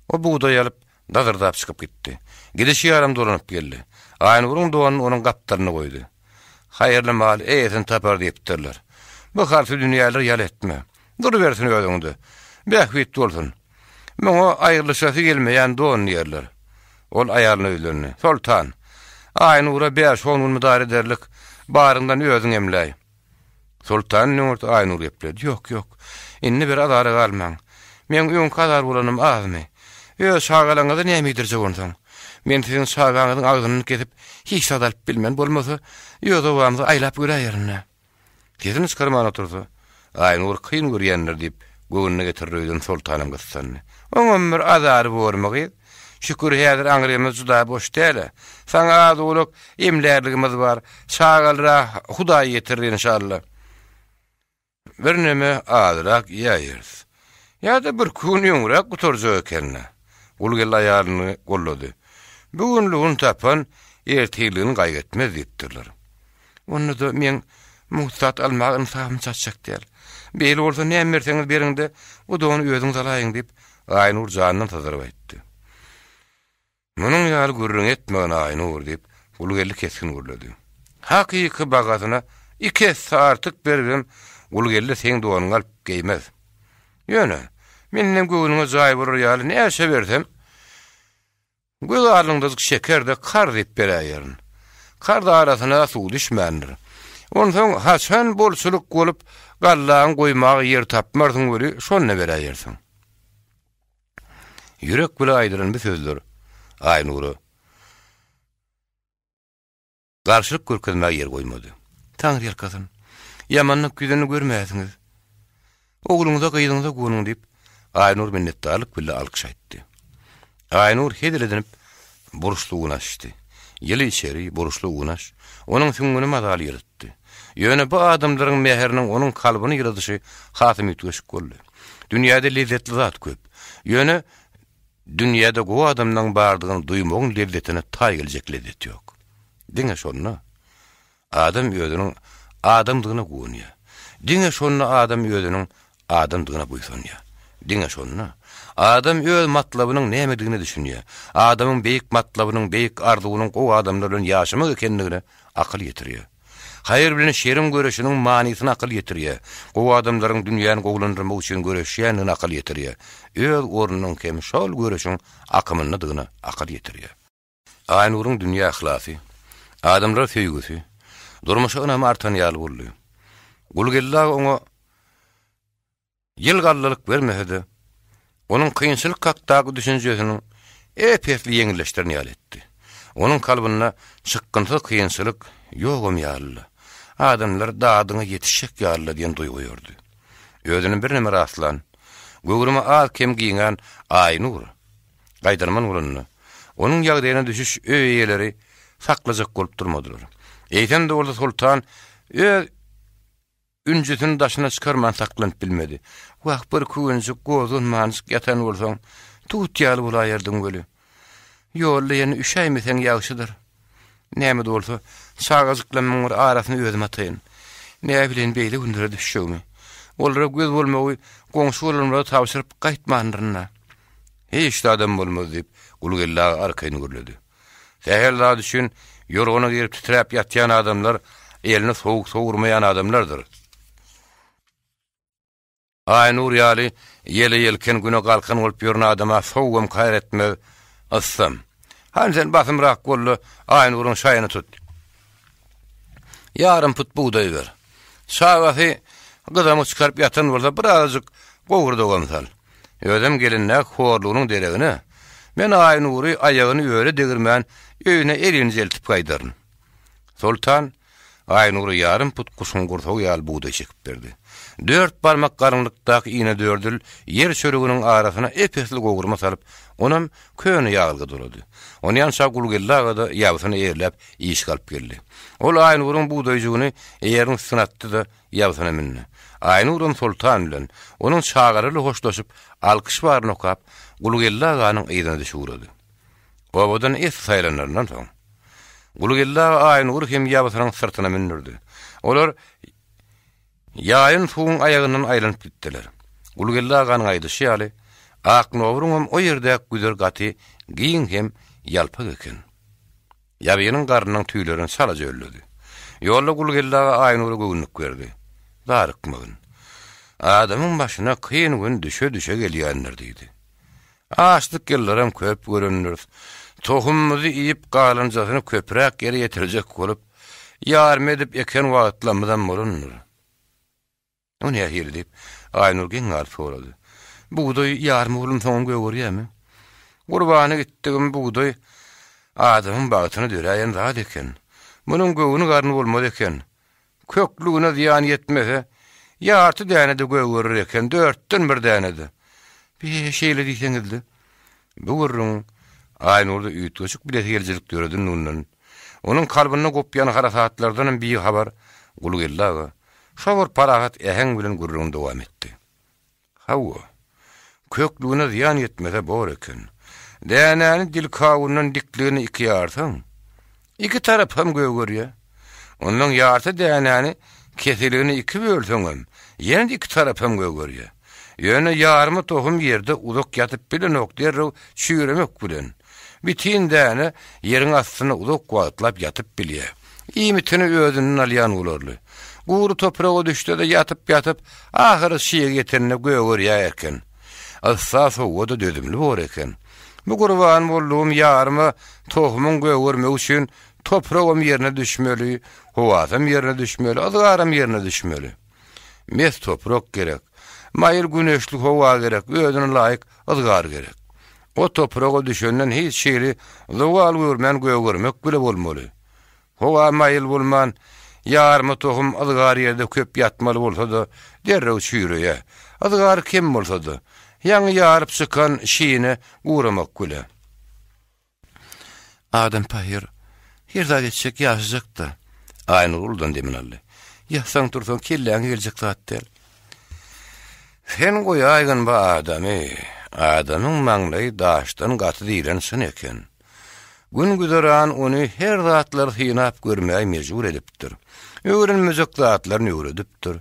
O buğday alıp dazırdap çıkıp gitti. Gidişi yarım dolanıp geldi. Aynurun doğanın onun kaptarını koydu. Hayırlı mal eyetin tapar deyiptirler. Bu kartı dünyalar yal etme. Duruversin ödüňde. Bähwit bolsun. Meňe aýrylşasy gelmeýän doğan yerler. Ol aýalyny öýlerini. Sultan. Aynura 5-10 gün müdahale ederlik. Barından özüň emläý. Sultan nurt Aynur ýepledi. Yok. Inni bir adara galmaň. Men öň kadar bolanym azmy. Öz şagalaňyzy nämedir jogursaň. Men siziň şagaňyzyň agzyny kesip hiç sadalyp bilmän bolmasa, ýozawamdy aýlap göräýärne. Gezin çıkarman oturdu. Aynur kıyın görýänler diýip göwnüne getirýärdi Sultanyň gyssanyny. Oňam bir azary bormagy. Şükür häzir aňrymyz juda boş däl. Saňa az uluk emlärligimiz bar. Şagalra Hudaý ýetirdi inşallah. Bir näme azrak ýaýyrs. Ýa-da bir gün ýöňrak guturjak ekenne. Ulgel aýalyny gollady. Bugünlüğün tapan erteýligini gaýgetmez diýipdirler. Onu da men muhtat almagyny sahym çatjak däl. Beýle bolsa näme berseňiz beriňde, o da onu özüň salaýyň diýip Aynur janyny tazaryp aýtdy. Munyň ýaly gürrüň etmegin Aynur diýip ulgelli keskin gurlady. Hakyky bagasyna 2 saatlyk berdim, ulgelli seň doğanyň alyp geýmez. Ýöne, meniň göwnüme jaý bolar ýaly näçe bersem, göz arlyňda şeker de kar diýip berýärin. Karda arasyna suw düşmändir. Ondan haçan bolsuluk bolup gallaň goýmagy ýer tapmarsyň göri şonne berýärsiň. Ýürek bilen aýdyran bir sözler. Aynuru garşylyk görkezmäge ýer goýmady. Taňry ýelkasyn. Ýamanlyk güzeni görmäsiňiz. Ogluňyza gyýdyňyza gonuň diýip Aynur minnetdarlyk bilen alkyş aýtdy. Aynur hediledinip buruşluğuna açtı. Yılı içeri buruşluğuna aç. Onun süngünü madal yırttı. Yöne bu adamların meherinin onun kalbini yırtışı hatım ütüşük oldu. Dünyada lezzetli zat köp. Yöne dünyada o adamdan bardığını duymağın lezzetine tay gelecek lezzet yok. Dine şonuna adam yödünün adamdığına goğunya. Dine şonuna adam yödünün adamdığına buysonya. Dine şonuna adam öz matlabynyň nämedigini düşünýär. Adamyň beýik matlabynyň, beýik arzuwynyň o adamlaryň ýaşamak ekenligine akyl ýetirýär. Haýır bilen şerim göreşiniň manysyna akyl ýetirýär. O adamlaryň dünýäni gowlandyrmak üçin göreşýänini akyl ýetirýär. Öz ornunyň kemşol göreşiň akymynydygyna akyl ýetirýär. Aynurun dünýä ahlasy, adamlar söýgüsü, durmuşyna artan ýaly boldy. Gulgella oňa ýylgallyk bermehedi. Onun kıyınçılık kaktağı düşüncesinin epeyli yenileştirini ýal etdi. Onun kalbına çıkkıntı kıyınçılık yoğum ýaly. Adamlar dağdına yetişek ýaly diýen duygu ýördi. Özüni bir näme raslan, göwrüme az kem giýen Aynur, gaýdarman ulunny. Onun ýagdaýyna düşüş öýeleri saklajak bolup durmadylar. Eýten de bolsa Sultan üncütün daşına çıkarman saklanyp bilmedi. Wagt bir küwünçük gozun mansyk ýatan bolsaň, tut ýaly bolaýardyň göli. Ýolda ýene üşäýmeseň ýagşydyr. Näme de bolsa, şagazyklanmaň arasyny özüme ataýyn. Näme bilen beýle gündere düşýärmi? Olara göz bolmagy, goňşy bolanlara tapşyryp gaýtmandyryna. Hiç adam bolmaz diýip Gulgella arkaýyny görledi. Säherler düşün, ýorgona girip titrep ýatýan adamlar elini soğuk soğurmayan adamlardır. Aynur ýaly ýele ýelken güne galkan bolup ýörän adama sowgam kaýr etme assam. Hansen basymrak bolly Aynurun şaýyny tut. Yarım put buğday ber. Şagasy gyzamy çykaryp ýatan bolsa birazjyk gowurdagam sal. Özüm gelinne horlugynyň deregine. Men Aynury aýagyny öýle degirmän öýüne elini jeltip gaýdaryn. Sultan Aynur'u yarım put kuşun kurtağı yal buğday çekip berdi. 4 parmak karınlıkdaki iğne dördül yer çörüğünün arasına epesli gogurma salıp onam köyünü yağılgı doladı. Onu yanşa Gulgellaga da yavsını eğirlep iş kalıp geldi. Ol Aynur'un buğdaycığını eğerin sınattı da yavsına minni. Aynur'un Sultan ile onun çağarıyla hoşlaşıp alkış varını okap Gulgellaga'nın eğdine dışı uğradı. Obadan es saylanlarından sonra. Gulgellaga Aynur hem yavsının sırtına minnirdi. Olar ýaýyn suwun aýagynyň aýlanyp gitdiler. Gulgellaganyň aýdyşy ýaly Aknowrun o ýerde güzel gaty giň hem ýalpak eken. Ýabynyň garnynyň tüýlerini salaja ölledi. Ýolda Gulgellaga Aynur göwnük berdi. Darykmagyn. Adamyň başyna kyn gün düşe gelýänler diýdi. Açlyk gellerem köp görünür. Tohumumuzy iýip galanjasyny köpräk geri ýetirjek bolup, ýarym edip eken wagtlamydan morunur. O nähir diýip Aynur giňar sorady. Buğday ýarym bolun soň görýärmi? Gurbany gitdigim buğday adamyň bagtyny döräýän zat eken. Munyň göwüni garny bolmady eken. Köklüğüne ziyan yetmese, ýarty däne de göwürir eken, 4'ten 1 däne de. Bir şeyle diýseňizdi. Bu gurrun Aynurda üýtgeçik bilet geljelik göredin nundan. Onuň kalbyna gopýan harasatlardan bir habar Gulgellaga. Şawar parahat äheň bilen gurrun dowam etdi. Hawa. Köklüğüne ziyan yetmese bor eken. Dänäni dil kawundan dikligini 2 ýarsaň, 2 tarap hem göwürýär. Onuň ýarty dänäni keseligini 2 bölseňem, ýene 2 tarap hem göwürýär. Ýöne ýarmy tohum ýerde uzak ýatyp bilen okdýar çüýremek bilen. Bitin däne ýeriň astyna uzak wagtlap ýatyp bilýär. Iýmitini özünden alýan bolarly. Guru toprağa düşdi de yatıp ahyrı şiýe getirne göwürýär eken. Asas o da dödümli bor eken. Bu gurban bolluğum ýarymy tohumyň göwürmek üçin toprağım ýerine düşmeli, howazam ýerine düşmeli, azgarym ýerine düşmeli. Mes toprak gerek, maýyl güneşlik howa gerek, özüne laýyk azgar gerek. O toprağa düşenden hiç şeýle zowal görmän göwürmek bile bolmaly. Howa maýyl bolman, ýarymy tohum azgar ýerde köp ýatmaly bolsa da derrew çüýreýär. Azgar kim bolsa da ýaňy ýaryp çykan şiýine guramak güle. Adam paýyr hirda geçecek ýaşajak da. Aynur uldan deminally. Ýaşsaň tursaň kelläň geljek zatlar. Sen goýaýgyn ba adamy. Adamyň maňlaý daşdan gaty diýilen sen eken. Gün güzeran onu her zatlar hynap görmäge mejbur edipdir. Öwrenmejek zatlaryny öwredipdir.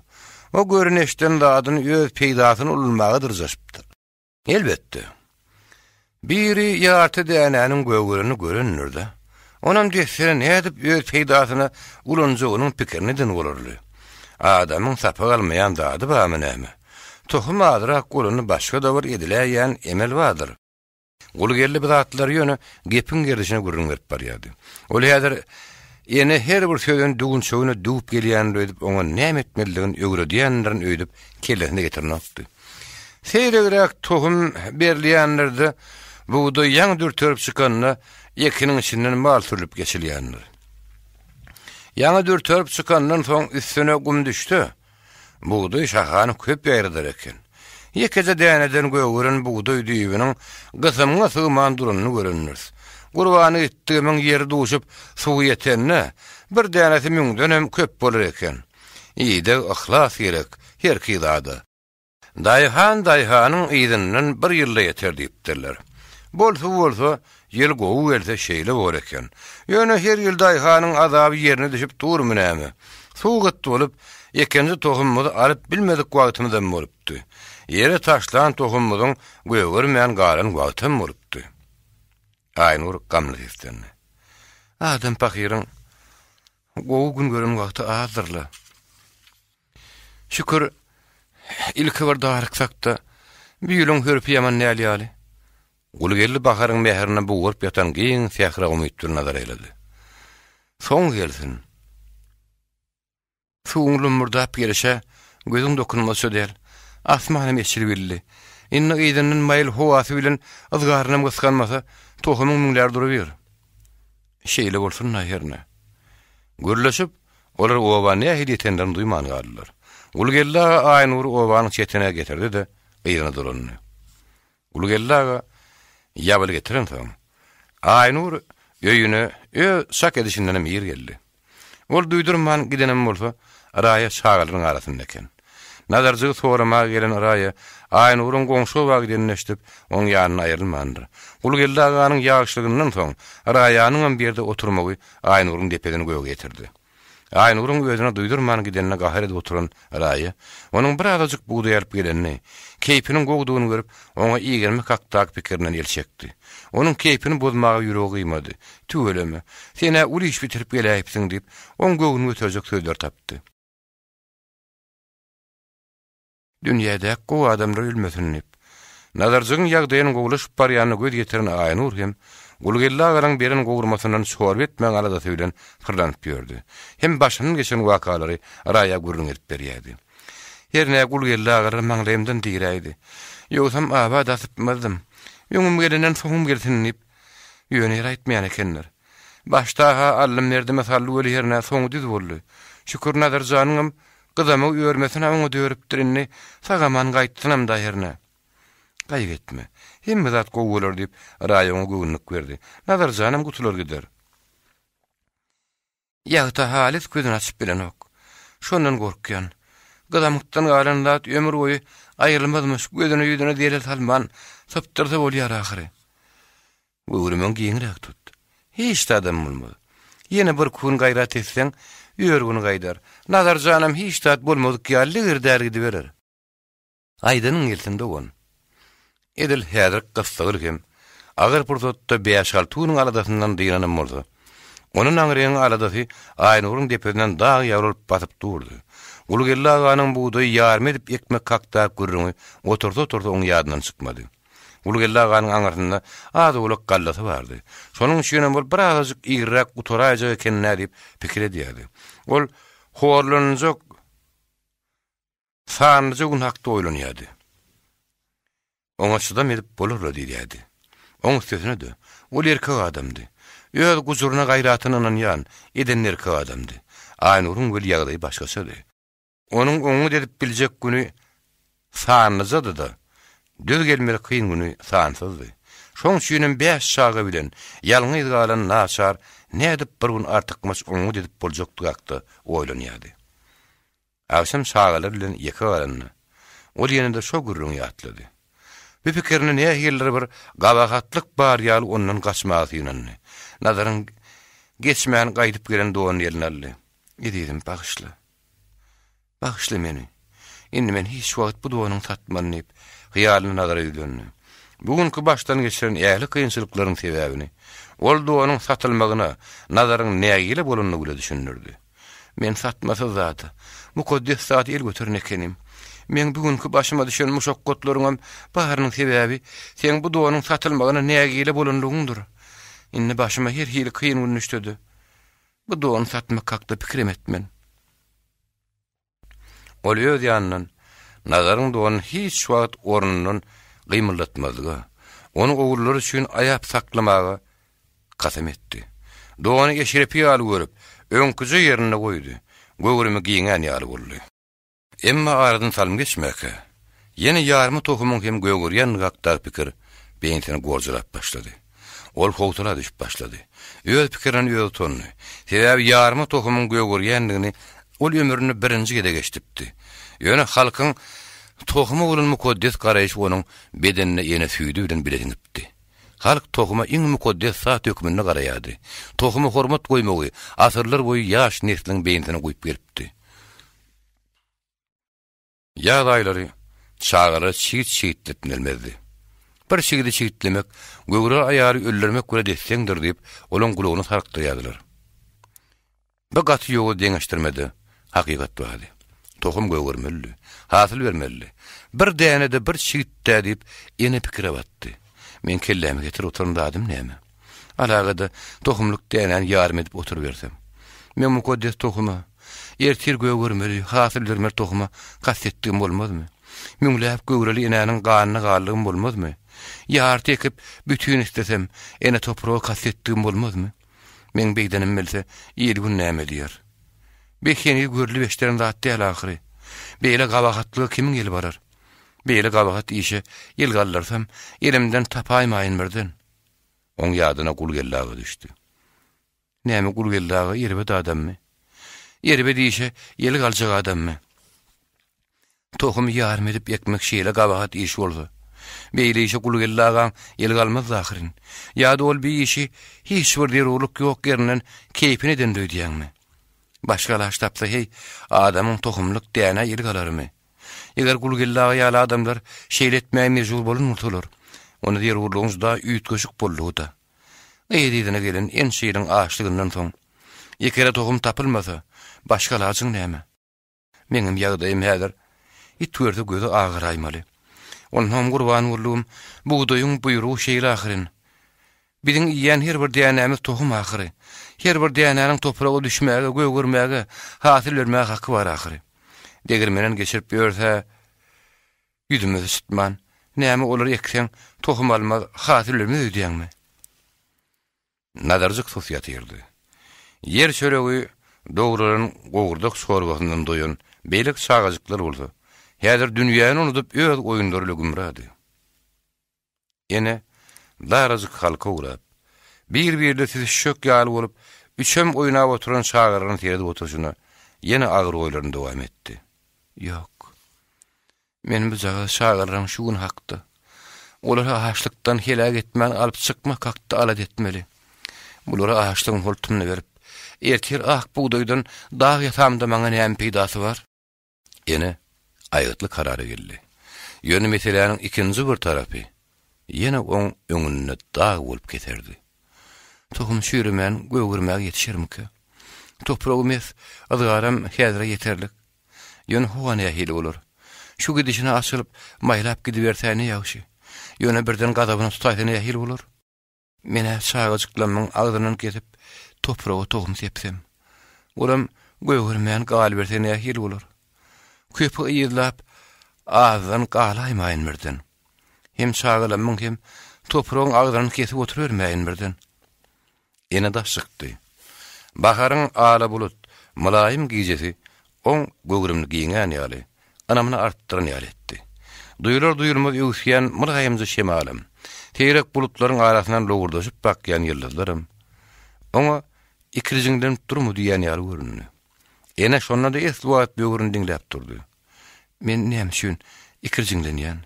O görneşden dadyň öz peýdasyny ulmagydyr jaşypdyr. Elbetde. Biri ýarty dänäniň göwürini görünürdi. Onam dehseren edip öz peýdasyna ulanjagynyň pikirini din bolarly. Adamyň sapag almaýan dady bäme näme? Tohum adrak goluny başga dowr ediläýän emel bardyr. Gulgelli bidatlar ýöne gepin gerdişine gurrun berip barýardy. Ol ýadyr ýene her bir söýden dugun şoýuna dup gelýän öýdüp oňa näme etmeliligini öwredýänlerin öýdüp kellesine getirnokdy. Seýregerek tohum berilýänlerde buğday ýaňy dürtürip çykanyna ýekiniň içinden mal sürüp geçilýänler. Ýaňy dürtürip çykanynyň soň üstüne gum düşdi. Buğday şahany köp ýerdir eken. Ýekede däneden göwüren buğday düýbiniň gysymyna sygman duranyny görünür. Gurbany gitdigimiň ýeri duşup suw ýetenne bir dänesi müňden hem köp bolar eken. Ýa-da ihlas gerek her kydada. Daýhanyň ýydynyň bir ýylda ýeter diýipdirler. Bolsa ýyl gowy else şeýle bor eken. Ýöne her ýyl daýhanyň azaby ýerine düşüp durmy näme? Suw gıt bolup ekenji tohumymy alyp bilmedik wagtymyzdan bolupdy. Ýere taşlan tohumymyň göwürmän galan wagtym bolupdy. Aynur gamly hislendi. Adam pahyryň gowy gün gören wagty azdyr. Şükür ilki bir daryksak-da bir ýylyň hörpi ýaman näliýäli. Gulgelli baharyň meherine buwurup ýatan giň sähra umytdyr nazar eýledi. Soň gelsin. Suwuňlum murdap gelişe gözüň dokunmasy del. Asmany meçil bildi. Inne ýydynyň maýl howasy bilen azgarynam gyskanmasa tohumyň müňler duruyor. Şeýle bolsun näherne. Gürleşip olar owany hediyetinden duýman galdylar. Gulgella Aynur owanyň çetine getirdi de ýygyna durandy. Gulgella ýabyl getiren soň Aynur öýüne şak edişinden mir geldi. Ol duýdurman gidenem bolsa Araya şagalyryň arasynda eken. Nazarjy sorama gelen Araya Aynurun goňşy wagtynda eşdip oň ýanyna aýrylmandy. Gulgella aganyň ýagşylygynyň soň Arayanyň hem bir ýerde oturmagy Aynurun depedini göýe getirdi. Aýny urun özüne duýdurman gidenine gahyr edip oturan Raýa, onuň bir azajyk buğday alyp gelenini, keypiniň gowdugyny görüp, oňa ýegerme kaktak pikirinden elçekdi. Onuň keypini bozmagy ýüregi gıymady. "Tüweleme, sene uly iş bitirip geläýipsiň" diýip, oň göwüni götürecek söýler tapdy. Dünýäde gowy adamlar ölmesin diýip, nazarjygyň ýagdaýyny gowlaşyp barýany göz getiren Aýnur hem Gulgellagaryň beren gowurmasyndan şor etmän aladasy bilen fırlanyp ýördi. Hem başynyň geçen wakalary Raýa görüňip berýärdi. Herne Gulgellagary maňlaýymdan diýräýdi. "Ýogsam aba dasypmazdım. Ýöňüm gelenden soňum gelsin" diýip ýöne aýtmaýan ekenler. Başta allym nerdi mesally öli herne soňu düz boldy. Şükür nazarjanyň gyzamy öýermesine oňa dörüpdirini sagaman gaýtdynam da herne. "Gaýp etme. Hemme zat gowular" diýip Raýa göwnük berdi. "Nazarjanam gutular gider." Ýagta halis gözüni açyp bilen ok. Şondan gorkýan. Gydamykdan galan zat ömür boýu aýrylmazmyş, gözüne ýüzüne diýerel salman, saptyrsa bolýar ahyry. Göwrümen giňirek tut. Hiç adam bolmaz. Ýene bir kun gaýrat etseň, ýörgüni gaýdar. Nazarjanam hiç tat bolmadyk ýaly girdärgidi berer. Aýdynyň ýelsinde on. Edil häzir gysdygyr hem agyr pursatda 5-6 tunyň aladasyndan diýranym bolsa. Onun aňryň aladasy Aýnuryň depesinden dag ýawryp basyp durdy. Gulgellaganyň buğday ýarmy edip ekmek kaktak gürrüňi oturda oň ýadyndan çykmady. Gulgellaganyň aňarynda az ulak gallasy bardy. Şonuň üçin bol bir azajyk ýigrak utoraýjak ekenine diýip pikir edýärdi. Ol horlanjak sanjak hakda oýlanýardy. Oňa şydam edip bolar diýýärdi. Oň sözüne de, ol erkek adamdy. Ýöz gujuruna gaýratynyň ýan, eden erkek adamdy. Aýnuryň bir ýagdaýy başgaçady. Onuň oňu edip biljek güni sanjady da, düz gelmeli kıyın günü sansızdy. Şoň üçin 5 şaga bilen ýalňy galan naçar, ne edip bir gün artykmys oňu edip boljakdy hakda oýlanýardy. Awşam şagalar bilen ýeke garanyny. Ol ýene-de şo gürrüň ýatlady. Bu pikirini nähiller bir gabagatlyk bar ýaly ondan gaçmagy ýynandy. Nazaryň geçmän gaýdyp gelen dowan ýerlerli. Edidim bagışla. Bagışla meni. Indi men hiç wagt bu dowanyň satmany diýip hyýalyny nazara ýüzlendim. Bugünkü başdan geçiren ýaly kynçylyklaryň sebäbini, ol dowanyň satylmagyna nazaryň nägile bolanyny bile düşünürdi. Men satmasa zat, mukaddes zat el götüren ekenim. Men bugünkü başyma düşen muşakkatlaryňam baharynyň sebäbi sen bu dowanyň satylmagyna nägile bolanyňdyr. Indi başyma her hili kıyın gün düştüdi. Bu dowany satmak hakda pikirim etmen. Ol öz ýanyndan nazaryň dowany hiç wagt ornundan gymyldatmadyga, onu ogullar üçin aýap saklamaga kasam etdi. Dowany geçirip ýaly görüp, öňküji ýerine goýdy. Göwrümi giýen ýaly boldy. Emma aradan salym geçmäke, ýene ýarmy tohumyň hem göwürýän gakda pikir beýintini gorjulap başlady. Ol howtuna düşüp başlady. Öz pikirini öz tony. Sebäbi ýarmy tohumyň göwürýändigini ol ömrüni birinji gede geçdipdi. Ýöne halkyň tohumy bolan mukaddes garaýyş onuň bedenine ýene süýdü bilen bilenipdi. Halk tohuma iň mukaddes zat hökmüne garaýady. Tohumy hormat goýmagy asyrlar boýu ýaş nesliniň beýintine goýup gelipdi. Ýagdaýlary çağıra çiğitletmeli. Bir şigidi çiğitlemek, göwre aýary öldürmek göre desseňdir diýip, olaň gulagyny sarykdyrýardylar. Bu gaty ýoly deňeşdirmedi, hakykat bady. Tohum göwürmeli, hasyl bermeli. Bir däne-de bir çiğitde diýip, ýene pikire batdy. Men kellemi getirip oturandym näme? Alagada tohumluk dänen ýarym edip oturup bersem. Men mukaddes tohuma, ertir göwürmeli, hasyl bermeli tohuma kassetdim bolmazmy? Müňläp göwreli enäniň ganyny gallygym bolmazmy? Ýar tekip bütün istesem, ene toprağa kassetdim bolmazmy? Men beýdenim bilse, ýeli gün näme diýer? Bekeni görli beşlerin zat däl ahyry. Beýle gabagatlyk kimiň eli barar? Beýle gabagat işe ýel gallarsam, elimden tapaýmaýyn birden. Oň ýadyna Gulgellaga düşdi. Näme Gulgellaga ýerbet adammy? Ýerbet işe ýel galjak adammy? Tohum ýarym edip ekmek şeýle gabagat iş bolsa, beýle işe Gulgellaga ýel galmaz zahyrin. Ýa-da ol bir işi hiç bir deruluk ýok ýerinden keypini den döýdýärmi? Başgalar tapsa hey, adamın tohumluk DNA ilg alarmy? Eger gulgillaga ýaly adamlar şeýletmäge mejbur bolunmurlar. Onu diýer urluğunuzda üýtgeşik bolluda. Eýdidine gelen en şeýriň açlygyndan soň ekere tohum tapylmasa, başgalar üçin näme? Meňim ýagdaýym häzir itgörde gözi agyraýmaly. Ondan gurban urlugum buğdaýyň buýrugy şeýle ahyryň. Biziň ýan her bir dänämiz tohum ahyry. Her bir dänäniň topraga düşmäge, gögürmäge, hasyl bermäge haky bar ahyry. Degirmenen geçirip ýörse, ýüzümiz ısıtman, näme olar ekseň, tohum almaz, hasyl bermez diýäňmi? Nadarjyk sosiýet ýerdi. Yer çöregi dogruların gogurduk sorgusyndan doýan beýlik çagajyklar boldy. Häzir dünýäni unutup öz oýundaryla gümradi. Ene darazyk halka urap, bir-birle sizi şök ýaly bolup, üçem oýnap oturan çagalaryny teredi oturşuna ýene agyr oýlaryny dowam etdi. Ýok. Men bu zaga çagalaryň şu gün hakdy. Olara aşlykdan helak etmän alyp çykmak hakdy alad etmeli. Bulara aşlygyň holtuny berip, ertir ak buğdaýdan dağ ýatamda maňa näme peýdasy bar? Ene aýatly karary geldi. Ýöne meseleniň ikinji bir tarapy ýene oň öňünde dağ bolup geterdi. Tohum şüýrümän göwürmäge ýetişirmiki? Topragymyz azygaram häzir ýeterlik. Ýöne howan ýahyl bolar. Şu gidişine açylyp maýlap gidibersäne ýagşy. Ýöne birden gadabyny tutaýsyna ýahyl bolar. Mene çagajyklamyň agdynyň kesip topraga tohum sepsem. Olam göwürmän gal bersene ýahyl bolar. Köpü ýyllap ağzdan galaýmaýyn birden. Hem çagalamyň hem topragyň agdyny kesip oturýarmaýyn birden. Ene da çykdy. Baharyň ala bulut, mulaýym gijesi oň göwürümni giýen ýaly, anamyny artdyran ýaly etdi. Duyulur duyulmaz ýuwsýan mulaýymjy şemalym, teýrek bulutlaryň arasyndan logurdaşyp bakýan ýyldızlarym. Oňa ikirjiňden durmy diýen ýaly görünýär. Ene şonda da eswat böwrüni diňläp durdy. Men näme üçin ikirjiňden ýan?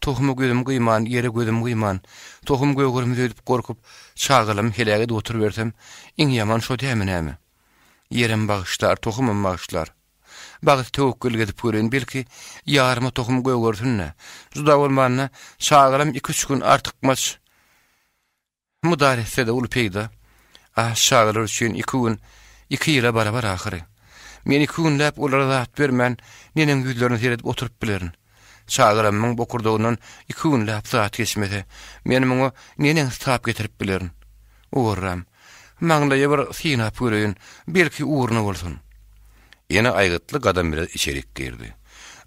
Tohumy gözüm gıyman, yere gözüm gıyman, tohum gögürümü ödüp korkup, çağılım helage de otur versem, in yaman şo däme näme? Yerim bağışlar, tohumum bağışlar. Bağış tevekkül edip görün, belki yarıma tohum gögürsünne. Zuda olmanına çağılım 2-3 gün artıkmaç. Mudar etse de ulu peyda. Çağılır üçün 2 gün, 2 ýyla barabar ahırı. Men 2 günläp olara zat bermän, nenem yüzlerini seyredip oturup bilerin. Çağıramyň bokurdugynyň 2 günläp zat geçmese, men muňa nenen tap getirip bilerin. Uğurram, maňda bir sinap göreýin, belki uğurna bolsun. Ýene aýgytly gadam biraz içerik girdi.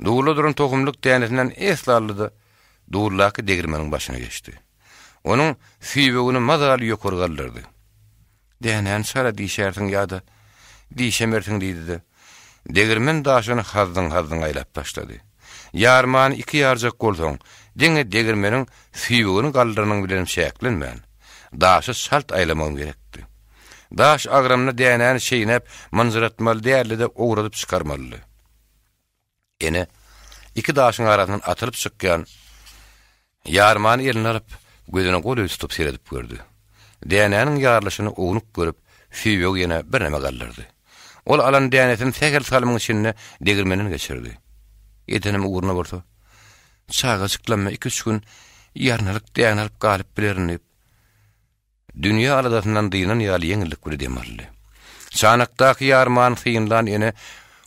Dugurla duran tohumluk dänesinden eslarlydy, dugurlaky degirmeniň başyna geçdi. Onuň süýbegini mazaly ýokurgallardy. Dänen şara diýşärsiň ýa-da diýşemersiň diýdi. Degirmen daşyny hazdyň aýlap başlady. Yarman 2 ýarjak bolsaň, diňe degirmeniň süýbegini galdyrynyň bilen şäklenmän. Daşy şalt aýlamam gerekdi. Daş agramna dänen şeýnep, manzaratmaly därli de ogradyp çykarmaly. Ene 2 daşyň arasyndan atylyp çykýan yarman elini alyp gözüne goly tutup seredip gördü. Däneniň ýarlyşyny ognup görüp, süýbeg ýene bir näme gallardy. Ol alan dänetin säger salmyň içinde degirmeniň geçirdi. Edenim uğruna bolsa, çağa çyklanma 2-3 gün ýarnalyk däň alyp galyp bilerini. Dünýä aladasyndan dynan ýaly ýeňillik bir demerli. Çanakdaky ýarman syňdan ene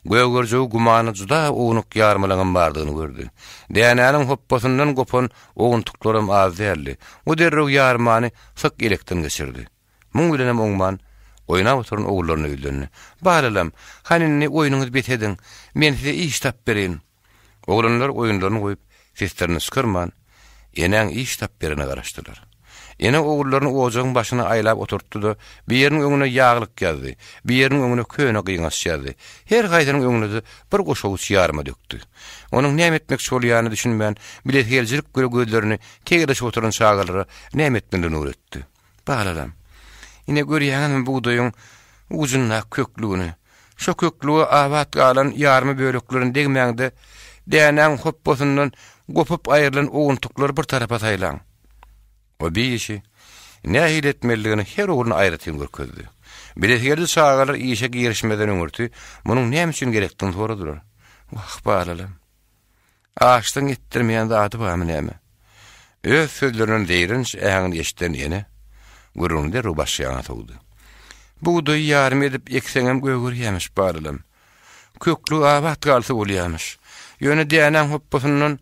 göwgürjü gumany juda ognuk ýarmalagan bardygyny gördü. Dänäniň hoppasyndan gopan oguntuklarym az däldi. O derrew ýarmany syk elekden geçirdi. Muň bilenem oňman oýnap oturan oglaryny öýdüni. Balalam, hanini oýunuňyz betedin, men size iş tap berin. Oglanlar oýunlaryny goýup, seslerini çykyrman, eneň iş tap berine garaşdylar. Ene oglaryny ojagyň başyna aýlap oturtdy da, bir ýeriniň öňüne ýaglyk ýazdy, bir ýeriniň öňüne köne gyňaş ýazdy. Her gaýdynyň öňüne bir goşaguç ýarma dökdi. Onuň näme etmek şolýany düşünmän, bilet heljilik gözlerini tegedeş oturan çağalary näme etmenden öwretdi. Balalam, ine görýäňem buğdaýyň ucuna köklüğünü, şo köklüğü abat galan ýarmy böleklerini degmäňde, dänen hopposyndan gopup aýrylan oguntuklar bir tarafa saýlan. O bir işi, nähil etmeliligini her ogulun aýratyn görkezdi. Biletgerde sagalar işe girişmeden öňürti, munyň näme üçin gerekdigini soradylar. Wah balalam. Ağaçtan ettirmeýän zady barmy näme? Öz sözlerinin deýrinç äňini eşitden ýene gurrundy rubaşýana togdy. Buğday yarım edip ekseňem göwür ýemiş balalam. Köklü abat galsy bolýarmyş. Ýöne diýänen hoppusynyň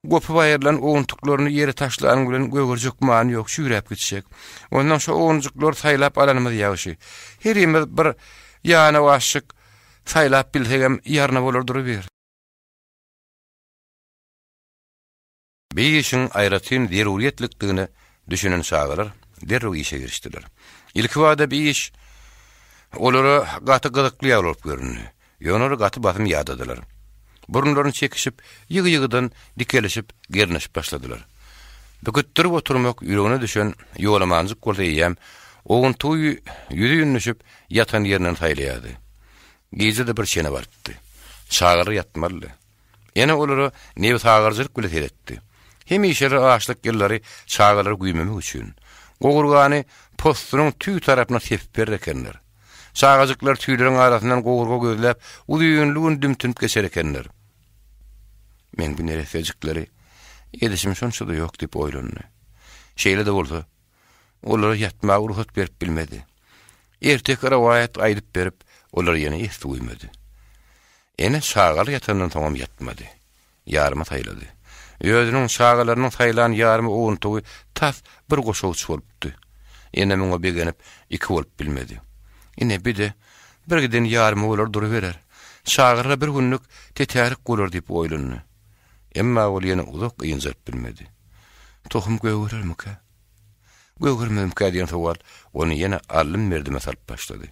gopu bayırlan oğuntuklaryny ýere taşlaryň bilen göwürjek many ýok, şüýräp gitjek. Ondan şu oğuncuklar saýlap alanymyz ýaşy. Herimiz bir ýana waşyk saýlap bilsegem ýarna bolardyr bir. Bir işin aýratyn deruriýetlikdigini düşünen şagalar derrug işe girişdiler. İlk wada bir iş olary gaty gyzykly bolup görünýär. Ýonary gaty basym ýadadylar. Burunlaryny çekişip, ýygy-ýygydan dikelişip, gerneşip başladylar. Bükütdirip oturmak ýüregine düşen ýolamanjyk bolýam, oňuntuy ýüzi ýünüşip ýatan ýerinden taýlaýady. Gizede bir şene barpdy. Şagary ýatmaly. Ýene olary newi sagarjylyk bilen etdi. Hem işleri ağaçlık yılları çağaları güymemek üçün. Gogurgany postunyň tüy tarapyna sepip berrekenler. Çağacıklar tüýlerin arasyndan gogurga gözläp, ulyýynlygyny dümtünip geçer ekenler. Men bu nerefejikleri edişim şonça da ýok diýip oýlandy. Şeýle de bolsa, olar ýatmagy ruhsat berip bilmedi. Ertek rawayat aýdyp berip, olar ýene ýet duýmady. Ene çağalar ýatandan soňam ýatmady. Ýaryma taýlady. Ýödüniň şagalarynyň taýlan ýarymy oňuntugy tas bir goşawçy bolupdy. Ene meňe begenip iki bolup bilmedi. Ine bir giden ýarymy bolar duruberer. Şagara bir günlük tetärik bolar diýip oýlandy. Emma ol ýene uzak ýynjyp bilmedi. Tohum göwürelmika? Göwürmemka diýen sowal ony ýene alym merdime salyp başlady.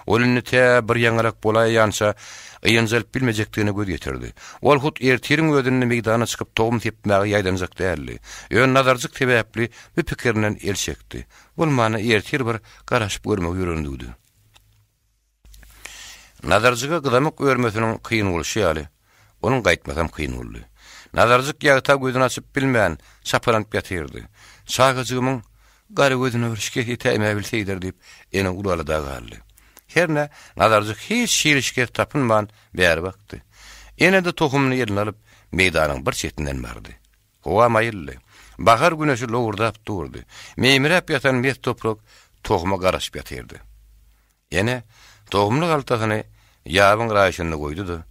Olyny bir ýaňarak bolaýança ýynjyp bilmejekdigine göz getirdi. Ol hut ertiriň ödünni meýdana çykyp tohum tepmäge ýaýdanjak däldi. Ýön nazarjyk sebäpli bir pikirinden elçekdi. Bol many ertir bir garaşyp görmek ýörendigdi. Nazarjyga gydamak görmesiniň kıyın bolşy ýaly. Onuň gaýtmasam kıyın boldy. Nazarjyk ýagta gözüni açyp bilmän, şaparanyp ýatyrdy. Şagajygymyň gary gözüne bir şike täme bilseýdir diýip ene ulada galdy. Herne nazarjyk hiç şeýleşke tapynman bäri bakdy. Ene de tohumny ýerine alyp meýdanyň bir çetinden bardy. Howa maýylly. Bahar güneşi lowurdap durdy. Meýmirep ýatan mes toprak tohuma garaşyp ýatyrdy. Ene tohumly galtasyny ýabyň raýşyny goýdy-da,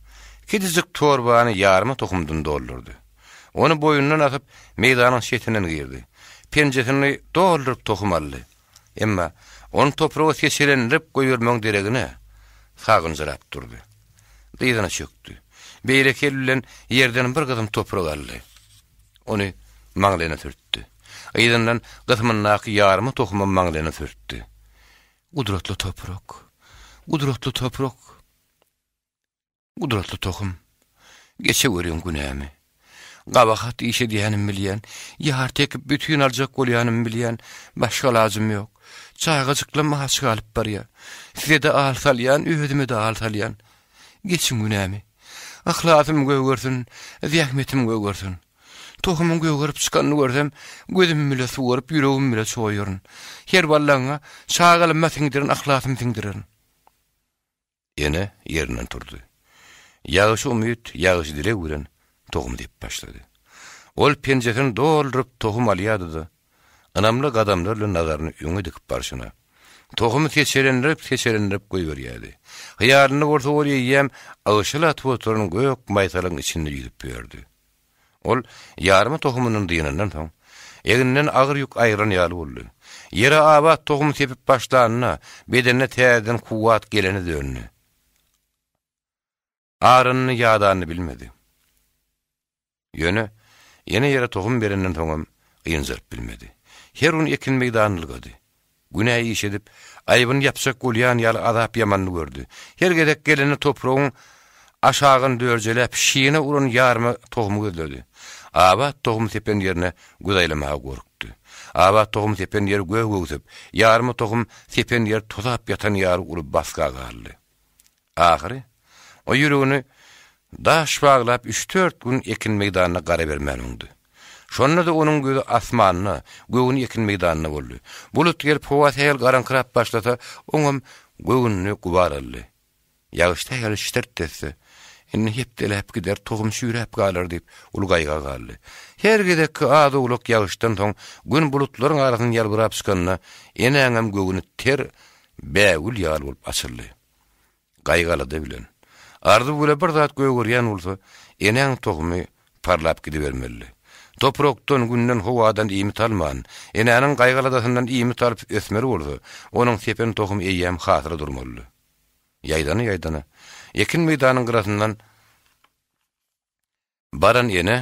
kidizik torbany ýarymy tohumdan doldurdy. Onu boýundan atyp meýdanyň çetinden girdi. Penjesini doldurup tohum aldy. Emma onu toprağa seçelendirip goýurmaň deregine sagynjyrap durdy. Dyýdana çöktü. Beýreke bilen ýerden bir gydym toprak aldy. Onu maňlyna sürtdi. Ýerden gysmyndaky ýarymy tohumy maňlyna sürtdi. Gudratly toprak. Gudratly toprak. Gudratly tohum. Geçe görüň günämi. Gabahat işe diýenim bilýän, ýar tekip bütün aljak bolýanym bilýän, başga lazım ýok. Çağajykly mahaç galyp barýar. Size de al salýan, öýdüme de al salýan. Geçiň günämi. Ahlatym göwürsün, zähmetim göwürsün. Tohumum göwürüp çykanyny görsem, gözüm bile suwuryp, ýüregim bile soýuryn. Her wallaňa çağalym siňdirin, ahlatym siňdirin. Ene ýerinden turdy. Ýagyş umyt, ýagyş dile güren tohum diýip başlady. Ol penjesini doldurup tohum alýady. Anamly adamlarla nazaryny öňe dikip barşyna. Tohumy seçelendirip goýberýärdi. Hyýalyny bolsa bolýam, agyşyla atyp oturan gök maýtalyň içinde ýüzüp berdi. Ol ýarymy tohumynyň diýeninden soň eginden agyr ýük aýran ýaly boldy. Ýere abat tohum sepip başlanyna bedenine täzeden kuwat geleni döndü. Aranyny ýadany bilmedi. Ýöne ýene ýere tohum berenden soňam ýynjyp bilmedi. Her gün ekin meýdanlygady. Günäý iş edip aýbyny ýapsak bolýan ýaly azap ýamanly gördü. Her gedek geleni topragyň aşagyny dörjelep şiýene uran ýarmy tohumy gözledi. Abat tohum tepen ýerine güzaýlamagy gorkdy. Abat tohum tepen ýer göwgüsip, ýarmy tohum tepen ýer tozap ýatan ýary urup baska galdy. Ahyry o ýüregini daş baglap 3-4 gün ekin meýdanyna gara bermän öňdi. Şonda da onun gözü asmanyna, göwün ekin meýdanyna boldy. Bulut gelip howa täýel garankyrap başlata, oňam göwünni gubaraldy. Ýagyş täýel şitertdesi. Inni hepdelep gider, tohum şüýräp galar diýip ulgaýga galdy. Her gidekki ady uluk ýagyşdan soň gün bulutlaryň arasyny ýalbyrap çykanyna eneňem göwüni ter bägül ýal bolup açyldy. Gaýgalady bilen. Ardy böyle bir zat göwürýän bolsa, eneň tohumy parlap gidibermeli. Toprakdan günden howadan iýmit alman, enäniň gaýgaladasyndan iýmit alyp ösmeri bolsa, onuň sepen tohum eýýäm hatyra durmaly. Ýaýdany. Ekin meýdanyň gyrasyndan baran ene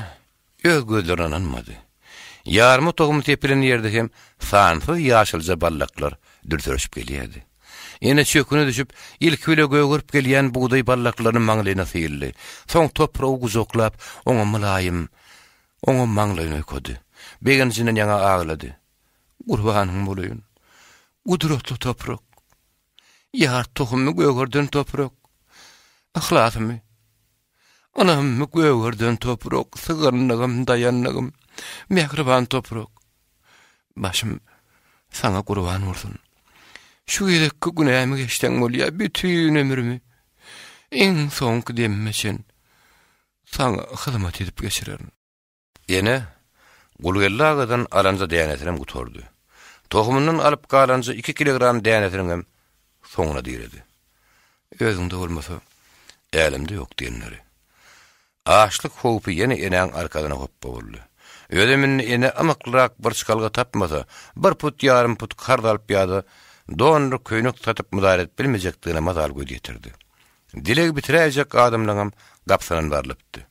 öz gözlerine anmady. Ýarmy tohum tepilen ýerde hem sansyz ýaşylja ballaklar dürtürüşip gelýärdi. Ene çöküne düşüp ilk bile gögürüp gelýän buğday ballaklarynyň maňlyna seyildi. Soň topragy guzoklap, oňa mylaýym, oňa maňlyny ökedi. Begençinden ýaňa ağlady. Gurbanyň bolýyn. Gudratly toprak. Ýar tohumy gögürden toprak. Ahlatmy. Anam göwürden toprak, sığırnygym, dayanlygym, mehriban toprak. Başym sana gurban bolsun. Şu gedekki günämi geçden bolýar, bütün ömrümi iň soňky demmeçin sana hyzmat edip geçirerim. Ene gulgellagadan alanza dänetirem gutordy. Tohumyndan alyp galanca 2 kilogram dänetirem soňuna diredi. Özüňde bolmasa elimde ýok diýenleri. Açlyk howpy ýene eneň arkadyna hoppa boldy. Ödemin ene amaklyrak bir çykalga tapmasa, bir put ýarym put kar dalyp ýady, donry köýnük satyp mudaret bilmejekdigine mazal göýdirdi. Dileg bitiräjek adamlaňam gapsanan barlypdy.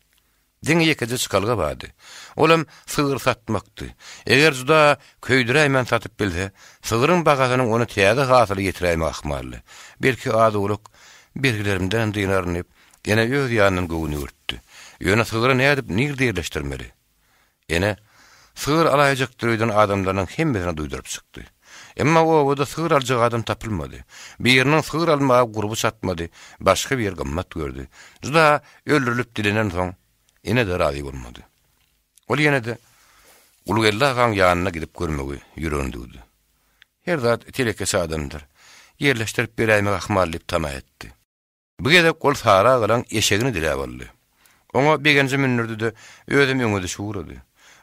Diňe ýekede çykalga bardy. Olam sygyr satmakdy. Eger juda köýdiräýmen satyp bilse, sygyryň bagasynyň onu täze hasyly getiräýmek ahmaly. Belki ady uluk belgilerimden diýnarnyp, ene öz ýanyny göwüni örtdi. Ýöne sygyry nädip nirde ýerleşdirmeli? Ene sygyr alaýajak türden adamlaryň hemmesine duýdurup çykdy. Emma o da sygyr aljak adam tapylmady. Biriniň sygyr almagy guruby satmady, başga bir gymmat gördü. Juda öldürilip dilenen soň ene de razy bolmady. Ol ýene de ulugella gaň ýanyna gidip görmegi ýüreginde. Her zat telekesi adamdyr. Ýerleşdirip beräýmek ahmallyk tama etdi. Bu gedek kol sara galan eşegini dilä boldy. Oňa begenji minirdi, özüm öňüde şuurady.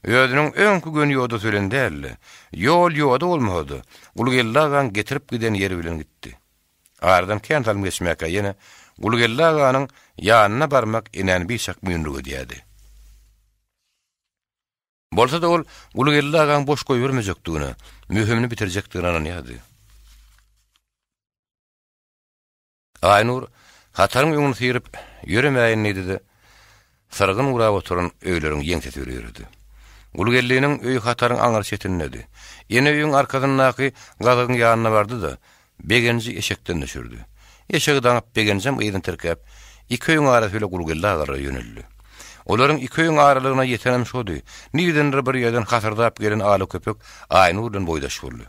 Özüniň öňkü göni ýoda söylendäli. Ýol ýoda bolmady. Gulgellagan getirip giden ýeri bilen gitdi. Ardan kent alyp geçmäke ýene Gulgellaganyň ýanyna barmak inen bir şak müýünlügi diýdi. Bolsa da ol Gulgellagan boş goýbermejekdigine, mühimini bitirjekdigine ananýady. Aynur hataryň öňüni syrip ýöremäýän idi. Sargyn urap oturan öýleriň ýeňseti ýürüdi. Gulgelliniň öýü hataryň aňar çetinledi. Ýene öýüň arkadyndaky gazyň ýanyna bardy da begenji eşekden düşürdi. Eşegi daňyp begenjem ýygyny terkep, iki öýüň arasyna Gulgellaga ýöneldi. Olaryň iki öýüň aralygyna ýetenem şody. Niýdendir bir ýerden hasardap gelen aly köpek Aynurdan boýdaş boldy.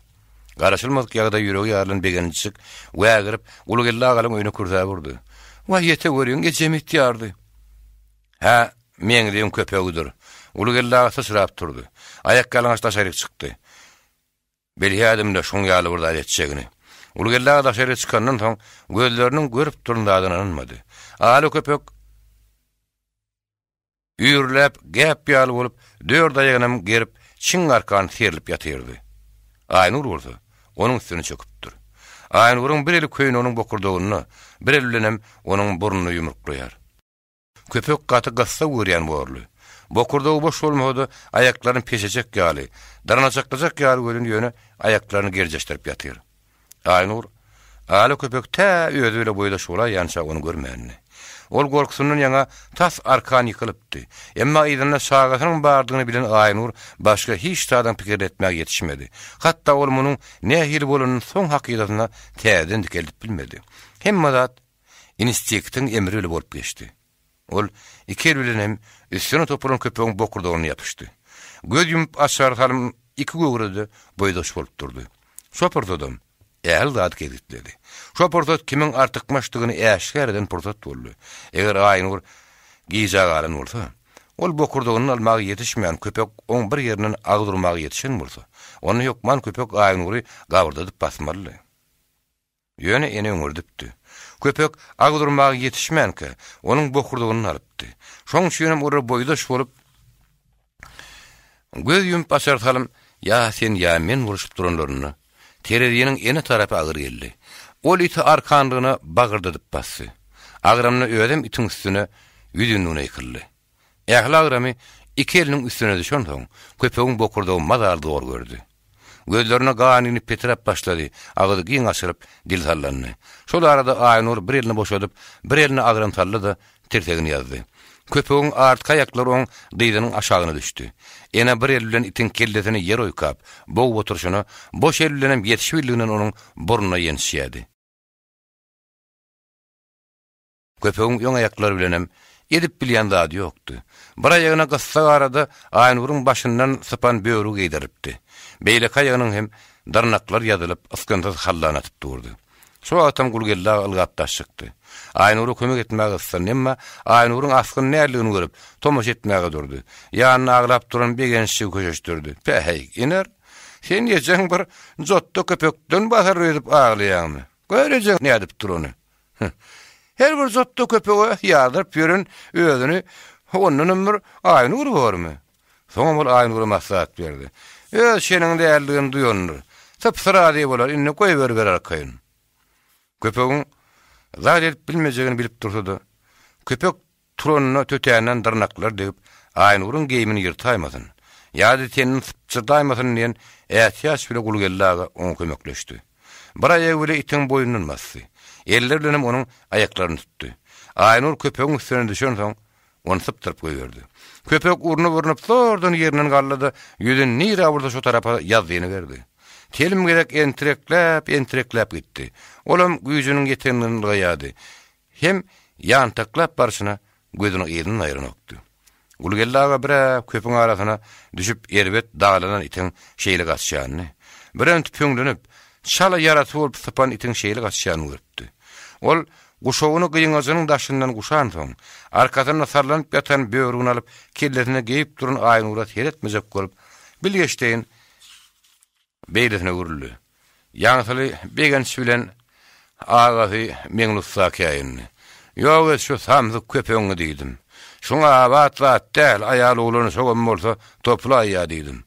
Garaşylmadyk ýagda ýüregi ýarlan begenjik wägirip Gulgellagalyň öýüne kurza burdy. Wa ýete görüň geçemit ýardy. Ha, men diýen köpegidir. Gulgellaga sysrap turdy. Ayak galaňyş taşaryk çykdy. Belhädimde şoň ýaly burda ýetjegini. Gulgellaga taşaryk çykandan soň gözleriniň görüp turundagyny anmady. Aly köpek ýürläp gäp ýaly bolup, dört aýagynam gerip, çiň arkan serilip ýatyrdy. Aynur bolsa, onuň üstüne çöküpdir. Aynurun bir eli köýün onuň bokurdagyny, bir eli bilen onuň burnuny ýumruklaýar. Köpek gaty gassa görýän boldy. Bokurdagy boş bolmady, aýaklaryny peşejek ýaly, daranaçaklajak ýaly görün ýöne aýaklaryny gerjeşdirip ýatyr. Aynur, aly köpek tä özü bilen boýdaş bola ýança onu görmänni. Ol gorkusundan ýaňa tas arkan ýykylypdy. Emma ýygyna şagasynyň bardygyny bilen Aynur başga hiç tadan pikir etmäge ýetişmedi. Hatda ol munyň nähil bolanyny soň hakykatyna täzeden dikelip bilmedi. Hemme zat instinktiniň emri bilen bolup geçdi. Ol iki bilen hem üstüne topuran köpeğin bokurdagyny ýapyşdy. Göz ýumyp açar halym iki göwredi boýdaş bolup durdy. Şopurdum. Ähli zat gezitledi. Şopurdot kimin artykmaşdygyny äşgärden pursat boldy. Eger Aynur giýjagalan bolsa, Ol bokurdugyny almagy yetişmeýän köpek oň bir ýerinden agdurmagy yetişen bolsa, onu ýokman köpek aýnury gawrdadyp basmaly. Ýöne ene öňürdipdi. Köpek agdurmagy yetişmänke, onuň bokurdugyny alypdy. Şoň üçin ora boýdaş bolup göz ýumyp başartalym, ya sen ya men vuruşup duranlaryny. Terediýiniň ene tarapy agyr geldi. Ol iti arkandygyna bagyrdadyp bassy. Agramny ödem itiň üstüne ýüdününe ýykyldy. Ähli agramy iki eliniň üstüne düşen soň köpegiň bokurdugy mazal dogry gördü. Gözlerine ganyny petrap başlady. Agydy giň açylyp dil sallandy. Şol arada Aýnur bir elini boşadyp, bir elini agran sallady, tertegini ýazdy. Köpegiň artka aýaklary oň dyzynyň aşagyna düşdi. Ene bir el bilen itiň kellesini ýer oýkap, bow oturşuny boş el bilen ýetişip bildiginden onuň burnuna ýenişýärdi. Köpegiň ýoň aýaklary bilenem edip bilýän zady ýokdy. Bir aýagyna gyssak arada Aýnuryň başyndan sypan böwrü geydiripdi. Beýle kaýanyň hem darnaklar ýazylyp ıskantys hallanatyp durdy. Şo atam gulgella ılgap taşykdy. Aýnury kömek etmäge ýetsen, emma Aýnuryň askyn näerligini görüp tomoş etmäge durdy. Ýanyna aglap duran begençi köşeşdirdi. "Peýik, iner, sen ýejeň bir jotda köpekden bahar edip aglaýarmy? Görejek nädip durany?" Her bir jotda köpege ýadyryp ýörün özüni ondan ömür Aýnury bormy? Soňa bol Aýnury maslahat berdi. "Öz şeniň däerligini duýanlar. Sapsara diýip bolar, inne goýber berer kaýyn." Köpegiň zat edip bilmejegini bilip durdy. Köpek turanyna tötänen darnaklar degip Aýnuryň geýmini ýyrtaýmasyn. Ýa-da tenin sıpçırdaýmasyn diýen ähtiýaç bile gulgellaga oň kömekleşdi. Bir aýagy bile itiň boýundan bassy. Eller bilen onuň aýaklaryny tutdy. Aýnur köpegiň üstüne düşen soň onu syptyryp goýberdi. Köpek urnup sordan ýerinden gallady, ýüzüni nira burda şu tarapa ýazdyny berdi. Telim gerek entreklap gitdi. Olam güýjüniň ýetenini gaýady. Hem ýantaklap barşyna gözüni ýerinden aýranypdy. Gulgellaga bir köpegiň arasyna düşüp erbet daglanan itiň şeýle gaçýanyny. Biren tüpüňlenip şala ýaraty bolup sypan itiň şeýle gaçýanyny görüpdi. Ol guşowyny gyýňazynyň daşyndan guşan soň, arkasyna sarlanyp ýatan böwrüni alyp kellesine geýip duran Aýnury seretmejek bolup, bilgeçdeýin beýlesine gürüldi. Ýaňsyly begenç bilen agazy meňnussa käýini. "Ýok, şu samsyk köpegiňi diýdim. Şuňa awat däl, aýal oglany şogam bolsa toplaýa diýdim.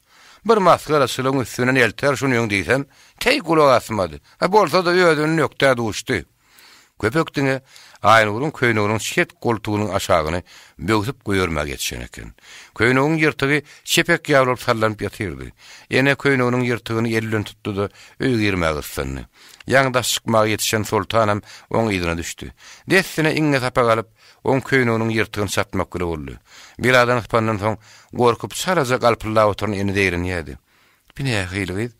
Bir maskara sylyň üstüne elter şunyň diýsem, tey gulak asmady. Ha bolsa da ýödüni ýokda duşdy." Köpekdiňe Aýnuryň köýneginiň şet goltugynyň aşagyny böwsüp goýurmak etşen eken. Köýnegiň ýyrtygy şepek ýawrup sallanyp ýatyrdy. Ene köýneginiň ýyrtygyny elden tutdy da öýge girmäge ýetdi. Ýaňda çykmagy ýetişen sultanam oň ýygyna düşdi. Dessine iňe tapak alyp oň köýneginiň ýyrtygyny çatmak gyle boldy. Bir adam spandan soň gorkup saraja galpyllap oturan ene deýrin ýedi. "Bine hylygy,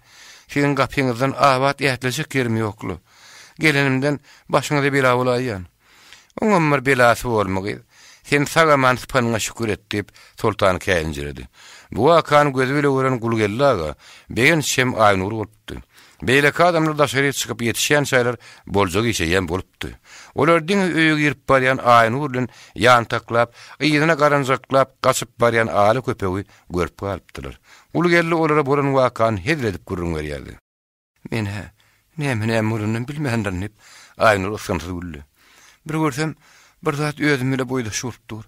sizin gapyňyzdan awat ýetleşik ýerim ýoklu. Gelenimden başyňyza bela bolaýan. Oňam bir belasy bolmagy. Sen sagaman spanyňa şükür et" diýip sultan käýinjirdi. Bu akan gözü bile gören gulgellaga begen şem Aýnury bolupdy. Beýle adamlar daşary çykyp ýetişýän şaýlar boljak işeýän bolupdy. Olar diňe öýüge girip barýan Aýnury bilen ýantaklap, ýygyna garanjaklap gaçyp barýan aly köpegi görüp galypdylar. Gulgelli olara bolan wakan hedredip gurrun berýärdi. "Men näme bolanyny bilmändir" diýip Aýnury ysgynty güldü. "Bir görsem, bir zat özüm bile boýda şurupdyr.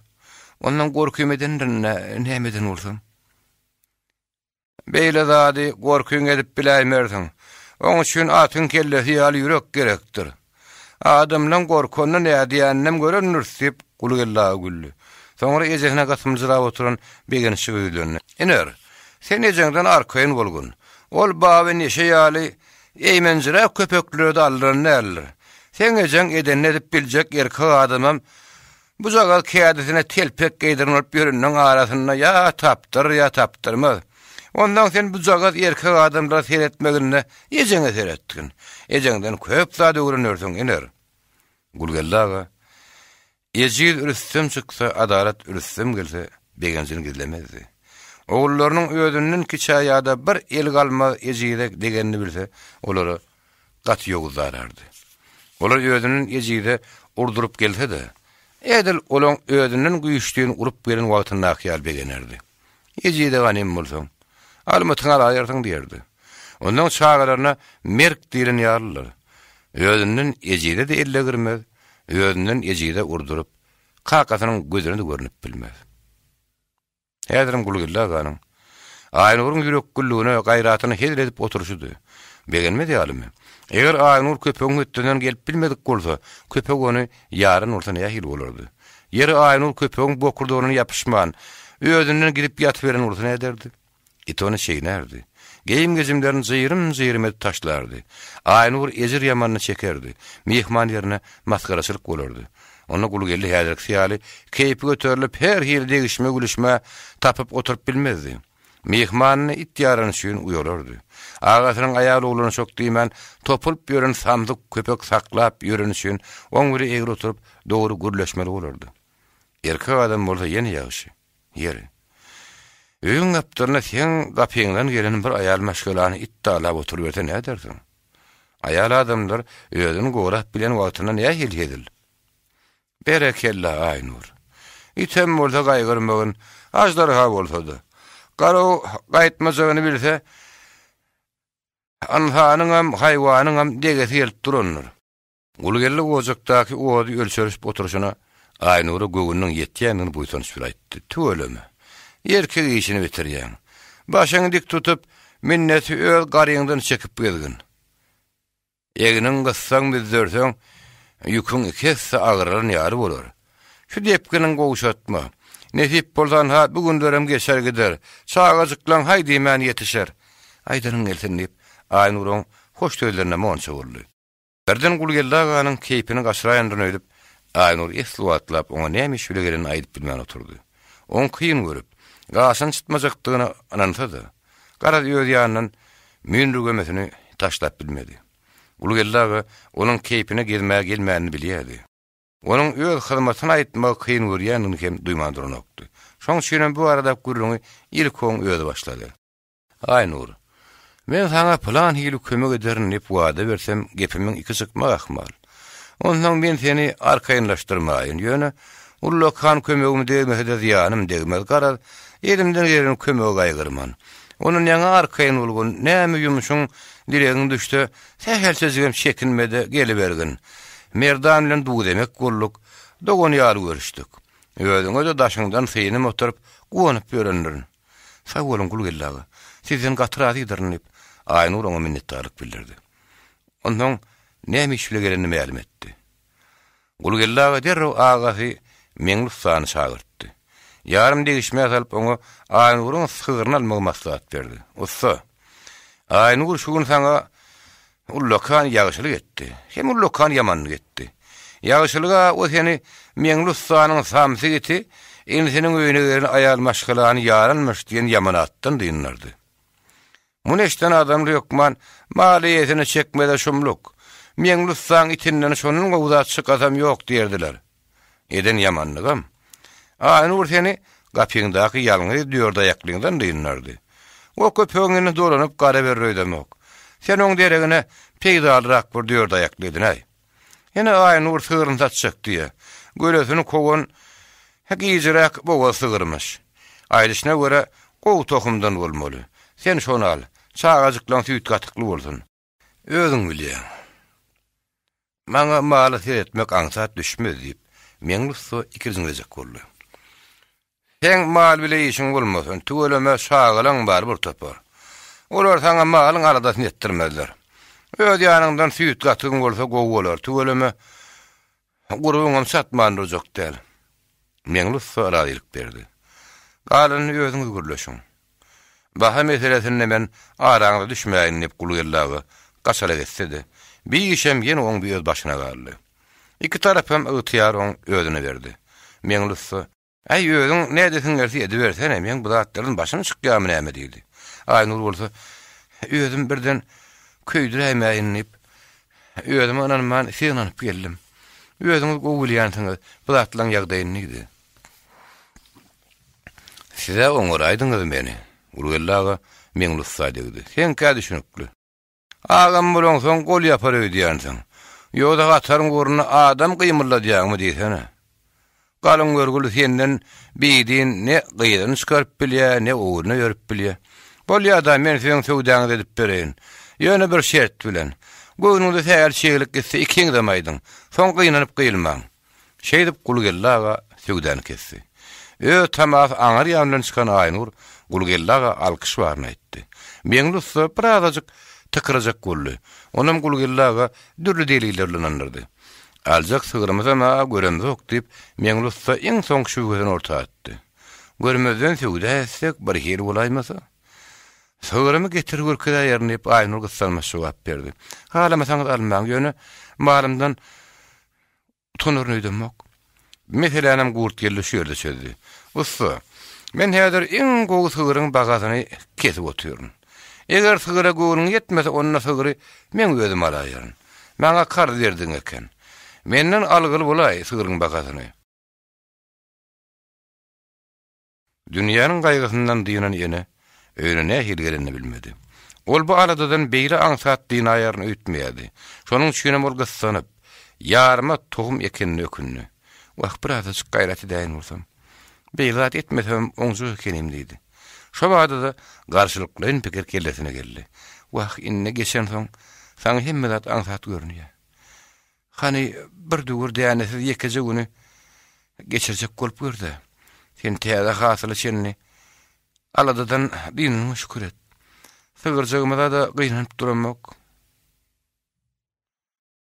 Ondan gorkymeden nämeden bolsam?" "Beýle zady gorkyň edip biläýmersiň. Oň üçin atyň kellesi ýaly ýürek gerekdir. Adamdan gorkanyň nädiýännem görendir" diýip gulgella güldü. Soňra ejesine gasymjyrap oturan begençi öýlerini. "Iner, sen ejeňden arkaýyn bolgun. Ol baby neşe ýaly eýmenjire köpekleri de alryň näler. Sen ejeň eden edip biljek erkek adamam. Bu jagal kädesine telpek geydirnip ýöründen arasyna ýa tapdyrmaz. Ondan sen bu jagal erkek adamlara seretmeginde ejeňe seretdiň. Ejeňden köp zady öwrenirsiň iner." Gulgellaga "Ejid ürüstem çyksa, adalet ürüstem gelse, begençini gizlemezdi. Oğullarynyň özüniň kiçaýada bir el galma ejide degenini bilse, olary gaty ýogu zarardy. Olar özüniň ejide urdurup gelse de, Edil olan özünün güýçlüğini urup beren wagtyna hyýal begenerdi. Ejide ganym bolsaň, almatyň aýardyň diýerdi. Ondan çağlarına merk diýilen ýarlar. Özünün ejide de elle girmez, özünün ejide urdurup, kakasynyň gözüne de görünip bilmez. Häzirim Gulgilla aganyň Aýnuryň ýürek güllüğüne gaýratyny hedil edip oturuşudy. Begenmedi ýalymy. Eger Aýnur köpegiň ötünden gelip bilmedik bolsa, köpek ony ýaryn urtana ýahil bolardy. Ýeri Aýnur köpegiň bokurdygyny ýapyşman, özünden gidip ýatyp beren urtana ederdi. It ony şeýnerdi. Geyim gezimlerini zıyrım edip taşlardı. Aýnur ejir ýamanyny çekerdi. Mehman ýerine maskaraçylyk bolardy. Onu Gulgelli häzirki ýaly keýpi göterilip her hili degişme gülüşme tapyp oturup bilmezdi. Mehmanyny it ýarany şüýün uýalardy. Agasynyň aýaly ogluny şok diýmän topulup ýören samdyk köpek saklap ýören şüýün oň biri egri oturup dogry gürleşmeli bolardy. Erkek adam bolsa ýene ýaşy. Ýeri. Öýüň gapdaryna sen gapyňdan gelen bir aýal maşgulany it dalap oturup berse ne dersiň? Aýal adamlar özüni gorap bilen wagtyna nähil hedil. Berekella Aýnur. Item bolsa gaýgyrmagyn, ajdarha bolsa-da. Garo gaýtmajagyny bilse, anhanyň hem haýwanyň hem degesi gelip duranlar. Gulgelli ojakdaky ody ölçerip oturuşuna Aýnury göwüniň ýetýänini buýsanyş bir aýtdy. Tööleme. Erkek işini bitirýän. Başyňy dik tutup, minneti öl garyňdan çekip gelgin. Eginiň gyssaň bizderseň, ýüküň ikisi agyran ýary bolar. Şu depkiniň gowşatma. Nesip bolsan ha bugün dörem geçer gider. Çağajyklan hay diýmän ýetişer. Aýdaryň eltinip, Aýnuryň hoş töýlerine monça boldy. Birden Gulgella aganyň keýpini gaşraýandan öýdüp, Aýnur esluatlap oňa näme şüle geleni aýdyp bilmän oturdy. On kıyın görüp, gaşan çıtmajaktygını anansadı. Gara öz ýanyndan mündür gömesini taşlap bilmedi. Gulgella onun keýpine gelmänini bilýärdi. Onun öz hyzmatyny aýtmak kıyın görýänini hem duýmandyran okdy. Şoň şeýle bu arada gurruny ilk oň öýde başlady. Aýnur, men sana plan hili kömek ederim dep wada bersem gepimiň iki çykmak ahmal. Ondan men seni arkaýynlaşdyrmaýyn ýöne ullokan kömegimi degmese de ziýanym degmez garaz, elimden gelen kömegi gaýgyrman. Onun ýaňa arkaýyn bolgun näme ýumuşyň diregiň düşdi, sähel sözügem çekinmede gelibergin. Merdan bilen duw demek golluk, dogon ýaly görüşdik. Özüňe de daşyňdan synyp oturup, gowanyp ýörendirin. Sag bolun Gulgellaga, sizin gatyradydyryp, Aýnur oňa minnetdarlyk bildirdi. Ondan näme işle geleni ma'lum etdi. Gulgellaga derrew agasy Meňlufsany çagyrtdy. Yarım degişme salyp oňa Aýnuryň sygyryny almagy maslahat berdi. Ossa, Aýnur şu gün saňa ullokan ýagşylyk etdi. Hem ullokan ýamanlyk etdi. Ýagşylyga o seni Meňlufsanyň samsy geti, endi seniň öýüne gelen aýal maşgulany ýaranmaş diýen ýamanatdan diýinlerdi. Muneşden adam ýokman, maliýetini çekmede şumluk. Meňlufsaň itinden şonuň gowzat çykasam ýok diýerdiler. Eden ýamanlygam. Aýnur seni gapyňdaky ýalňy diýorde ýaklyňdan diýinlerdi. O köpegiňi dolanyp gara berýärdi. Sen oň deregine peýdalrak bir diýorde ýaklydyn ay. Ýene Aýnur sygyryny tatjak diýe. Gölesini kowan hekijrak boga sygyrmyş. Aýdyşyna görä gow tohumdan bolmaly. Sen şonu al. Çağajyklan süýt gatykly bolsun. Özüň bilýän. Maňa maly etmek aňsat düşmez diýip Meňlufsa ikirjiňlejek boldy. Sen mal bile işiň bolmasyn, tööleme şagalaň bar bir topar. Olar saňa malyň aradasyny etdirmezler. Öz ýanyňdan süýt gatygyň bolsa gowy bolar, tööleme gurubyňam satmandyjak däl. Meňlufsa radylyk berdi. Galyny özüňiz gürleşiň. Baha meselesinde men araňda düşmäýin dep Gulgellaga gaşalyk etse-de, bir işem ýene oň bir öz başyna galdy. İki tarap hem ýytyar oň özüne berdi. Meňlufsa, "Aý özüň nädesiň gerçi edip bersene, men bu zatlaryň başyny çykýarmy näme?" diýdi. Aýnur bolsa, "Özüm birden köýdiräýmäýin dep, özüm ananman sygnanyp geldim. Özüňiz gowy bilýänsiňiz, bu zatlaryň ýagdaýyny" diýdi. "Size oňuraýdyňyz meni." Gulgellaga Meňlufsa diýdi. "Sen käde düşünükli. Agam bolan soň gol ýapar öýdýänsiň. Ýogda gatarym goruny adam gymylla diýäňmi diýsene?" Galın görgülü senden biýdin ne gyýdan çykaryp bilýär, ne uğruna ýörüp bilýär. Bol ýa-da men seň söwdaňy edip bereýin. Ýöne bir şert bilen. Göwnüňde tägel şeýlik gitse ikiň de maýdyň. Soň gynanyp gylmaň. Şeýdip Gulgellaga söwdany kesdi. Tamaz aňar ýandan çykan Aynur Gulgellaga alkyş barny aýtdy. Meňlüsü birazajyk tıkıracak golly. Onam Gulgellaga dürli deliller bilen andyrdy. Aljak sığırmaz ama göremez ok diýip meňlüsü iň soň şu gözüni orta atdy. Görmezden söwda etsek bir her bolaýmasa. Sığırımı getir gürküde ýerine Aynur gyssalma şowap berdi. Halamasaňyz almaň ýöne malymdan tonurnuýdymok. Meselenam gurt geldi şöyle söyledi. Ussa, men häzir iň gowy sığırın bagasyny kesip oturýaryn. Eger sığıra gowyň ýetmese onna sığırı men özüm alaýaryn. Maňa kar berdiň eken. Menden algyl bolaý sığırın bagasyny. Dünýäniň gaýgysyndan diýenen ýene öýrene hilgelenini bilmedi. Ol bu aradadan beýle aňsat diýen aýaryny öýtmeýärdi. Şonuň üçin ol gyssanyp, ýaryma tohum ekenini ökünni. Wagt birazajyk gaýrat edäýin bolsam. Beýle etmesem oňjy ekenim diýdi. Şo wagtda da garşylykly pikir kellesine geldi. Wagt inne geçen soň saňa hemme zat aňsat görünýär. Hani bir döwür däňesi ýekece güni geçirjek bolup gördi. Sen täze hasyly çenni aladadan dinini şükür et. Sığırjagymda da gynanyp duramok.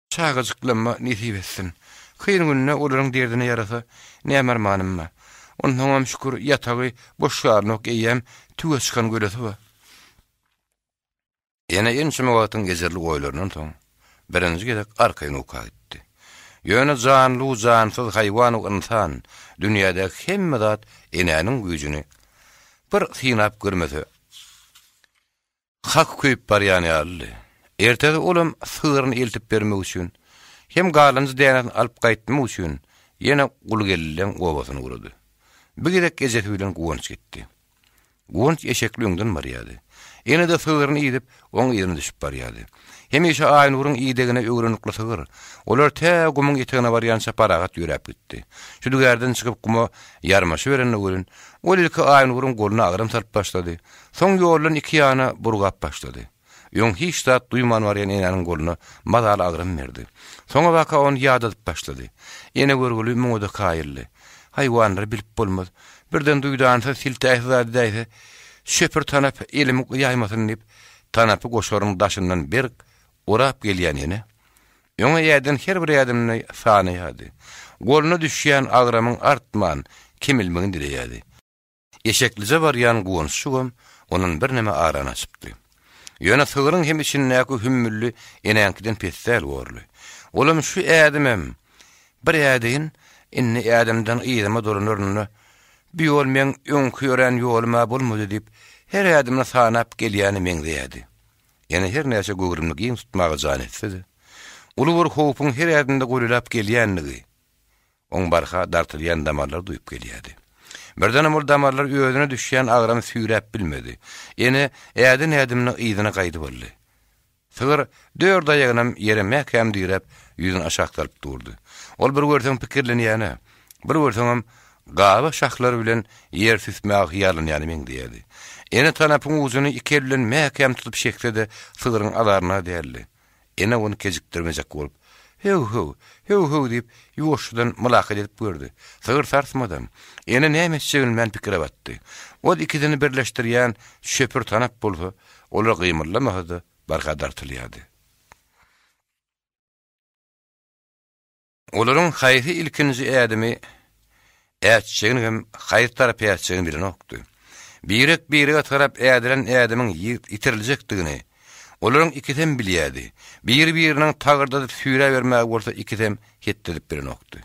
Çağajyklama nisip etsin. Kıyın gününe olaryň derdine yarasa nämer manymma. Ondan şükür ýatagy boşgarnok eýem tüwe çykan göresi ba. Ýene ençime wagtyň gezerli goýlaryndan soň birinji gedek arkaýyna uka gitdi. Ýöne janly jansyz haýwan we insan dünýäde hemme zat enäniň güýjüni bir synap görmese. Hak köýüp barýany aldy. Ertede olam sığırını eltip bermek üçin hem galanyny dänen alyp gaýtmak üçin ýene Gulgelliň gowasyny gurdy. Bir gedek gezet bilen Guwanç gitdi. Guwanç eşekliňden barýady. Ene de sığırını ýedip oň ýerine düşüp barýady. Hemişe Aynur'un iyidegine öğrenlikli sığır. Olar te gumun etegine baryança paragat ýörep gitdi. Şu dügerden çykyp guma yarmaşy berenne görün. Ol ilki Aynur'un goluna agram salyp başlady. Soň ýoldan iki ýana burgap başlady. Ýöň hiç zat duýman baryan enäniň goluna mazal agram berdi. Soňa waka on ýadadyp başlady. Ene görgüli muňda kaýyrly. Haýwanlar bilip bolmaz. Birden duýdansa siltähzady diýse, şöpür tanap elimi ýaýmasyn diýip tanapy goşoryň daşyndan bir urap gelýän ene. Ýöňe ýerden her bir ýadymny sanaýady. Goluna düşýän agramyň artman, kemilmegin diýýärdi. Eşeklize barýan Guwanç şugam onuň bir näme arana açypdy. Ýöne sığırın hem için näki hümmüllü enänkiden pessäl gorly. Olam şu ädimem bir ädin inni ädimden ýyma durunurny bir ýol men öňküren ýoluma bolmady diýip her ädimne sanap gelýäni men diýdi. Ýene her näçe göwrümlik ýyň tutmagy jan etse. Ulugor howpun her ýerdinde golulap gelýänligi oň barha dartylýan damarlar duýup gelýärdi. Birden ol damarlar öýüne düşýän agramy süýräp bilmedi. Ýene ädimne ýygyna gaýdy boldy. Sığır dört ayağınam ýerime käm diýip ýüzüni aşaktalyp durdy. Ol bir görseň pikirlenýäne, bir görseňem gawa şahlary bilen ýer süsmäk ýalynýany men diýdi. Ene tanapyň uzuny iki elden mäkem tutup şeklede sığırın alarına däldi. Ene onu kejikdirmejek bolup, heu diýip ýoşdan mulakat edip gördü. Sığır sarsmadym. Ene näme etjegini pikire batdy. O ikisini birleşdirýän şöpür tanap bolsa, olar gymyllamady, barhadar tilýärdi. Olaryň haýy ilkinji ädimi äççegini hem haýy tarapy äççegini bilen okdy. Biri tarap ädilen ädimiň ýitiriljekdigini olaryň ikisem bilýärdi. Biriniň tagyrda süýre bermäge bolsa ikisem hetdirip bilen okdy.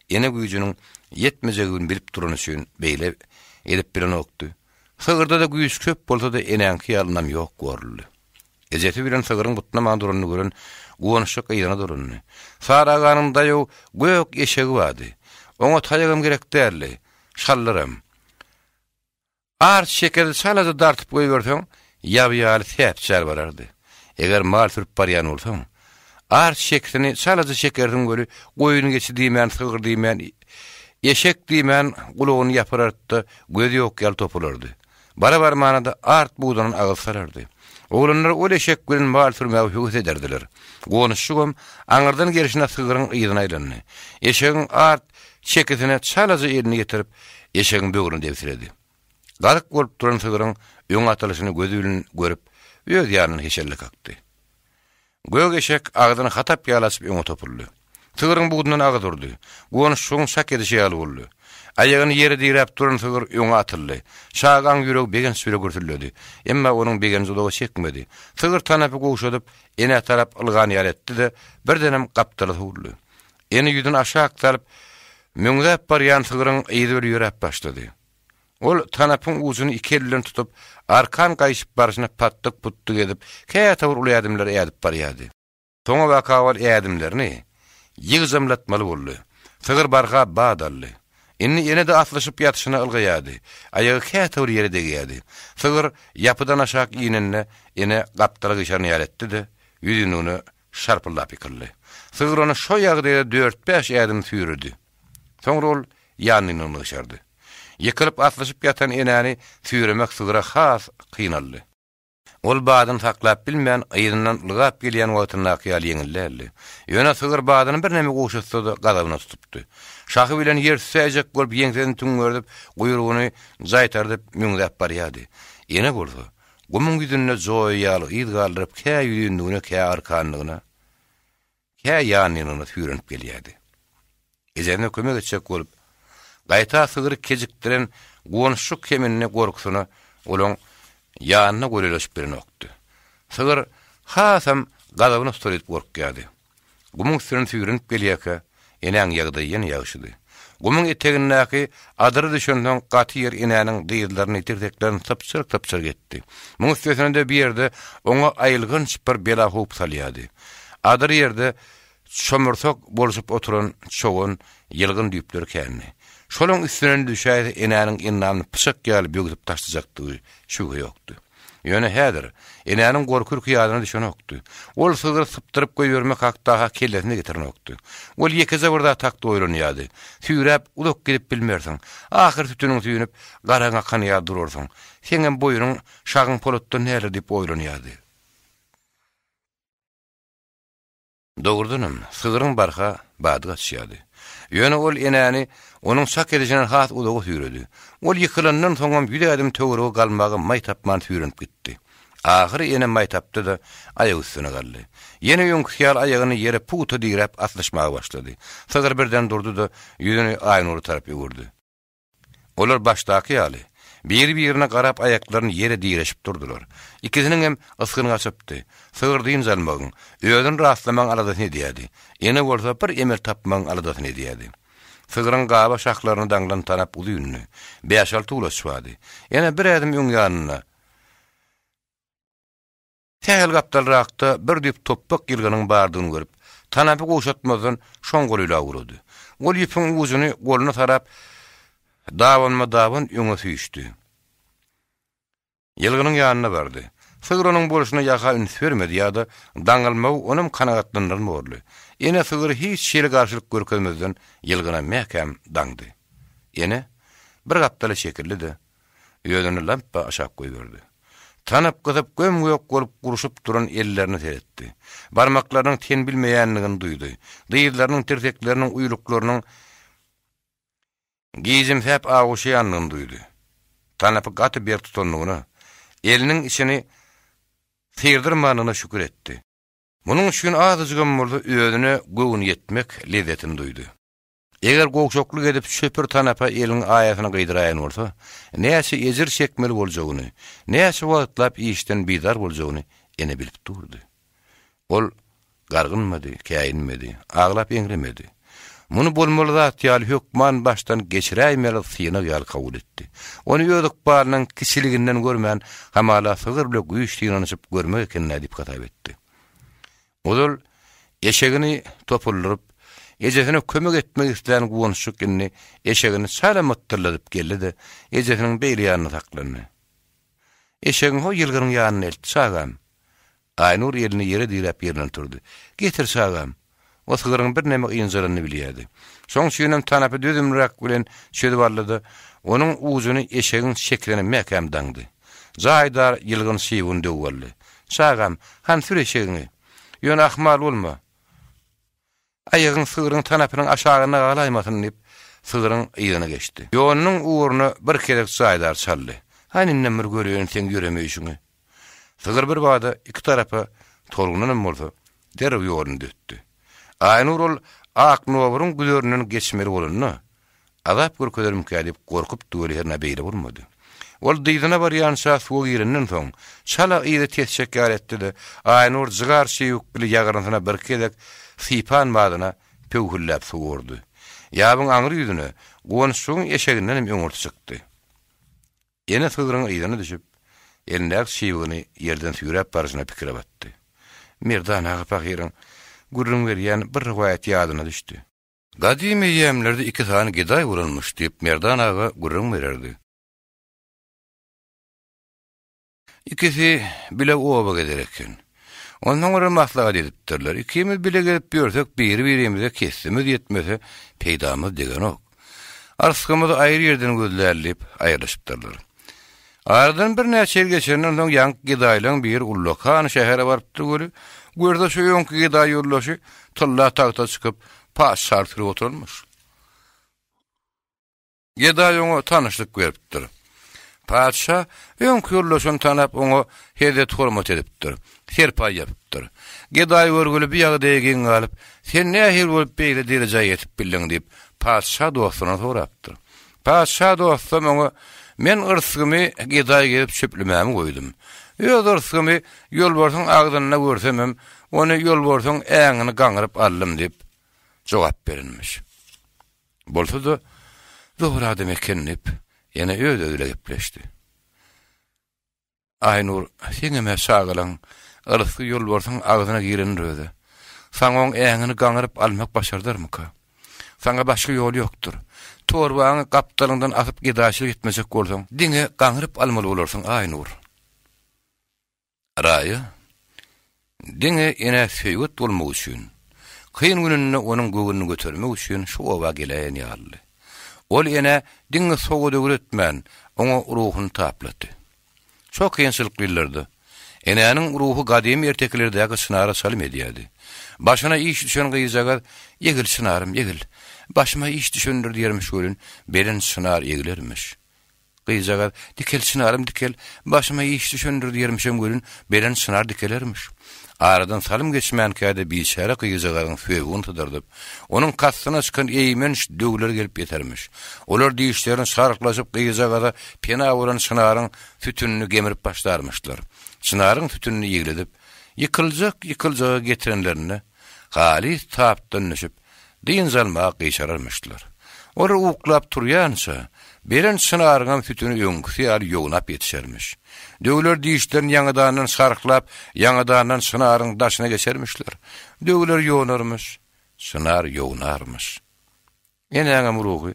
Ene güýjüniň ýetmejegini bilip duran üçin beýle edip bilen okdy. Sığyrda da güýç köp bolsa da enäňki ýalynam ýok görüldi. Ejeti bilen sığırın butuna mandurunu görün, Guwançyk ýyna durunny. Saraganynda ýok gök eşegi bardy. Oňa taýagym gerek däldi. Şallarym. Art şekerli salaty dartyp goýberseň, ýaby-ýaly täpçär barardy. Eger mal türüp barýan bolsaň, art şekerini salaty şekerden göri goýuny geçirdiýmän, sığır diýmän Eşek diýmän gulugyny ýapyrardy, gözi ýok ýal topulardy. Bara manada art buğdanın ağız sarardy. Oğlanlar ol eşek bilen mal sürmäge hüwet ederdiler. Gonuşşugam aňyrdan gelişine sygyryň ýygyna aýlandy. Eşegiň art çekesine çalaja elini getirip eşegiň böwrüne debsiredi. Galyk bolup duran sygyryň öň atylyşyny gözü bilen görüp öz ýanyny heşerlik akdy. Gök eşek ağzyny hatap ýalasyp öňe topurdy. Sygyryň buğdundan agy durdy. Gonuşşugyň şak edişi ýaly boldy. Ayagyny ýere dirap duran sygyr öňe atyldy. Şagaň ýüreg begen süre görtüldi. Emma onuň begen zulagy çekmedi. Sygyr tanapy goşudyp, ene tarap ylgany ýar etdi-de, birdenem gapdaly hurly. Eni ýüdün aşağı aktaryp, müňzäp barýan sygyryň eýdi bir ýörep başlady. Ol tanapyň uzuny iki elinden tutup, arkan gaýşyp barşyna patdyk putdyk edip, käýe uly adamlar ýadyp barýady. Toňa wakawal ýadymlaryny ýygzamlatmaly boldy. Sygyr barga badally. Ene de atlaşıp yatışına ılgıyadı. Ayağı käte ol yere degiyadi. Sygyr yapıdan aşağı iğnenne ene gapdaly gışarını yaretti de yüzünü onu şarpıllap yıkıldı. Sygyr onu şo ýagdaýda 4-5 ýadym süýrüdi. Soňra ol ýanyny onu gışardy. Yıkılıp atlaşıp yatan enäni süýremek sygyra has kynaldy. Ol badan saklap bilmeýän ýygynyň lygap gelýän wagtyna ýaly ýeňillerdi. Ýöne sygyr badanyň bir näme goşutsa da gadabyna tutupdy. Şahy bilen yer säjek bolup ýeňden tüňgördüp, guýrugyny zaýtardyp müňdäp barýady. Ene boldy. Gumyň ýüzüne joý ýaly ýyl galdyryp, käýe ýüzüne, käýe arkanlygyna, käýe ýanyny süýrenip gelýärdi. Ejene kömek etjek bolup, gaýta sygyr kejikdiren gonuşuk kemenine gorkusyna olaň ýanyna göreleşip bilen okdy. Sygyr hasam gadabyny tutup gorkýady. Gumyň sürün süýrenip gelýärke, enäň ýagdaý ýene ýaşydy. Gumyň etegindäki adyry düşenden gaty ýer enäniň diýillerini tirteklerini tapçyr getdi. Muň üstünde bir ýerde oňa aýylgynç bir bela hoop salýady. Adyry ýerde çömürsok boluşup oturan çoğun ýylgyn düýpler känni. Şolaň üstüne düşäýdi enäniň innany pyşak ýaly bögüp taşdyjakdy, şugy ýokdy. Ýöne häzir enäniň gorkur kıyadyna düşen okdy. Ol sygyr sypdyryp goýbermek hakdaha kellesine getirenokdy. Ol ýekeze birde takdy oýlanýady. Süýräp ulak gelip bilmersiň. Ahyr tütüniň süýünüp garaň akan ýa durursyň. Seňem boýunyň şagyň polatdan näle dip oýlanýady. Dogurdunum, sygyryň barha bady gaçýady. Ýöne ol enäni onuň şak edişinden has ulagy süýredi. Ol ýykylandan soňam ýüde adam töwrüge galmagy maýtapman süýrenip gitdi. Ahyry ene maýtapdy da aýagy üstüne galdy. Ýene ýöňküýär aýagyny ýere puta dirap atlaşmaga başlady. Sygyr birden durdy da ýüzüni aýnury tarap ýugurdy. Olar başdaky ýaly bir-birine garap aýaklaryny ýere direşip durdular. İkisiniň hem yskyny açypdy. Sygyr diýin zalmagyň, öýden rastlamaň aladasyny diýdi. Ene bolsa bir emel tapmaň aladasyny diýdi. Sygyryň gaba şahlaryny daňlan tanap ulyny. 5-6 ulaşýady. Ene bir adam öň ýanyna. Tähel gapdalrakda bir düp toppak ýylgynyň bardygyny görüp, tanapy goşatmadan şoň golyla urdy. Ol ýüpüň uzuny goluny tarap dawan öňe süýüşdi. Ýylgynyň ýanyna bardy. Sygyr onuň boluşyna ýaka üns bermedi ýa-da daňylmagy onuň kanagatlandyrmady. Ene sygyr hiç şeýle garşylyk görkezmezden ýylgyna mähkem daňdy. Ene bir gapdaly şekilli de ýöňüne lampa aşak goýberdi. Tanap gyzyp gömgök bolup guruşup duran ellerini seretdi. Barmaklarynyň ten bilmeýänligini duýdy. Diýilleriniň tirtekleriniň uýuluklarynyň gizimsäp aguşýanlygyny duýdy. Tanapy gaty bir tutanlygyna, eliniň içini syrdyrmanyna şükür etdi. Munyň üçin azyjygam boldy öýüne göwün ýetmek lezzetini duýdy. Eger gowşokluk edip şöpür tanapa eliniň aýasyna gydyrýan bolsa, näçe ejir çekmeli boljagyny, näçe wagtlap işden bidar boljagyny ene bilip durdy. Ol gargynmady, käýinmedi, aglap eňremedi. Muny bolmaly zat ýaly hökman başdan geçiräýmeli syna ýaly kabul etdi. Ony ýödük barnyň kişiliginden görmän hamala sygyr bilen güýçlüğini anyşyp görmek ekenine diýip gatap etdi. Ol eşegini topulluryp ejesine kömek etmek isleyen gonuşuk inni eşegini salamatladyp geldi de ejesiniň beýle ýanyna taklandy. Eşegiň ho ýylgynyň ýanyna eltdi sagam. Aýnur elini ýere dirap ýerinden turdy. Getir sagam. o sığırın bir näme ýynjyryny bilýärdi. Soň şeýnem tanapy düzümrak bilen çödüp aldy. Onun uzuny eşegiň şeklini mekam daňdy. Zaýdar ýylgyn şiwun döweldi. Çagam, han sür eşegiňi. Ýöne ahmal bolma. Aýagyň sığırın tanapynyň aşagyna galaýmasyn diýip sığırın ýygyna geçdi. Ýolunyň uğruny bir kerek Zaýdar çaldy. Haninnem bir görýän sen ýöremeýşiňi. Sığır bir bada iki tarapy tolgunyň bolsa, derw ýoluny dötdi. Aýnur ol ak nowruň güleriniň geçmeli bolanyny azap görkezlerim kädip gorkup döwlerine beýle bolmady. Ol diýdina barýança suw ýerinden soň çala ýygy tesşekkar etdi. Aýnur zygar şeýük bile ýagyryna bir kerek sipan madyna pöwhüllap suwurdy. Ýabyň aňry ýüzüne goň suň eşeginden öňürti çykdy. Ýene sığırın ýygyna düşüp, elindäki şiwgyny ýerden süýräp barjyna pikire batdy. Merdan agypagyryň gurrun berýän bir riwayat ýadyna düşdi. Gadymy ýemlerde iki tane giday urulmuş diýip Merdan aga gurrun bererdi. İkisi bile oba gedereken. Ondan sonra maslahat edipdirler. İkimiz bile gelip görsek birimize kesimiz yetmese peydamız degen ok. Arskymyzy aýry ýerden gözlärlip aýryşypdyrlar. Aradan bir näçe ýyl geçenden soň ýank gidaýlaň bir ullakan şähere barypdy göri. Görde şu ýonky gidaý ýollaşy tylla tagta çykyp pas sartyryp oturmuş. Gidaý oňa tanyşlyk beripdir. Padşa ýonky ýollaşyny tanap oňa hedet hormat edipdir. Serpa ýapypdyr. Gidaý görgüli bir ýaga degen galyp, sen nähir bolup beýle derejä ýetip bildiň diýip padşa dostuna sorapdyr. Padşa dostum oňa men ırsgymy gidaý gelip çöplemämi goýdum. Ýöz ırsgymy ýolbarsyň agdyna görsemem, ony ýolbarsyň äňini gaňyryp aldym diýip jogap berilmiş. Bolsa-da doğru adam ekenip ýene öýde gepleşdi. Aýnur, seňeme sagalaň ırsgy ýolbarsyň agdyna girendirdi. Saňoň äňini gaňyryp almak başardarmyka? Saňa başga ýol ýokdur. Torbaňy gapdalyňdan asyp gidaşyk etmesek bolsaň, diňe gaňyryp almaly bolarsyň Aýnur. Raýy, diňe ene söýgüt bolmak üçin, kyn gününde onuň göwünü götermek üçin şu oba gelen ýaly. Ol ene diňe soňa döwretmän, oňa ruhuny taplady. Çok kynçylyk bildirdi. Eneňiň ruhu gadymy erteklerdäki sınara salym edýärdi. Başyna iş düşen gyýjaga ýegil sınarym ýegil. Başyma iş düşündir diýermiş görün, beren sınar ýegilermiş. Gyýjaga dikel sınarym dikel, başyma iş düşündir diýermişem görün, beren sınar dikelermiş. Aradan salym geçmän käde biçara gyýjagaryň söýgüni tydyrdyp, onuň kassyna çykan eýmen döwler gelip ýetermiş. Olar diýişlerini saryklaşyp gyýjagada pena bolan sınaryň sütünni gemirip başlarmışlar. Sınaryň sütünni ýegledip, ýykyljak getirenlerini galis tapdan düşüp diň zalma gyşararmışlar. Olar uklap turýança, beren sınaryň sütünü öňküsi ýaly ýognap ýetişermiş. Döwler diýişlerini ýangydan saryklap, ýangydan sınaryň daşyna geçermişler. Döwler ýognarmyş, sınar ýognarmyş. Ýene ruhy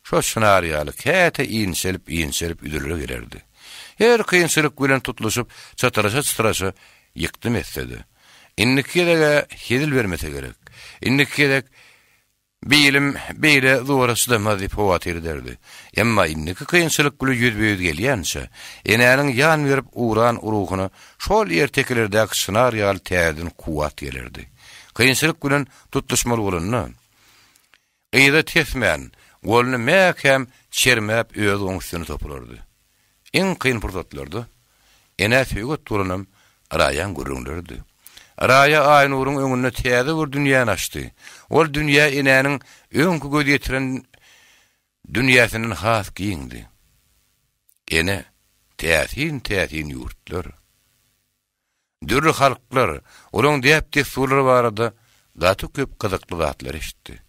şo sınar ýaly käte ýynselip üdürle gelerdi. Her kynçylyk bilen tutuluşyp, çatyraşa ýykdym etsedi. Innikide hedil bermese gerek. Innikide bilim beýle zorasy mazyp howatyr derdi. Emma inniki kynçylyk bilen ýüzbeýüz gelýänçe, eneňiň ýan berip uğran ruhuny şol ýerteklerdäki sınar ýaly täzin kuwat gelerdi. Kynçylyk bilen tutuşmaly bolanyny ýa-da tesmän, goluny mäkem çermäp öz oňusyny toplardy. En kyn pursatlarda ene söýgüt turanam arayan gurrunlardy. Araya Aýnuryň öňüne täze bir dünýä açdy. Ol dünýä eneňiň öňkü göz ýetiren dünýäsiniň has giýindi. Ene täsin ýurtlar. Dürli halklar, olaň diýip surlar barada gaty köp gyzykly zatlar eşitdi.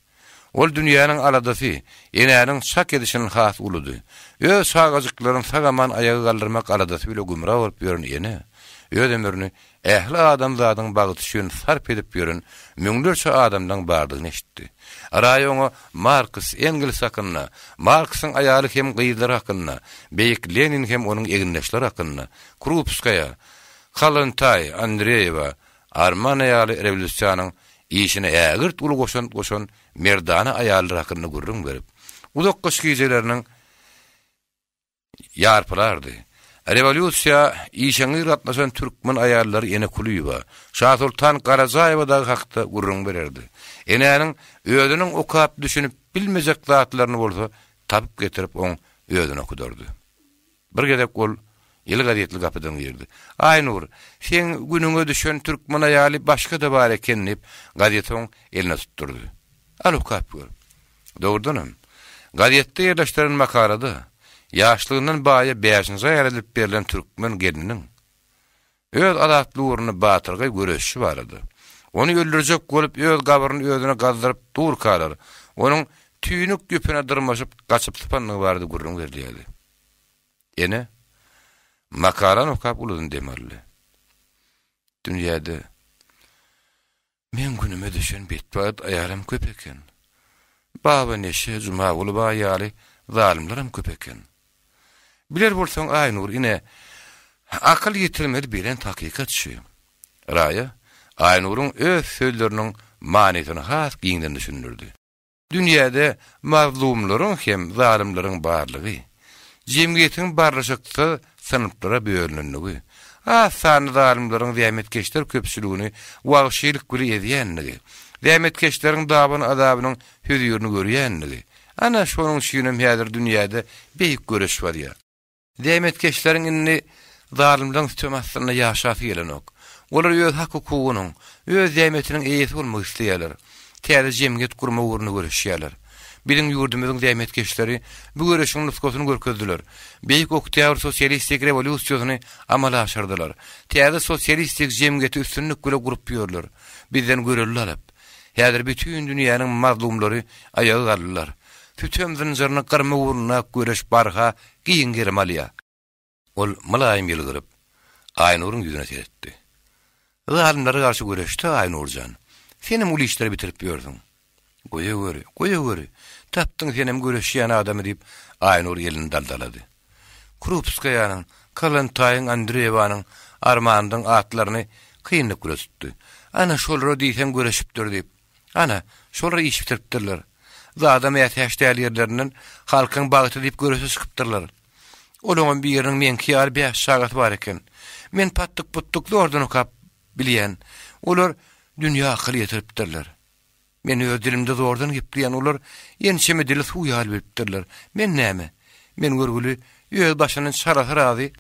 Ol dünýäniň aladasy, eneňiň şak edişiniň has uludy. Öz sagajyklaryň sagaman aýagy galdyrmak aladasy bile gümra bolup ýören ene. Öz ömrüni ähli adam zadyň bagyty üçin sarp edip ýören müňlerçe adamdan bardygyny eşitdi. Araýoňa Marx, Engels hakyna, Marxyň aýaly hem gyýdylar hakyna, beýik Lenin hem onuň eginleşleri hakyna, Krupskaya, Kalantay, Andreeva, Arman aýaly rewolýusiýanyň işine ägirt ulu goşan merdana ayallar hakkını gurrun berip. Uzak kış gecelerinin yarpılardı. Revolüsiya işini ratlasan Türkmen ayarları ene kuluyba. Şah Sultan Karazayeva da hakta gurrun bererdi. Enenin ödünün okap düşünüp bilmeyecek zatlarını bolsa tapıp getirip on ödünü okudurdu. Bir gedek ol yılı gadiyetli kapıdan girdi. Aynur, sen gününe düşen Türkmen ayali başka da var ekenlip gadiyetin eline tutturdu. Al okap gör. Doğrudanım. Gadiyette yerleştiren makarada yaşlığından baya 5. ayarılıp verilen Türkmen gelinin öz adatlı uğruna batırgay görüşü vardı. Onu öldürecek olup öz gabarını özüne gazdırıp dur kalar. Onun tüyünük güpüne dırmaşıp kaçıp tıpanlığı vardı gurrun verliydi. Ene makaran okap uludun demerli. Dünyada men günüme düşen bitbat ayarım köpeken. Baba neşe cuma ulu bayali zalimlerim köpeken. Biler bolsaň Aynur ine akıl yitirmeli bilen hakikat şu. Raya Aynur'un öz sözlerinin manetini has giňden düşünürdi. Dünyada mazlumlaryň hem zalimlaryň barlygy, jemgyýetiň barlaşykda sınıflara bölünýänligi, asan zalimlaryň zämetkeşler köpçüligini wagşylyk bile edýänligi, zämetkeşleriň dabyny adabynyň hüzürini görýänligi. Ana şonuň şünem häzir dünýäde beýik göreş bar ýa. Zämetkeşleriň inni zalimlaryň tömäsinde ýaşap gelenok. Olar öz hakykynyň, öz zämetiniň eýesi bolmak isleýärler. Täze jemgyýet gurma uğruna görüşýärler. Biziň ýurdumyzyň zämetkeşleri bu görüşiň nusgasyny görkezdiler. Beýik oktyabr sosialistik revolýusiýasyny amala aşyrdylar. Täze sosialistik jemgyýeti üstünlük göre gurup ýörler. Bizden görelýär. Häzir bütün dünýäniň mazlumlary ayağa galdylar. Tütüm zynjyryny kırma uğruna göreş barha giyin germalya. Ol malaýym ýylgyryp Aynur'un ýüzüne seretdi. Zalimlere garşy göreşde Aynurjan. Senem ul işleri bitirip ýördiň. Goýa göre. Tapdyň senem göreşýän adamy diýip Aynur ýelini daldalady. Krupskaýanyň, Kalantaýyň, Andreýewanyň, Armandyň atlaryny kynlyk göretdi. Ana şolary diýsem göreşipdir diýip. Ana şolary iş bitiripdirler. Zada mätäşdäl ýerlerinden halkyň bagyty diýip görüşe çykypdyrlar. Olaňam bir ýeriň menki ýar 5 sagat bar eken. Men pattyk puttukly ordan okap bilýän. Olar dünýä akyl ýetiripdirler. Men öz dilimde zordan gipleýän olar ýençeme dili suw ýaly beripdirler. Men näme? Men görgüli öz başynyň şaraharazy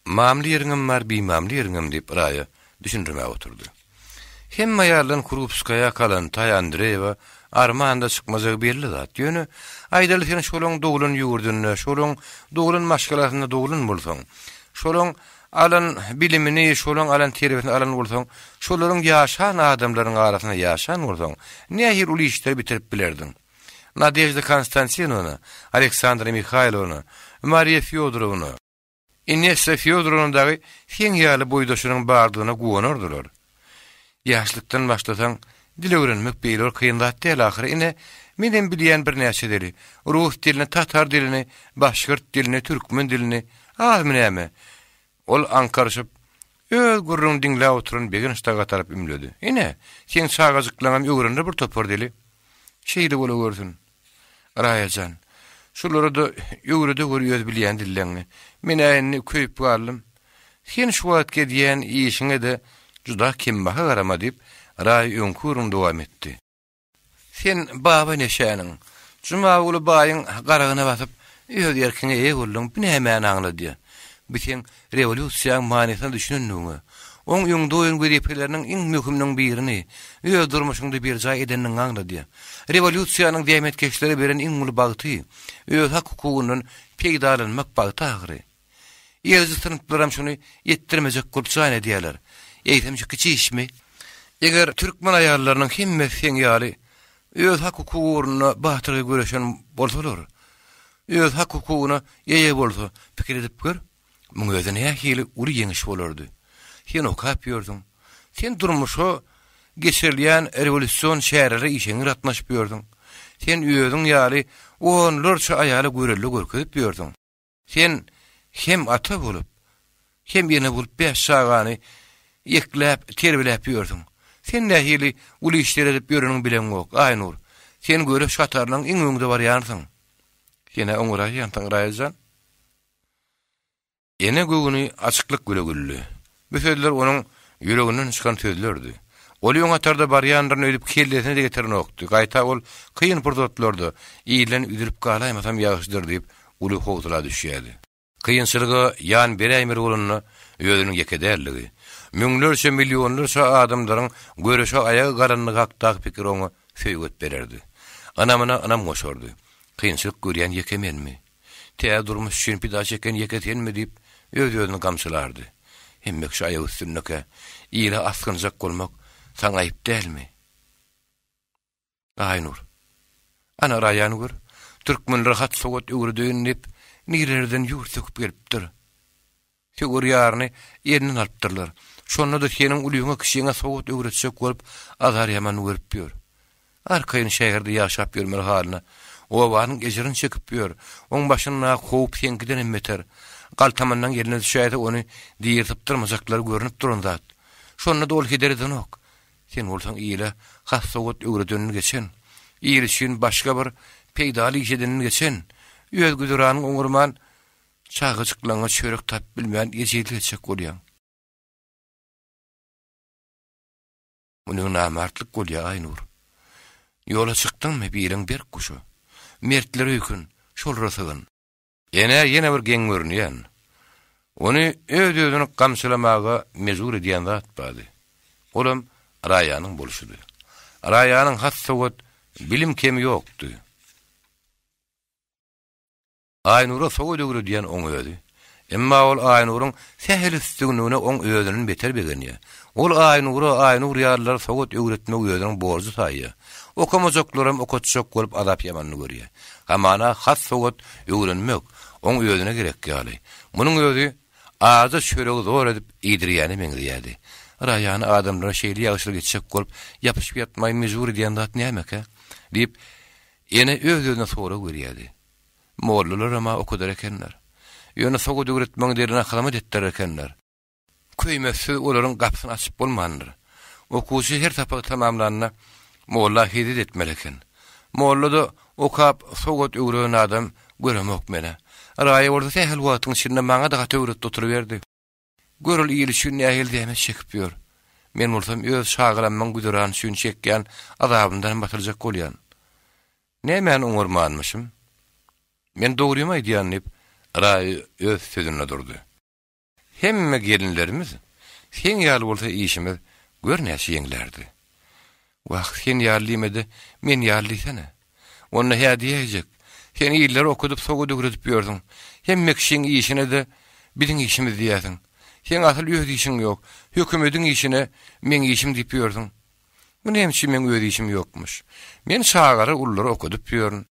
mamly ýeriňem bar, bimamly ýeriňem diýip raýa düşündirme oturdy. Hem ýarlaryň Krupskaya, Kalantaý, Andreýewa Armanda çykmazygy belli zat. Ýöne aýdaly sen şolaň dogulun ýurdunna, şolaň dogulun maşgalatyna dogulun bolsaň, şolaň alan bilimini, şolaň alan terbiýetini alan bolsaň, şolaryň ýaşan adamlaryň arasyna ýaşan bolsaň, nähir ul işleri bitirip bilerdiň. Nadezhda Konstantinovna, Aleksandra Mikhailovna, Mariya Fyodorovna, Inessa Fyodorovna dagy sen ýaly boýdaşynyň bardygyna gowanardylar. Ýaşlykdan başlasaň dile öğrenmek beýler kıyındat değil ahire. Ine menen bilýän bir näçe dili. Rus dilini, Tatar dilini, Başkırt dilini, Türkmen dilini. Näme? Ol ankarşyp öz gurrun dinle oturun begin ştaga tarap ümledi. Ine sen sagazıklaňam öwrenir bir topar dili. Şeýle bola görsün. Raýajan. Şolary da öwrede görýär bilýän dilleňi. Men äýni köýüp galdym. Sen şu wagtga diýen işiňe de juda kimbaha garama diýip Ray öňkürüm dowam etdi. Sen baba neşäniň, cuma uly baýyň garagyna basyp, öz ýerkine eýe boldun, bu näme aňlady? Bütün revolýusiýaň manysyn düşünýändiňi, oň ýöňde oýun geripeleriniň iň möhümniň birini, öz durmuşynda bir jaý edeniň aňlady. Revolýusiýanyň diýmetkeşleri beren iň uly bagty, öz hak hukugynyň peýdalanmak bagty agyry. Ýerzi sınıflaram şunu yettirmejek gurçan edýärler. Eýtem şu kiçi işmi? Eger Türkmen ayarlarynyň hemmesi ýaly öz hak hukugyna batyrga göreşen bolsalar, öz hak hukugyna ýeýe bolsa pikir edip gör, muňa özüne ýaly uly ýeňiş bolardy. Sen okap ýördiň. Sen durmuşa geçirilýän revolýusiýon şäherleri işiňe ratnaşyp ýördiň. Sen özüň ýaly onlarça aýaly görelli görkezip ýördiň. Sen hem ata bolup, hem ýene bolup 5 sagany ýekläp, terbiläp ýördiň. Sen nähili uly işler edip ýörenin bilen ok, Aynur. Sen göre şatarlaryň iň öňünde barýarsyň. Ýene oňra ýantaň raýajan. Ene gögüni açyklyk gülegülli. Bu sözler onuň ýüreginden çykan sözlerdi. Ol ýoň atarda barýanlaryny ödüp kellesine de getiren okdy. Gaýta ol kıyın purdotlardy. Iýlen üdürüp galaýmasam ýagşydyr diýip uly howzula düşýärdi. Kıyınçylygy ýan beräýmir bolanyny özüniň ýekedärligi. Müňlerçe millionlarça adamlaryň göreşe aýagy garanlyk hakdaky pikir oňa söýgüt bererdi. Anam goşardy. Kıyınçylyk görýän ýekemenmi? Täze durmuş üçin pida çeken ýeketenmi diýip öz-özüni gamçylardy. Hemmek şu aýagy üstünneke ýyla askynjak bolmak saňa aýyp dälmi? Aynur. Ana raýany gör. Türkmenler hat sogat öwrüdüň dip nilerden ýurt söküp gelipdir. Şogur ýaryny ýerinden alypdyrlar. Şonda da senin ulyňa kişiňe sogat öwretsek bolup azar ýaman görüp ýör. Arkaýyn şäherde ýaşap ýörmer halyna owanyň ejerini çekip ýör. Oň başyna howp senkiden emmeter. Galtamandan ýerine düşäýde ony diýertip durmajaklar görünip durandat. Şonda da ol hederden ok. Sen bolsaň ýyla has sogat öwrüdüň geçen. Ýerişin başga bir peýdaly işedeni geçen. Öz güdüranyň oňurman çagyçyklaňa çörek tap bilmän ýeşil geçek bolýan. Munyň namartlyk bolýar Aynur. Yola çykdyňmy biriň bir kuşu. Mertler öýkün, şol rosagyn. Ene bir geň görünýän. Ony öz-özüni gamçylamaga mezur edýän zat bady. Olam raýanyň bolşudy. Raýanyň has sogat bilim kemi ýokdy. Aynur'a soğuk öğrü diyen oň öýdi. Emma ol Aynuryň sähel üstünligine oň özünin beter begenýär. Ol Aynur ýarlar soğuk öwretmek özüniň borjy saýýar. Okamajoklarym okatjak bolup azap ýamanyny görýär. Hamana has soğuk öwrenmek oň özüne gerek ýaly. Munyň özü aza çöregi zor edip ýedirýäni meňdirýärdi. Raýany adamlara şeýle ýagşylyk geçecek bolup ýapyşyp ýatmaý mejbur edýän zat näme-ke? diýip ene öz-özüne sorak berýärdi. Mollalar ama okudar ekenler. Ýöne soğuk öwretmeň derine halamat etdir ekenler. Köýmesi olaryň gapsyny açyp bolmandyr. Okuwçy her tapagy tamamlanyna molla hidit etmeli eken. Molla da okap soğuk öwrenen adam göremek mene. Raýy orda sähel wagtyň içinde maňa da öwret oturuverdi. Görül ýyly şün nähil diýme çekip ýör. Men bolsam öz şagyramyň güdüran şün çekýän azabyndan batyrjak bolýan. Nämen oňurmanmyşym? Men dogrymy aýdýanyp Raýy öz sözüne durdy. Hemme gelinlerimiz sen ýaly bolsa işimiz görnäşi ýeňlerdi. Wagt sen ýarlymydy, men ýarlysana. Ony hädiýejek. Sen ýyllar okudyp soğuk öwredip ýördiň. Hemme kişiň işine de biziň işimiz diýäsiň. Sen asyl öz işiň ýok. Hökümetiň işine men işim diýip ýördiň. Muny hemçi men öz işim ýokmuş. Men şagary ullary okudyp ýörün.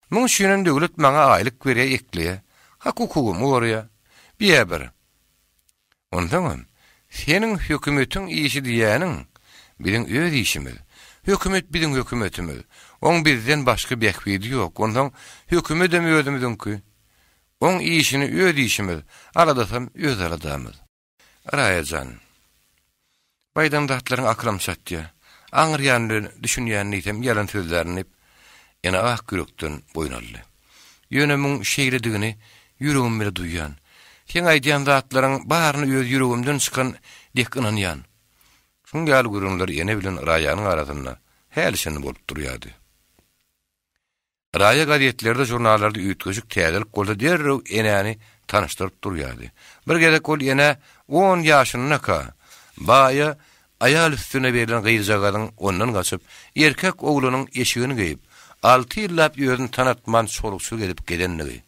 Muň şünen döwlet maňa aýlyk berýär ekliýe. Hakukugum oraya. Bir. Ondan senin hökümetiň işi diýäniň biziň öz işimiz. Hökümet biziň hökümetimiz. Oň bizden başga bekbidi ýok. Ondan hökümet de özümiziňki. Oň işini öz işimiz. Aradasam öz aradamyz. Raýajan. Baýdan datlaryň akram satdy. Aňyrýanly düşünýän niýetim ýalan sözlerini ene ak gürükden boýnaldy. Ýönemin şeýledigini ýüregim bilen duýýan. Sen aýdýan zatlaryň baryny öz ýüregimden çykan dek inanýan. Şuňal gürünler ene bilen raýanyň arasynda hälisini bolup durýardy. Raýa gazetlerde, jurnallarda üýtgüjük täzelik bolsa derrew enäni tanyşdyryp durýardy. Bir gerek ol ene 10 ýaşynyka baýa aýal üstüne berilen gyýjagadyň ondan gaçyp erkek oglunyň eşigini geýip 6 ýyllap ýözüni tanatman solukçy gelip gedenligi.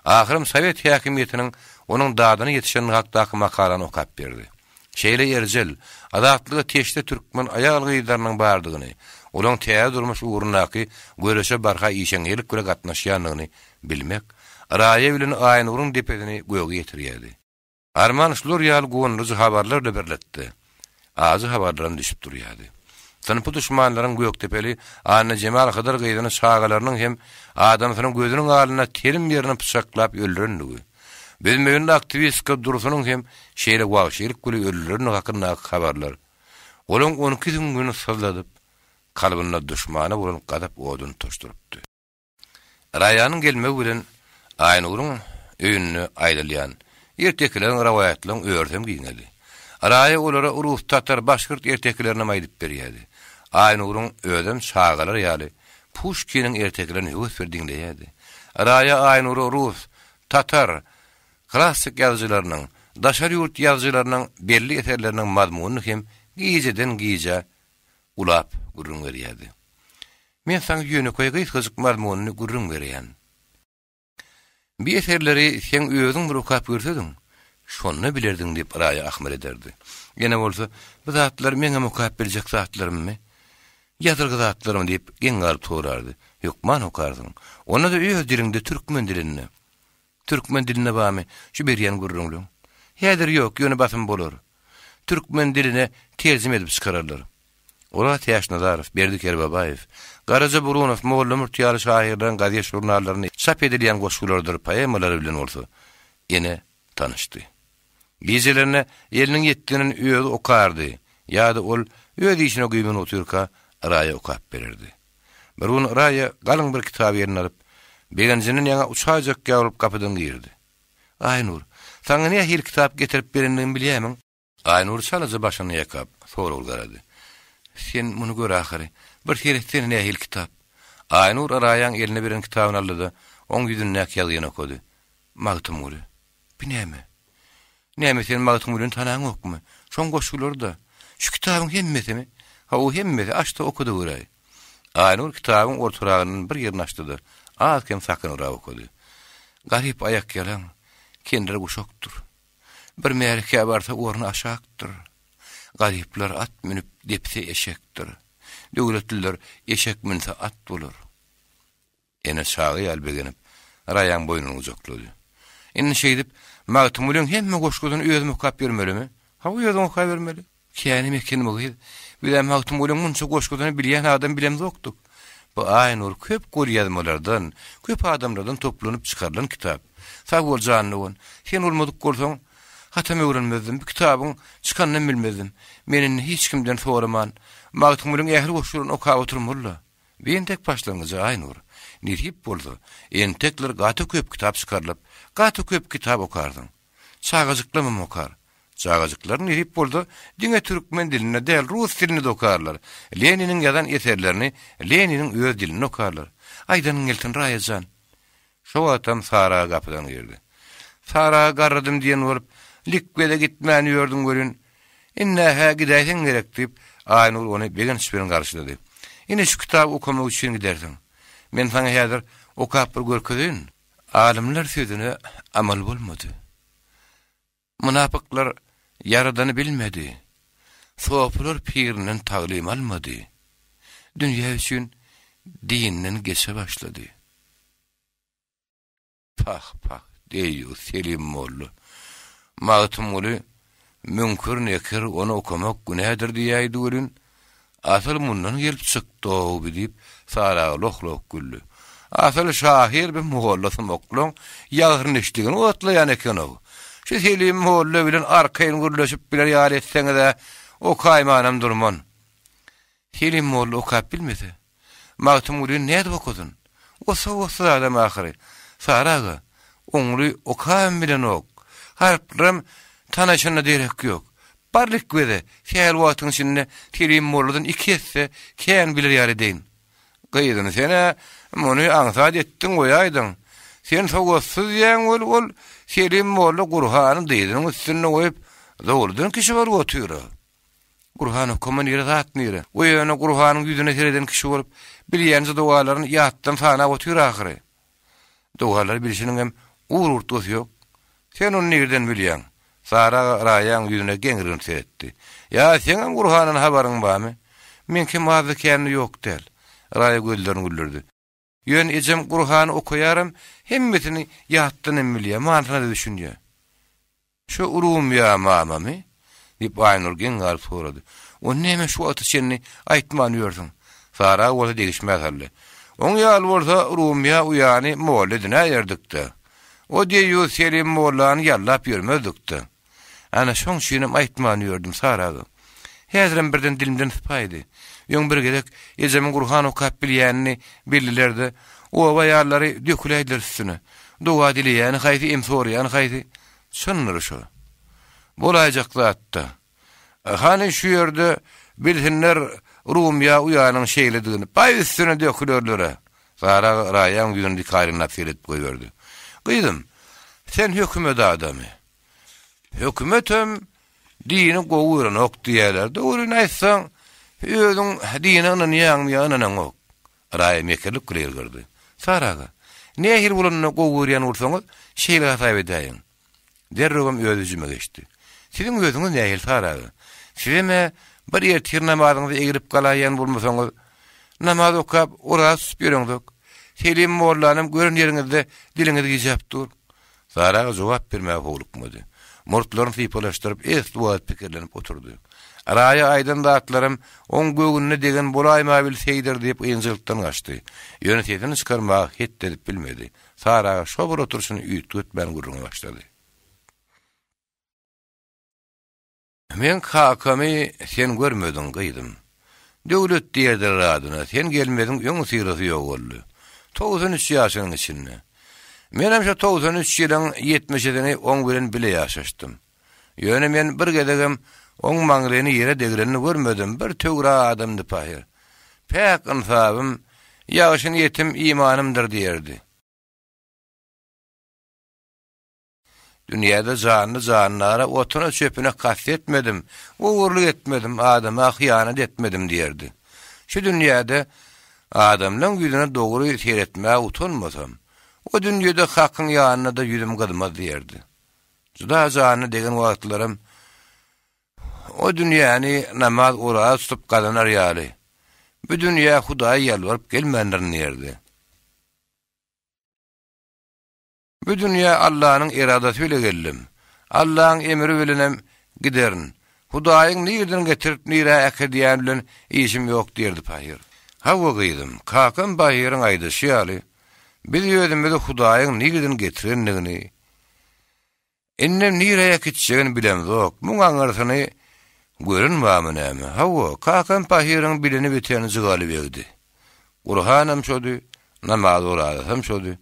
Ahyrym Sowet häkimiýetiniň onuň dadyny ýetişen hakdaky makalany okap berdi. Şeýle erjel, adatlyga teşde türkmen aýal gyýdarynyň bardygyny, olaň täze durmuş uğrundaky göreşe barha işeňelik göre gatnaşýanlygyny bilmek, raýy bilen Aynuryň depedini göge ýetirýärdi. Arman şular ýaly goňlyzy habarlar da berletdi. Azy habarlaryň düşüp durýardy. Tanpy düşmanlaryň Göktepeli Anna Cemal Hadar gyýdyny şagalarynyň hem adamlaryň gözüniň alyna terim ýerine pyçaklap öldürendigi. Bilmeýän aktivistka Dursunyň hem şeýle wagşylyk güli öldürendigi hakynda habarlar. Olan 12 günü sızladıp, kalbına düşmana vuran gadap odun toşturupdy. Rayanın gelme bilen Aynurun öýünni aýdylýan erteklerin rawayatlaryň öýrdem giňeli. Raya olara Rus tatar başgyrt erteklerine maýdyp berýärdi. Aynurun öýdem şagalar ýaly Pushkin'in erteklerini ýöz berdiňleýärdi. Raya Aynuru Rus tatar klassik ýazgylarynyň, daşary ýurt ýazgylarynyň belli eserleriniň mazmunyny hem gijeden gije ulap gurrun berýärdi. Men saňa ýöne koýgyz gyzyk mazmunyny gurrun berýän. Bir eserleri sen özüň bir okap görsedim, şonu bilerdiň diýip Raya ahmer ederdi. Ýene bolsa, bu zatlar meňe okap berjek zatlarymmy? Ýazargy zatlarym diýip geň galyp sorardy. Ýok, man okardyň. Ona da öz dilinde Türkmen diline bamy şu berýän gurrunlyň. Häzir ýok, ýöne basym bolar. Türkmen diline terjime edip çykararlar. Ola Teş Nazarov, Berdik Erbabayev, Garaja Burunov, Moğol Murtiýaly şairlerin gaziýet jurnallaryny çap edilýän goşgulardyr, poemalary bilen bolsa ene tanışdy. Gizelerine eliniň ýetdiğinin öýüdi okardy. Ýa-da ol öýdi işine güýmen oturka Raya okap bererdi. Bir gün Raya galyň bir kitap ýerine alyp, begenjinin ýaňa uçajak ýalyp kapydan girdi. Aynur, saňa näme hil kitap getirip berendigini bilýämiň? Aynur şalaja başyny ýakap, soraw garady. Sen muny gör ahary. Bir kerekden nähil kitap. Aynur Rayaň eline beren kitabyny aldy. Oň ýüzüne ýazyny okudy. Magtym uly. Binäme? Näme sen magtym ulyny tanaň okmy? Şoň goşgularda. Şu kitabyň hemmesimi? Ha o hemmesi açdy okudy uray. Aynur kitabyň ortaragynyň bir ýerini açdy. Azkem sakynra okudy. Garip ayak ýalan, kendir guşokdur. Bir merke barsa orny aşakdyr. Garipler at minip depse eşekdir. Döwletliler eşek minse at bolar. Ene şagy albegenip Rayan boynuny uzaklady. Enne şeýdip, magtymylyň hemme goşgudyny özüme okap bermelimi? Ha özüme okap bermeli. Käni mekin bolýar. Bilen magtymylyň munça goşgudyny bilýän adam bilemzokdyk. Bu Aynur köp gol ýazmalardan, köp adamlardan toplanyp çykarylan kitap. Sag boljanlyň, sen olmadyk bolsaň, hatam öwrenmezdim. Bu kitabyň çykanyny bilmezdim. Meni hiç kimden soraman. Magtymylyň ähli goşgulyny okap oturmurlar. Ben tek başlangyjy Aynur. Nirip boldy. Entekler gaty köp kitap çykarylyp, gaty köp kitap okardyň. Çagazyklymam okar. Çagazyklar nirip boldy. Diňe türkmen diline däl rus dilini de okarlar. Leniniň ýazan eserlerini Leniniň öz dilini okarlar. Aýdanyň eltin Rayajan. Şo atam Sara gapydan girdi. Sara garradym diýen bolup, likbede gitmäni ýördüm görün. Inne ha gidäýsin gerek diýip Aynur ony begen şüphen garşylady. Ine şu kitap okumak üçin gidersiň. Men saňa häzir okap bir görkezin. Alimler sözüne amal bolmady. Munapyklar yaradany bilmedi. Soplar pirinin taglim almady. Dünýä üçin dininden geçe başlady. Pah deýýär Selim mollu. Magtym uly münkür nekir onu okumak günädir diýýärdi görün. Asal mundan gelip çykdy diýip Sara lohlok güldü. Asal şahir bir mugallasym oklon ýagyrny işligini otlaýan eken o. Şu Selim mollu bilen arkaýyn gürleşip biler ýar etseňiz o kaýmanam durman. Selim mollu okap bilmese. Magtym uly näde okudun? Osa adam ahyry. Saraga oňly okam bilen ok. Harplarym tanaşyna derek ýok. Barlyk göze, şäher wagtyň içinde Selim molludan iki etse kän biler ýar edeýin. Gaýdyny sene muny aňsat etdiň goýaýdyň. Sen sowasyz ýaň ol Selim mollu Gurhany diýdiň üstüne goýup, zowurdan kişi bar otyra. Gurhany komanyra zatnyra. Oýany Gurhanyň ýüzüne sereden kişi bolup, bilýänçe dowalaryny ýatdan sana otyra ahyry. Dowalar bilişiniň hem uğurt ýok. Sen onu nereden bilýän? Sara Rayaň ýüzüne geňirin seretdi. Ya seň Gurhanyň habaryň barmy? Men kim hazırkany ýok del. Raya gözlerini güldürdi. Ýön ejem Gurhany okuýarym, hemmesini ýatdan bilýär, mantana da düşünýär. Şu urum ýa mamamy? Diýip Aynur geňgar sorady. O näme şu aty seni aýtman ýördüň? Sara ola degişmäz hally. Oň ýaly bolsa urum ýa uýany mowledine ýerdikde. O diýýär Selim mollany ýallap ýörmezlikde. Ana şoň şeýle aýtman ýördüm Saraga. Häzirem birden dilimden sypaýdy. Ýöň bir gerek ejemin Gurhan okap bilýänini bildilerdi. O bayarlary döküläýdiler üstüne. Dua dileýän haýsy emsorýan haýsy şonlar şo. Bolaýjak zatda. Hani şu ýerde bilhinler Rumya uyanın şeýledigini paý üstüne dökülürler. Sara raýan ýüzünde kaýryna felet goýberdi. Gyýdym. Sen hökümet adamy. Hökümetem dini gowuran ok diýerler. Dogry näçsäň özüň dininiň ýaňmyýanyň ok. Raýa mekelik güler girdi. Saraga. Nähir bolanyny gowuryan ursaňyz şeýle hasaýp edäýin. Derregem özüme geçdi. Siziň özüňiz nähir Saraga? Sizeme bir ýertir namazyňyzy egirip galaýan bolmasaňyz namaz okap oras berýändik. Selim mollanym görün ýeriňizde diliňiz gijap dur. Saraga jogap bermäge bolupmady. Mortlaryny sypalaşdyryp es-duat pikirlenip oturdy. Araya aýdan datlarym oň gögünne degen bolaýma bilseýdir diýip ýynjylykdan gaçdy. Ýönetetini çykarmak het edip bilmedi. Saraga şobur oturşuny üýtüp ben gurruna başlady. Men kakamy sen görmedin gyýdym. Döwlet diýerler adyna sen gelmedin ýöň syrasy ýok boldy. 93 ýaşynyň içinde. Men hem şu 93 ýylyň 70-ine 10 bilen bile ýaşaşdym. Ýöne men bir gedegem 10 maňlyny ýere degrenini görmedim. Bir töwra adamdy paýer. Pek insabym ýaşyn ýetim imanymdyr diýerdi. Dünyada canlara otuna çöpüne kastetmedim, uğurluk etmedim, adama hıyanet etmedim diýerdi. Şu dünyada adamlaryň ýüzüne dogry seyretmäge utanmasam, o dünyada hakyň ýanyna da ýüzüm gydymaz diýerdi. Juda jany degen wagtlarym o dünýäni namaz oraz tutup galanar ýaly. Bu dünýä Hudaýa ýalwaryp gelmändir diýerdi. Bu dünýä Allahyň iradasy bilen geldim. Allahyň emri bilenem giderin. Hudaýyň nirden getirip nire äkediýän bilen işim ýok diýerdi paýyr. Hawa gyýdym. Kakam baýyryň aýdysy ýaly. Biz ýödümde Hudaýyň nirden getirenligini, ennem nire äketjegini bilemzok. Muň aňarsyny görünmämi näme? Hawa kakam paýyryň bileni biteni zygaly berdi. Gurhanam şody, namaz oradym şody.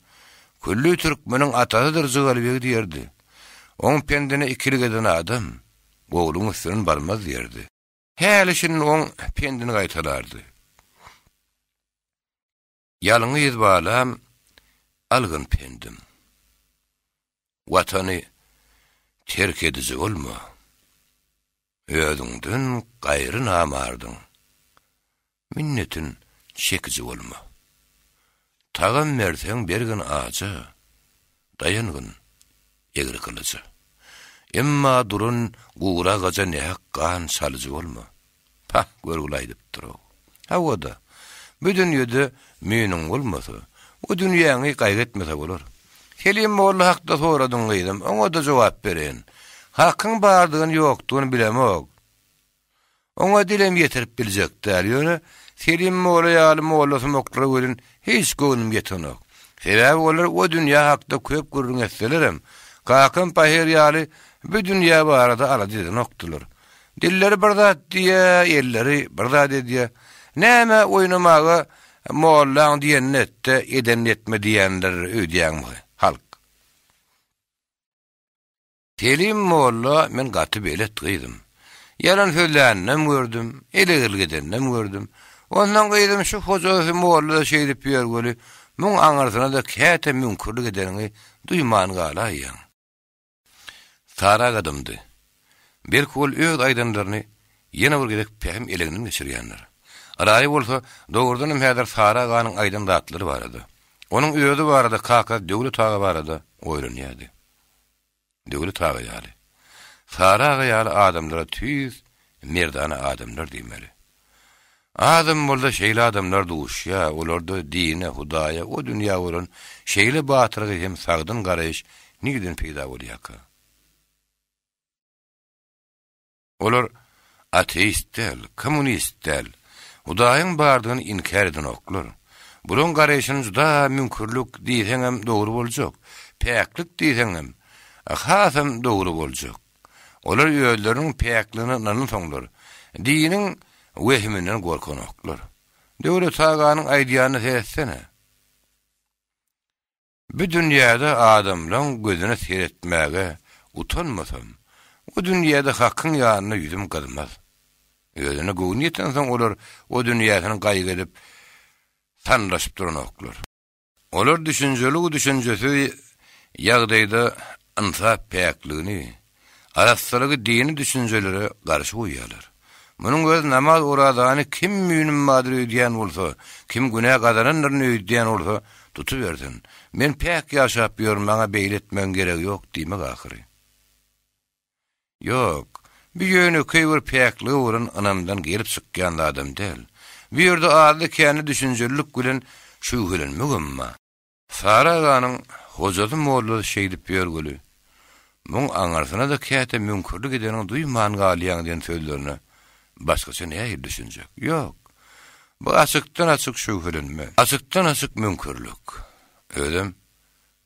Kullu Türkmeniň atasydyr zygalybegy diýerdi. Oň pendine ikilik eden adam gowluň üstüne barmaz diýerdi. Häli şinin oň pendini gaýtalardy. Ýalyňy ýetbalam algyn pendim. Watany terk edici bolma. Öýüňden gaýry namardyň. Minnetin çekici bolma. Tağam merseň bergin aja, daýangyn egri kılıcı. Emma durun guğra gaja nähak gan salyjy bolma. Pah, görgülaýdyp durýar. Hawada, bu dünýede meniň bolmasa, o dünýäňi gaýretmese bolar. Selim molla hakda soradyň gyýdym, oňa da jogap beren. Hakyň bardygyny ýokdugyny bilemok. Oňa dilem ýetirip biljekdir. Ýöne Selim molla ýaly mollasy mokra görün hiç gönlüm ýetenok. Sebäbi olar o dünýä hakda köp görüň etselerim. Kakam paýer ýaly bu dünýä barada alady noktalar. Dilleri birdat diýe, elleri birdat diýe. Näme oýnamagy mollaň diýennetde eden etme diýenler öýdýänmi halk. Selim molla men gaty belet gyýdym. Yalan sözlännem gördüm, elegilgedennem gördüm. Ondan gyýdym şu hojasy molla şeýdip ýergeli, muň aňarsyna da käte mümkinlik edenini duýman galaýan. Sara gadymdy. Bir kol öz aýdanlaryny ýene bir gerek pähm elegini geçirýänler. Araýy bolsa, dogurdan hem häzir Sara ganyň aýdan datlary barady. Onuň öýüdi barada kaka döwlet taga barada oýlanýardy. Döwlet taga ýaly. Sara ýaly adamlara tüýs, merdana adamlar diýmeli. Adam bolda şeýle adamlar duşýa, olarda dine, Hudaýa, o dünýä bolan şeýle batyrygy hem sagdyn garaýyş nigden peýda bolýar. Olar ateistler, kommunistler, Hudaýyň bardygyny inkar eden oklar. Bulan garaýyşyny juda mümkinlik diýsem dogry boljak. Päklik diýsem, hasam dogry boljak. Olar ýöldürüň päkligini nanyn soňlar. dinin wehiminden gorkanoklar. Döwlet aganyň aýdýany seýetsene. Bu dünýäde adamlaň gözüne seyretmäge utanmasam, o dünýäde hakyň ýanyna ýüzüm gydymaz. Özüne göwün ýeten soň olar o dünýäden gaýgy edip tanlaşyp duranoklar. Olar düşünjesi ýagdaýda insaf päkligini, araslygy dini düşünjelere garşy goýýarlar. Munyň göz namaz uradany kim mümin madry diýen bolsa, kim günah gadananlaryny öýdýän bolsa, tutuversin. Men päk ýaşap ýörüm, maňa beýletmen gerek ýok diýmek ahyry. Ýok, bir ýöne köýür päkli urun anamdan gelip çykýan adam däl. Bir ýerde ady käni düşünjelik bilen şüýhelenmegimma. Saraganyň hojady mollary şeýdip ýörgüli. Muň aňarsyna da käte mümkinlik edeniň duýman galýan diýen sözlerini başgaça näme düşünjek? Ýok. Bu açykdan açyk şüýhelenme. Açykdan açyk mümkinlik. Ödem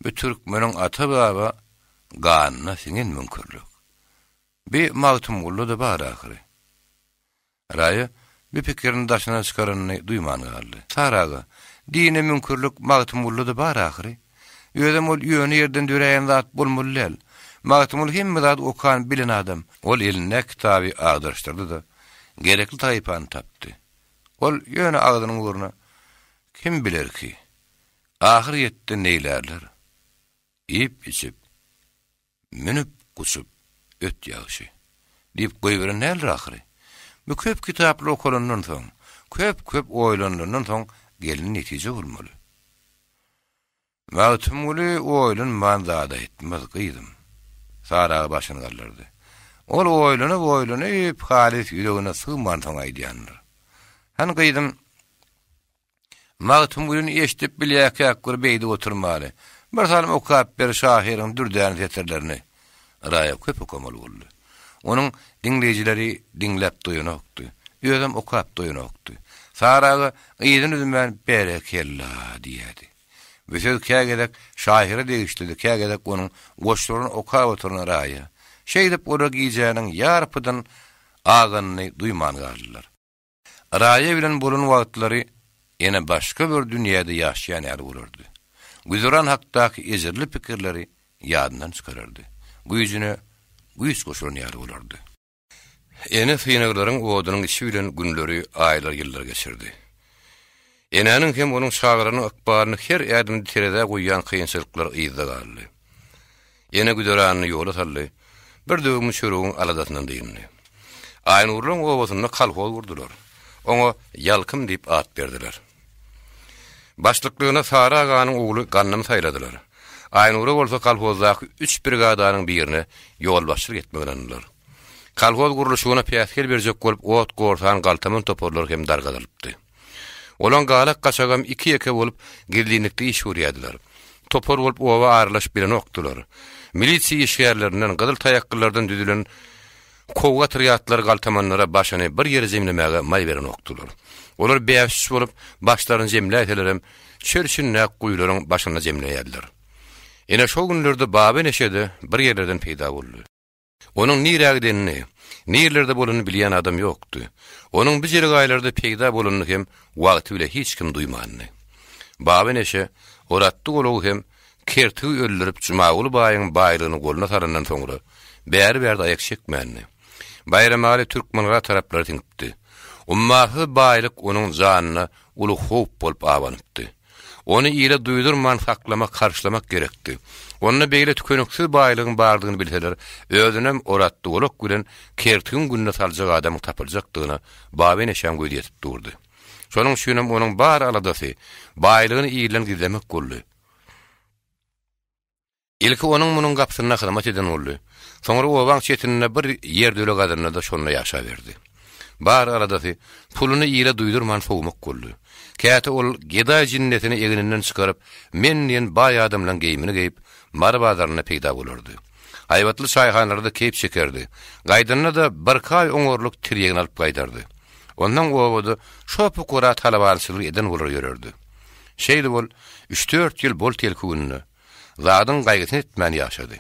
bu türkmeniň ata baba ganyna siňen mümkinlik. Bir magtumullu da bar ahyry. Raýy bir pikirini daşyna çykaranyny duýman galdy. Saraga dine mümkinlik magtumullu da bar ahyry. Ödem ol ýöne ýerden döreýän zat bolmaly. Magtumul hemme zat okan bilen adam. Ol eline kitaby agdyrşdyrdy da gerekli taýpany tapdy. Ol ýöne agdynyň uğruna kim biler ki ahir ýetdi neýlerler. İp içip minip gusup öt ýaşy diýip goýberen näler ahyry. Bu köp kitaply okulandan soň, köp oýlandandan soň gelin netije bolmaly. Magtumuli oýlan manzada etmez gyýdym. Sara başyny gallardy. Ol oýlanyp halis ýüregine sığman soň aýdýanlar. Han gyýdym Magtumulini eşitip bilýäkä gurbeýde oturmaly. Bir salym okap ber şahyryň dürdäni teterlerini. Raýa köp okamaly boldy. Onuň dinleýijileri dinläp doýanokdy. Ýödem okap doýanokdy. Saraga ýedin üzümän berekella diýdi. Bütün kägedek şahyry degişdi, kägedek onuň goşlaryny okap oturan raýa. Şeýdip ora giýjäniň ýarpydan aganyny duýman galdylar. Raýa bilen bolan wagtlary ene başga bir dünýäde ýaşaýan ýer bolardy. Güzran hakdaky ezirli pikirleri ýadyndan çykarardy. Güýjüne güýs goşulan ýer bolardy. Ene synaklaryň odunyň işi bilen günleri, aýlar, ýyllar geçirdi. Enenin hem onuň şagyrynyň akbaryny her ýerdin terede goýýan kynçylyklar ýyzda galdy. Ene güzranyny ýola saldy. Bir döwüm şöregiň aladatyndan diýildi. Aýnurlaň owasyny kalhol gurdular. Oňa ýalkym diýip at berdiler. Başlyklygyna Sara aganyň ogly gannam saýladylar. Aýnura bolsa kalhozdaky 3 brigadanyň birini ýol başçylyk etmegenler. Kalhoz guruluşyna piýaskel berjek bolup ot gorsan galtamyn toporlar hem dargadylypdy. Olan galak gaçagam 2 ýeke bolup girliňlikde iş görýärdiler. Topor bolup owa aýrylaşyp bilen okdular. Milisiýa işgärlerinden gyzyl taýaklardan düzülen kowga triýatlar galtamanlara başyny bir ýere zemlemäge may beren okdular. Olar beýäşiş bolup başlaryny zemläýärler, çörçünne guýlaryň başyna zemleýärler. Ene şol günlerde Baby neşede bir ýerlerden peýda boldy. Onuň nirägdenini, nerlerde bolanyny bilýän adam ýokdy. Onuň bir ýere gaýlarda peýda bolanyny hem wagty bile hiç kim duýmandy. Baby neşe oratdy golagy hem kerti öldürüp Jumaguly baýyň baýlygyny goluna sarandan soňra bäri-bäri aýak çekmänni. Bayramaly türkmenler taraplary tiňipdi. Ummahy baýlyk onuň janyna uly howp bolup awanypdy. Onu ýyle duýdurman saklamak, karşylamak gerekdi. Onna beýle tükenüksiz baýlygyň bardygyny bilseler, özünem oratdy golak bilen kertiň gününe saljak adam tapyljakdygyna Baby neşem goýdyp durdy. Şonuň üçin onuň bar aladasy baýlygyny ýylan gizlemek boldy. Ilki onuň munyň gapsyna hyzmat eden boldy. Soňra owaň çetinine bir ýer döle gadyna da şonda ýaşa berdi. Bar aradasy puluny ýyla duýdurman sowmak boldy. Käte ol geda jinnetini egininden çykaryp, menden baý adamlaň geýmini geýip, mar bazaryna peýda bolardy. Aýwatly çaýhanlarda keýip çekerdi. Gaýdyna da bir kaý oňorluk tirýegini alyp gaýdardy. Ondan owada şopu kora talabarçylyk eden bolar ýörerdi. Şeýle bol 3-4 ýyl bol telki gününe zadyň gaýgysyny etmän ýaşady.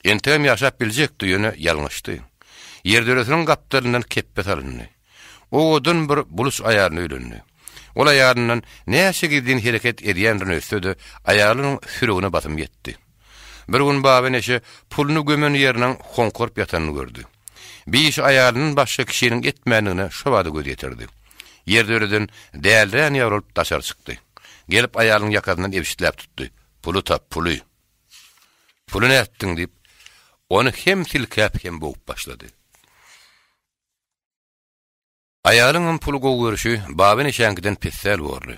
Entem ýaşap biljek diýene ýalňyşdy. Ýerdölesiniň gapdaryndan keppe salyndy. Oğudun bir bulus ayarını öylünü. Ol ayarından näçe gidin hareket edýändirini ösdü, ayarlyň sürügüne batym ýetdi. Bir gün baba neşe pulunu gömön ýerinden honkorp ýatanyny gördü. Bir iş ayarlynyň başga kişiniň etmänligine şo wada göz ýetirdi. Ýerde öredin dälden ýarylyp taşar çykdy. Gelip ayarlyň ýakasyndan ebiştlep tutdy. Pulu tap, pulu. Pulu näetdiň diýip onu hem tilkäp hem boğup başlady. Ayalyň pulu gowurşy baba neşänkiden pessel boldy.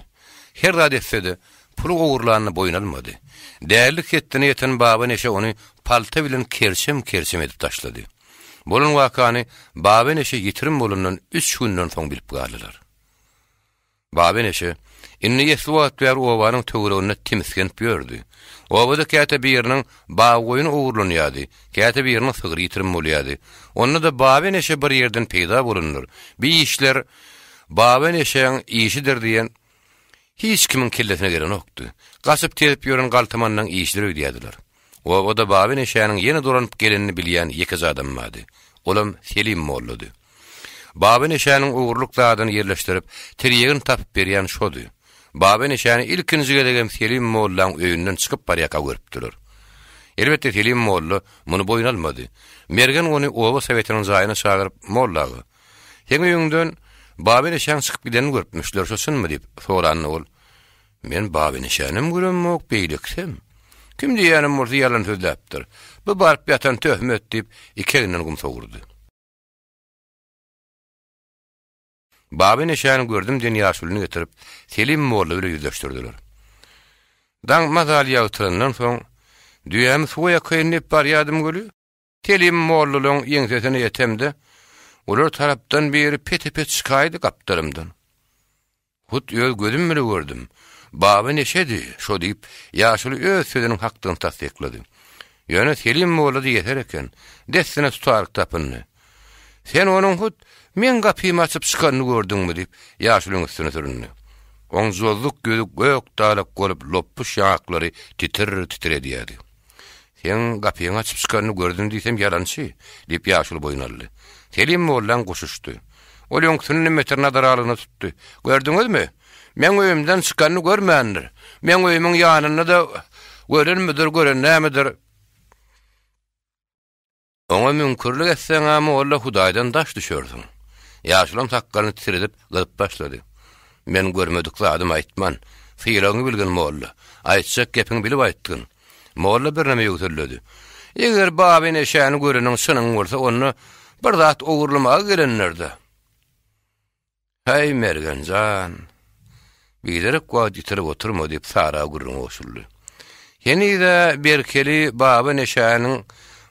Her zat etse-de pulu gowurlanyny boyun almady. Däli ketdine ýeten baba neşe onu palta bilen kersim edip taşlady. Bolun wakany baba neşe ýitirim bolundan 3 günden soň bilip galdylar. Baba neşe inni ýeswat ber owanyň töweregine timiskenip ýördi. Owada käte bir ýeriniň bağa goýuny owurlanýady, käte bir ýeriniň sygyr ýitirim bolýady. Onda da baba neşe bir ýerden peýda bolunur. Bir işler baba neşeň işidir diýen hiç kimin kellesine gelen okdy. Gasyp telip ýören galtamandan işleri öýdýärdiler. Owada baba neşäniň ýene duranyp gelenini bilýän ýeki adam vardy. Olam Selim mollady. Baba neşäniň owurluk zadyny ýerleşdirip, teriýegini tapyp berýän şody. Baba neşäni ilkinji gelegen Selim mollaň öýünden çykyp barýaka görüpdiler. Elbetde Selim mollu muny boyun almady. Mergen onu owa sowetiniň zaýyna çagyryp mollagy. Heňe ýöňden baba neşäň çykyp gidenini görüpmişler şosunmy diýip soranny ol. Men baba neşänim görünmek beýleksem. Kim diýänim bolsa ýalan sözläpdir. Bu barp ýatan töhmet diýip iki elinden gum sowurdy. Baba neşäni gördüm diýen ýaşulyny getirip Selim molla bilen ýüzleşdirdiler. Daň mazal ýagtyryndan soň düýäm suwa kynyp barýadym göli. Selim mollalyň ýeňsesine ýetemde olar tarapdan beri pete çykaýdy gapdarymdan. Hut ýöl gözüm bilen gördüm. Baba neşedi, şo diýip ýaşuly öz sözüniň hakdygyny tasdiklady. Ýöne Selim molla diýer eken, destine tutarlyk tapyny. Sen onuň hut men gapymy açyp çykanyny gördüňmi diýip ýaşulyň üstüne süründy. Oňjozluk gözü gök dalak bolup loppuş ýaklary titir edýärdi. Sen gapyny açyp çykanyny gördüň diýsem ýalançy diýip ýaşuly boyun aldy. Selim mollan goşuşdy. Ol ýoňsyny metrna daralygyny tutdy. Gördüňizmi? Men öýümden çykanyny görmändir. Men öýümiň ýanyna da görenmidir, görennämidir? Oňa mümkünlik etseň ama ola Hudaýdan daş düşerdiň. Ýaşulym takkany tiredip gylyp başlady. Men görmedik zadym aýtman. Fiýlagyny bilgen molla. Aýtjak gepiň bilip aýtdyn. Molla bir näme ýötürledi. Eger baba neşäni göreniň şunyň bolsa onu bir zat owurlamaga gelenlerdi. Hey mergenjan. Bilerek wagt ýitirip oturma diýip sara gurrun oşuldy. Ýene-de berkeli baba neşäniň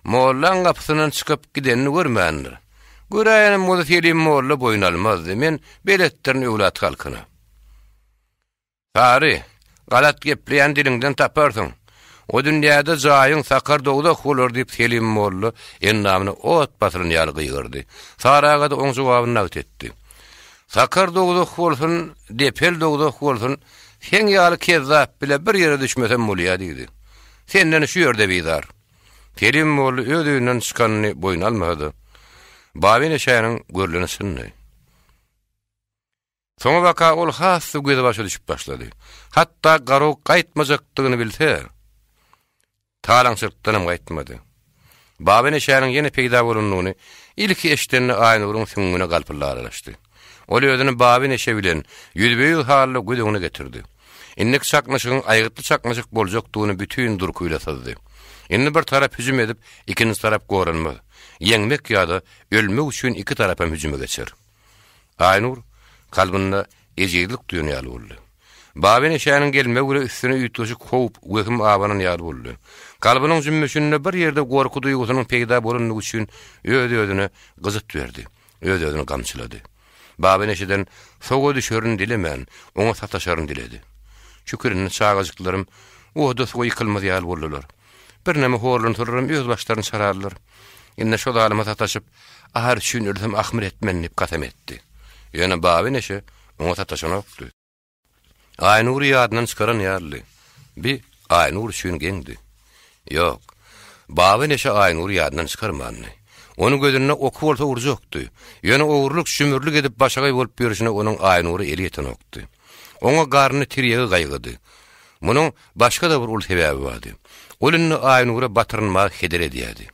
mollan gapysynyň çykyp gidenini görmändir. Göräýän molla Selim molla boyun almazdy. Men beletlerini öwlat halkyna. Sari, galat gepleýän diliňden taparsyň. O dünýäde jaýyň sakar dogda bolar diýip Selim molla ennamyny ot basyryny ýalgyrdy. Saraga da oň jogabyny näwt etdi. Sakar dogda bolsun, depel dogda bolsun, sen ýaly kezzap bile bir ýere düşmesem bolýar diýdi. Senden şu ýerde beýdar. Selim molla öýünden çykanyny boyun almady. Baba neşäniň görleni synny. Soňa waka ol hasy göze başa düşüp başlady. Hatda garo gaýtmajakdygyny bilse, talaňçylykdan gaýtmady. Baba neşäniň ýene peýda bolundygyny ilki eşdenni aýnuryň süňüne galpylarlaşdy. Ol özüni baba neşe bilen ýüzbeýil hally gödüňe getirdi. Innek çaknaşygyň aýgytly çaknaşyk boljakdygyny bütün durkuyla sazdy. Indi bir tarap hüjüm edip, ikinci tarap goranmaz. Ýeňmek ýa-da ölmek üçin iki tarapa hüjüme geçer. Aýnur kalbynda ejizlik duýany ýaly boldy. Baba neşäniň gelme göre üstüne ýetişik howp wehim abanyň ýaly boldy. Kalbynyň jümmüşinde bir ýerde gorku duýgusynyň peýda bolundygy üçin öz-özüne gyzyt berdi. Öz-özüne gamçylady. Baba neşeden soňa düşerin dilemän, oňa sataşaryn diledi. Şükürni çağajyklarym oda soňa ýykylmaz ýaly boldylar. Bir näme horlun turarym öz başlaryny çararlar. Indi şo dalama sataşyp ahar üçin öldüm ahmir etmen diýip gasam etdi. Ýöne baba neşe oňa sataşan okdy. Aýnur ýadynyň çykaran ýaly. Bir Aýnur üçin geňdi. Ýok. Baba neşe Aýnur ýadynyň çykarmany. Onu gözüne oku bolsa urjakdy. Ýöne ogurluk şümürlük edip başagay bolup berişine onun Aynur eli eten okdy. Oňa garny tirýegi gaýgydy. Munyň başga da bir ul sebäbi bardy. Olunny Aynura batyrynma heder edýärdi.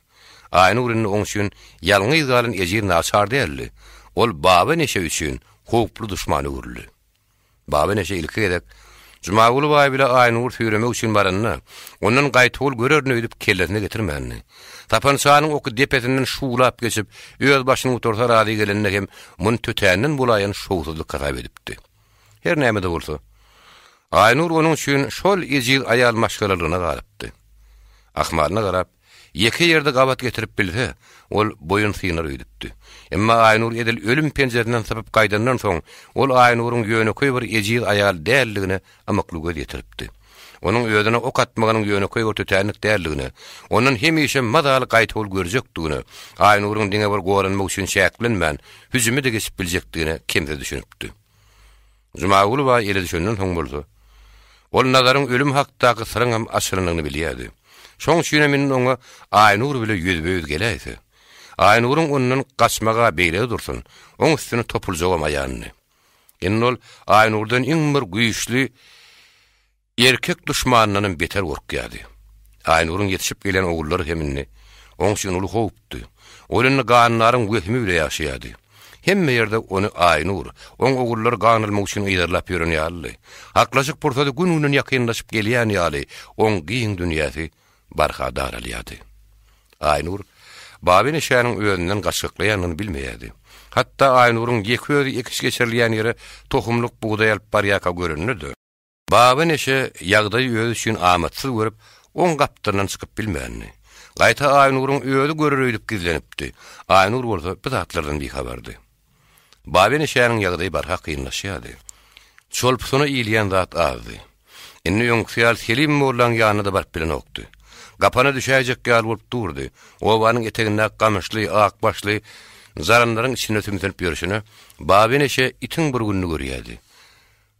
Aynur'un oň üçin ýalňy galyn ejir naçar däldi. Ol baba neşe üçin howplu düşmany urly. Baba neşe ilki edek Jumaguly baý bile Aynur süýremek üçin baranyna, onuň gaýtol görerini ödüp kellesine getirmänni. Tapançanyň oky depetinden şuulap geçip, öz başyny otursa rady gelende hem mun tötänden bulaýan şowsuzlyk gasap edipdi. Her näme de bolsa, Aynur onuň üçin şol ejir aýal maşgalalygyna galypdy. Ahmaryna garap, ýeki ýerde gabat getirip bilse, ol boyun synar öýdüpdi. Emma Aynur edil ölüm penjerenden sapıp gaýdandan soň, ol Aynur'un ýöneköý bir ejir aýal däldigini amaklyga getiripdi. Onuň öýüne ok atmaganyň ýöneköý bir tötänik däldigini, onuň hemişe madaly gaýtol görjekdigini, Aynur'un diňe bir goranmak üçin şäklenmän, hüjümi de geçip biljekdigini kimde düşünüpdi. Jumaguly baý ele düşünden soň boldy. Ol nazaryň ölüm hakdaky syryň hem aşyrynyny bilýärdi. Şoň şüne meniň oňa Aynur bile ýüzbe-ýüz gelýärdi. Aynur'un onundan kaçmaga beýle dursun, oň üstüne topuljaga maýanyny. Ennol Aynur'dan iň bir güýçli erkek düşmananyň beter gorkýardy. Aynur'un ýetişip gelen ogullary heminni oň üçin uly howpdy. Olunny ganlaryň wehmi bile ýaşaýardy. Hemme ýerde onu Aynur, oň ogullar ganylmak üçin ýerlap ýörenýärdi. Haklaşyk portada gününden ýakynlaşyp gelýän ýaly, oň giň dünýäsi barhadar alýardy. Aynur Baby neşäniň öýünden gaçyklaýanyny bilmeýärdi. Hatta Aynur'un ýeki öýü ekis geçirilýän ýere tohumluk buğday alyp barýaka görünürdi. Baby neşe ýagdaý öýü üçin amatsyz görüp, oň gapdyrdan çykyp bilmänni. Gaýta Aynur'un öýüdi görürüýdip gizlenipdi. Aynur bolsa bir zatlardan bihaberdi. Baby neşäniň ýagdaýy barha kynlaşýardy. Çolpusyna ýylýän zat azdy. Indi ýöňsýär selim bolan ýanyna da barp bilen okdy. Gapana düşäjek ýal bolup durdy. Obanyň eteginde gamışly, ak başly zaranlaryň içine tümtenip ýörüşini Baby neşe itiň bir günni görýärdi.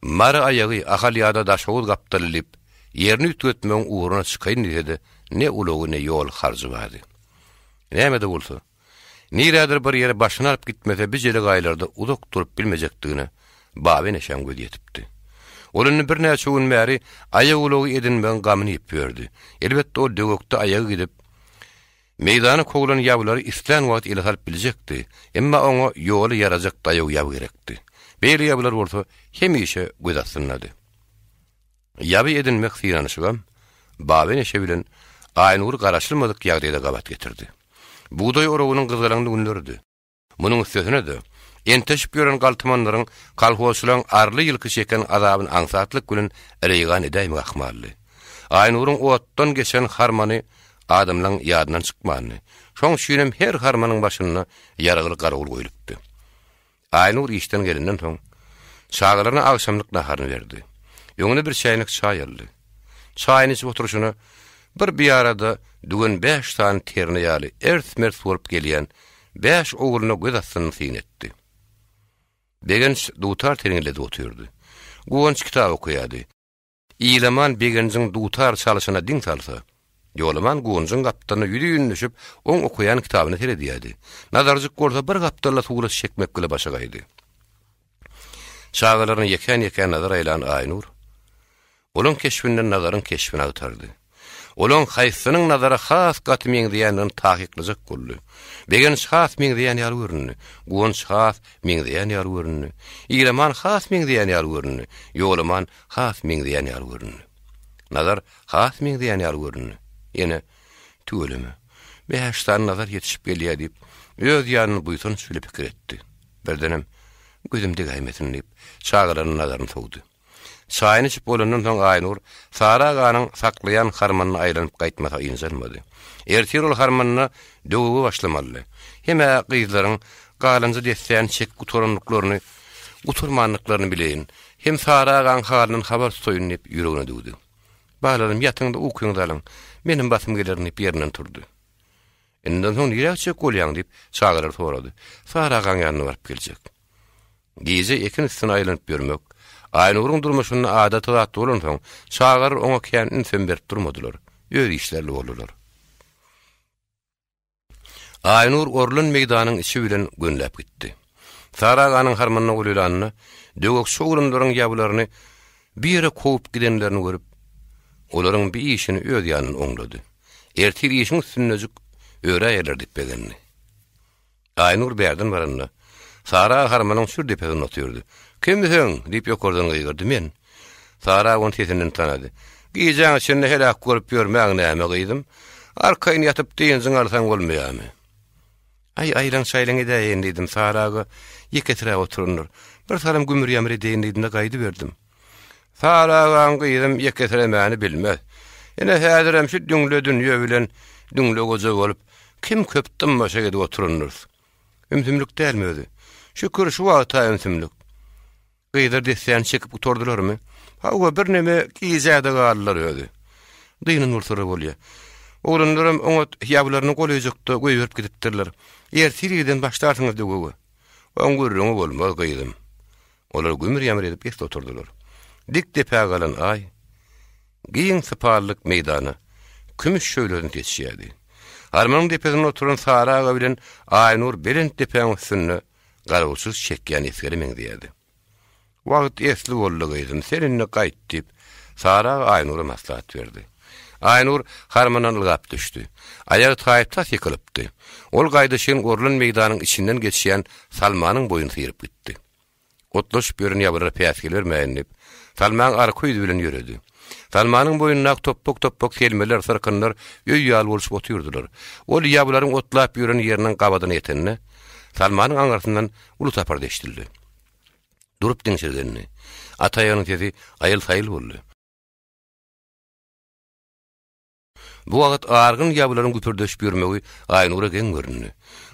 Mara aýagy ahalyada daşawul gapdalyp, ýerini ütgetmeň uğruna çykaýyn diýdi. Ne ulogy ne ýol harjy bardy. Näme de bolsa, nirädir bir ýere başyna alyp gitmese bijeli gaýlarda uzak durup bilmejekdigini Baby neşem göz ýetipdi. Olunny bir näçe gün bäri aýag ulogy edinmän gamyny ýepýärdi. Elbetde o döwekde aýagy gidip meýdany koglan ýablary islen wagt ile salyp biljekdi. Emma oňa ýoly ýarajak daýaw ýab gerekdi. Beýle ýablar bolsa hemişe göz astynady. Ýaby edinmek syýanyşygam Baby neşe bilen Aynur garaşylmadyk ýagdaýda gabat getirdi. Buğday orowynyň gyzgalanly günlerdi. Munyň üstüne de enteşip ýören galtymanlaryň kalhosularyň arly ýylky çeken azabyny aňsatlyk bilen reýgan edäými ahmarly. Aynur'un otdan geçen harmany adamlaryň ýadyndan çykmany. Şoň şünem her harmanyň başyna ýaragyly garawl goýulupdy. Aynur işden gelenden soň çağlaryna agşamlyk naharyny berdi. Ýöňüne bir çaýnyk çaý aldy. Çaýyny içip oturuşyny bir arada dügen 5 tane terine ýaly ert-mert bolup gelýän 5 oguluna göz astyny syn etdi. Begenç dutar terinlede oturdu. Guwanç kitap okuýardy. Ýylaman begençiň dutar çalyşyna diň salsa, ýolaman guwançyň gapdaryna ýüdüýün düşüp, oň okuýan kitabyny teredýärdi. Nazarjyk bolsa bir gapdarla tuğra çekmek bile başagaýdy. Çağlaryny ýeken nazar aýlan Aynur, olaň keşfinden nazaryň keşfine atardy. Olaň haýsynyň nazara has gatmyň diýenden tahyklajak boldy. Begenç has miň diýen ýar görünni, guwanç has miň diýen ýar görünni, ýylaman has miň diýen ýar görünni, ýolaman has miň diýen ýar görünni. Nazar has miň diýen ýar görünni. Ýene tügelimi. Beştan nazar ýetişip gelýär diýip, öz ýanyny buýsun sülep pikir etdi. Birdenem gözümde gaýmetini diýip, çağlaryň nazaryny sowdy. Çaýyny içip bolandan soň Aynur Sara aganyň saklayan harmanyny aýlanyp gaýtmasa ýynjalmady. Ertir ol harmanyna döwüge başlamaly. Heme gyzlaryň galynjy desýän çek guturunlyklaryny, guturmanlyklaryny bileýin. Hem Sara agan halyny habar soýunyp ýüregine döwdi. Balarym ýatynda okuýandalyň, menim basym gelerini ýerinden turdy. Endiň soň ýürekçe golýan diýip çağırar sorady. Sara agan ýanyna baryp geljek. Geze ekin üstüne aýlanyp ýörmek Aynur'un durmuşyny adaty zatdy bolan soň çağır oňa kän insen berip durmadylar. Öz işlerli boldular. Aynur Orlun meydanyň içi bilen gönläp gitdi. Saraganyň harmanyna gülýanyny, dögök şoğrunlaryň ýablaryny bir ýere kovup gidenlerini görüp, olaryň bir işini öz ýanyny oňlady. Ertir işiň üstünejik öre ýerler dipbegenni. Aynur berden baranda, Sara harmanyň şur depesine otyrdy. "Kimdiň?" diýip ýokardan gyýgyrdy men. Sara onu sesinden tanady. "Giýjäň içinde helak görüp ýörmäň näme gyýdym? Arkaýyn ýatyp diýensiň alsaň bolmaýarmy?" "Ay aýlan şaýlaň edäýin" diýdim Saraga. "Ýeketirä oturunur. Bir salam gümür ýamry diýen diýdim-de gaýdy berdim." Saraga gyýdym ýeketiremäni bilmez. Ene häzirem şu düňle dünýe bilen düňle goza bolup kim köpdüm başa gedip oturunur. Ümsümlük dälmi özi? Şükür şu wagta ümsümlük. Gyýdyr desän çekip oturdularmy? Hawa bir neme giýjäde gallar özi. Dynyň urtary bolýar. Oğlanlarım oňa ýablaryny goýjykdy, goýup gidipdirler. Ertiriden başlarsyňyz dögüge. On görüňi bolmaz gyýdym. Olar gümür ýamry edip ýerde oturdular. Dik depe galan ay, giyin sıparlyk meydana, kümüş şöýlerini geçýärdi. Harmanyň depesine oturan Saraga bilen Aynur belent depeň üstünde garawsuz çekýän esgerimeň diýerdi. Wagt esli boldy gyýdym, seninle gaýt diýip Saraga Aynura maslahat berdi. Aynur harmanyň ylgap düşdi. Aýagy taýypda ýykylypdy. Ol gaýdyşyň Orlun meydanyň içinden geçýän Salmanyň boýuny syrıp gitdi. Otlaş börün ýabra päsgel bermäýin. Salman arka ýüzi bilen ýöredi. Salmanyň boýundan toppok kelmeler, sırkynlar ýöýýal bolup otyrdylar. Ol ýablary otlap ýören ýerinden gabadan ýetenne, Salmanyň aňarsyndan uly tapar deştildi. Durup diňşirgenni. Ataýanyň sesi aýyl-saýyl boldy. Bu wagt argyn ýablaryň güpürdeşip ýörmegi Aynura geň görünni.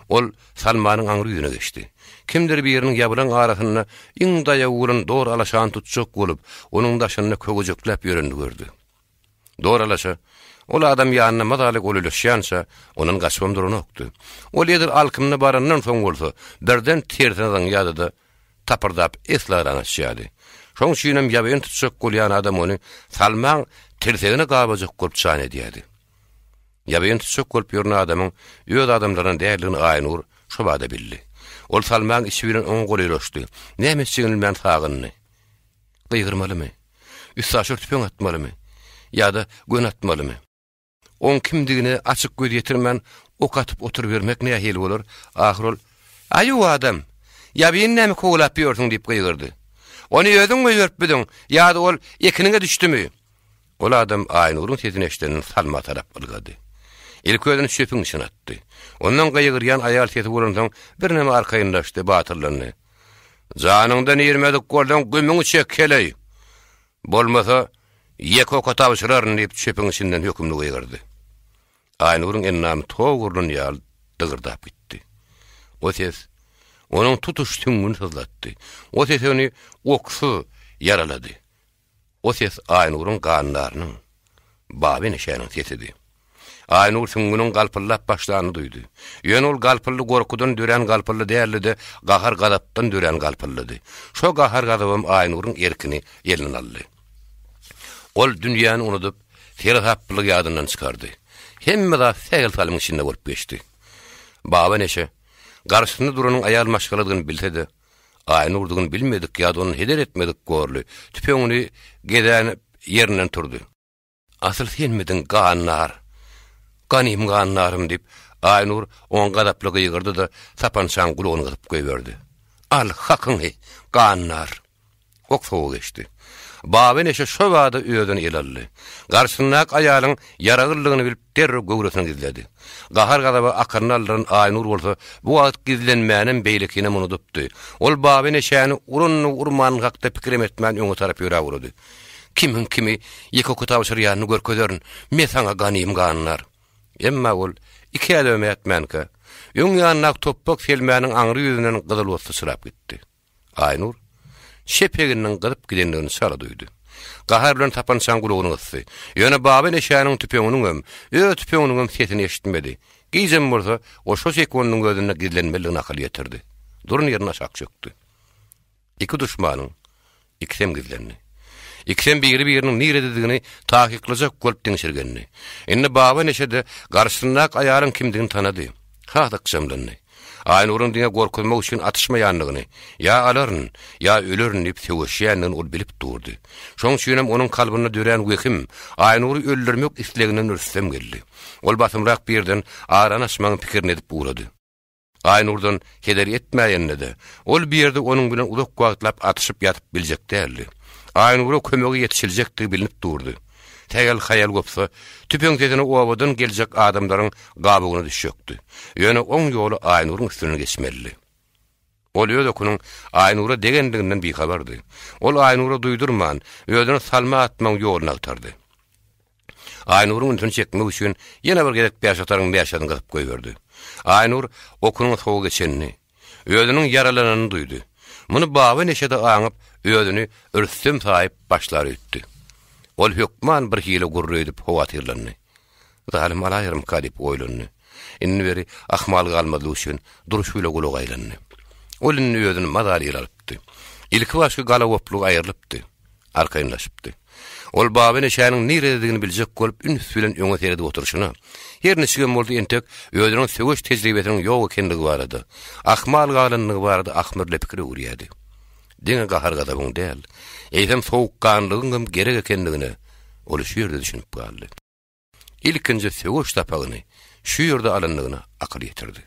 Ol Salmanyň aňry ýüzüne geçdi. Kimdir bir ýeriniň ýablaryň arasyna iň daýa ulan dor alaşan tutjak bolup, onuň daşyny kögüjüklep ýörendi gördü. Dor alaşa, ol adam ýanyna mazalyk oluluşýança, onuň gaçpam duruny okdy. Ol ýeder alkymny barandan soň bolsa, birden tersiňden ýadyda tapırdap eslarana şýady. Şoň şinem ýabyn tutjak bolýan adam ony Salman tersegine gabadyk bolup çan edýärdi. Ýabyn tutjak bolup ýören adamyň öz adamlaryna däýerligini Aynur şo bada bildi. Ol Salman işi bilen oň goly ýöşdi. Näme siňilmän sagyny? Gyýgyrmalymy? Üstsaşyr tüpeň atmalymy? Ýa-da gön atmalymy? On kimdigini açyk göz ýetirmän ok atyp oturup bermek nähil bolar? Ahir ol, "Aýu adam, ýabyn näme koglap ýörsiň?" diýip gyýgyrdy. "Ony özüň mi ýörpdiň? Ýa-da ol ekiniňe düşdümi?" Ol adam Aynurun sesini eşitden Salma tarap ılgady. Ilk özüni şöpüň içine atdy. Ondan gaýgyrýan aýal sesi bolandan bir näme arkaýyndaşdy batyrlaryny. "Janyňdan ýermedik goldan gümüňi çek keley. Bolmasa ýeke okatawşyraryň" diýip şöpüň içinden hökümli gaýgyrdy. Aynurun ennamy togurlun ýal dıgırdap gitdi. O ses onuň tutuş tüňünü sızlatdy. O ses onu oksy yaralady. O ses Aynurun ganlarynyň baby neşäniň sesidi. Aynur tüňünün galpyllap başlanyny duydy. Ýöne ol galpylly gorkudan dören galpylly däldi, gahar gadapdan dören galpyllydy. Şo gahar gadabym Aynurun erkini eline aldy. Ol dünýäni unutup, serhaplyk ýadynyň çykardy. Hemme da segel salyň içinde bolup geçdi. Baba neşe, garşysynda duranyň aýal maşgaladygyny bilsedi. Aynurdygyny bilmedik ýa-da ony heder etmedik gorly. Tüpeňini geden ýerinden turdy. "Asyl senmidin ganlar? Ganym ganlarym" diýip Aynur oň gadaplygy ýygyrdy da sapançan gulugyny gyzyp goýberdi. "Al hakyňy, ganlar." Ok soğuk geçdi. Baba neşe şo wagda öýden elaldy. Garşyndaky aýalyň yaragyrlygyny bilip derre göwresini gizledi. Gahar gadaba akarnallaryň Aynur bolsa bu wagt gizlenmänin beýlikini unutupdy. Ol baba neşäni urman hakda pikir etmän öňe tarap ýöre urdy. "Kimin kimi ýeke okatawşyrýanyny görkezärin, men saňa ganym ganlar." Emma ol iki adamy etmänkä. Öň ýanyna toppok filmäniň aňry ýüzünden gyzyl wosty sırap gitdi. Aynur şepeginin gyryp gidenligini sara duydy. Gahar bilen tapançan gulugyny gysdy. Ýöne baba neşäniň tüpeňiniň tüpeňiniň sesini eşitmedi. Giýjem bolsa, o şo sekundyň gözüne gizlenmeligini akly ýetirdi. Durun ýerine şak çökdi. Iki düşmanyň ikisem gizlendi. İkisem biri-biriniň niredigini taýyklajak bolup diňşirgenni. Indi baba neşede garşyndaky aýalyň kimdigini tanady. Haýdykjamdyny. Aynurun diňe gorkulmak üçin atışmaýanlygyny, ya alaryn, ya ölerin diýip söwüşýändigini ol bilip durdy. Şoň üçin hem onuň kalbyna dören wehim Aynury öldürmek isleginden ürsem geldi. Ol basymrak birden aran açmagyň pikirini edip buğrady. Aynurdan heder etmeýänne de, ol bir ýerde onuň bilen uzak wagtlap atyşyp ýatyp biljek däldi. Aynura kömegi ýetişiljekdi bilinip durdy. Tegel hayal gopsa, tüpüň tezine owadan geljek adamlaryň gabygyna düşýekdi. Ýöne oň ýoly Aynurun üstüne geçmeli. Ol ýöne okunyň Aynura degendiginden bihabardy. Ol Aynura duýdurman, ýöne salma atmaň ýolyna atardy. Aynurun üstüne çekmek üçin ýene bir gerek beýaşataryň beýaşadyny gatyp goýberdi. Aynur okunyň sowy geçenini, ýöneň yaralananyny duýdy. Muny baby neşede aňyp, ýöne ürsüm saýyp başlary ütdi. Ol hükman bir hile gurru edip hovatyrlanny. Zalim alaýarym kadip oýlanny. Inni beri ahmal galmady üçin duruşyla gulagaýlanny. Ol inni ýödüni madalyr alypdy. Ilki başky galawopluq aýrylypdy. Arkaýynlaşypdy. Ol babyny şäniň niredigini biljek bolup üns bilen öňe teredi oturuşyna. Ýerine çygan boldy entek ýödüniň söwüş tejribetiniň ýok ekendigi barady. Ahmal galanlygy barady, ahmyrly pikir urýady. Diňe gahar gadabyň däl. Eýsem sowukkanlygyň gerek ekendigini ol şu ýerde düşünip galdy. İlkinji söwüş tapagyny şu ýerde alanlygyna akyl ýetirdi.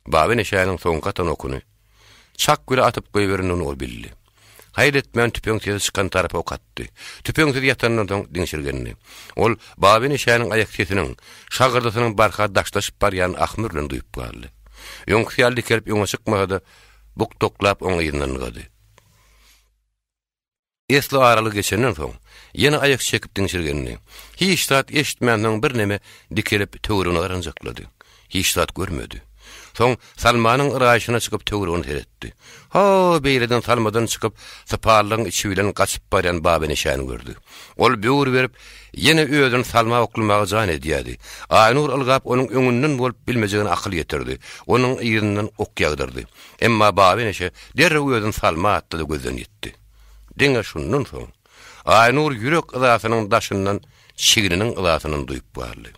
Baby neşäniň soňkatan okuny çak güle atyp goýberenini ol bildi. Haýretmän tüpüň tezi çykan tarapy okatdy. Tüpüň tezi ýatandan soň diňşirgenini. Ol baby neşäniň aýak sesiniň, şagyrdasynyň barka daşlaşyp barýan ahmyrlygyny duýup galdy. Ýöňki ýaldy kelip ýöňe çykmady, buk toklap oňa ýynanyňdy. Esli araly geçenden soň ýene aýak çekip diňşirgenini. Hiç zat eşitmändiň bir neme dikelip töwrüne garanjaklady. Hiç zat görmedi. Soň Salmanyň ýraşyna çykyp töwrüni seretdi. Ha, beýleden Salmadan çykyp saparlyň içi bilen gaçyp barýan baby neşäni gördü. Ol böwür berip ýene öýden Salma okulmagy jan edýärdi. Aynur algap onuň öňünden bolup bilmejegini akyl ýetirdi. Onuň ýerinden ok ýagdyrdy. Emma baby neşe derrew öýden Salma atdy da gözden ýetdi. Diňe şundan soň Aynur ýürek ýasynyň daşyndan şigiriniň ýasyny duýup bardy.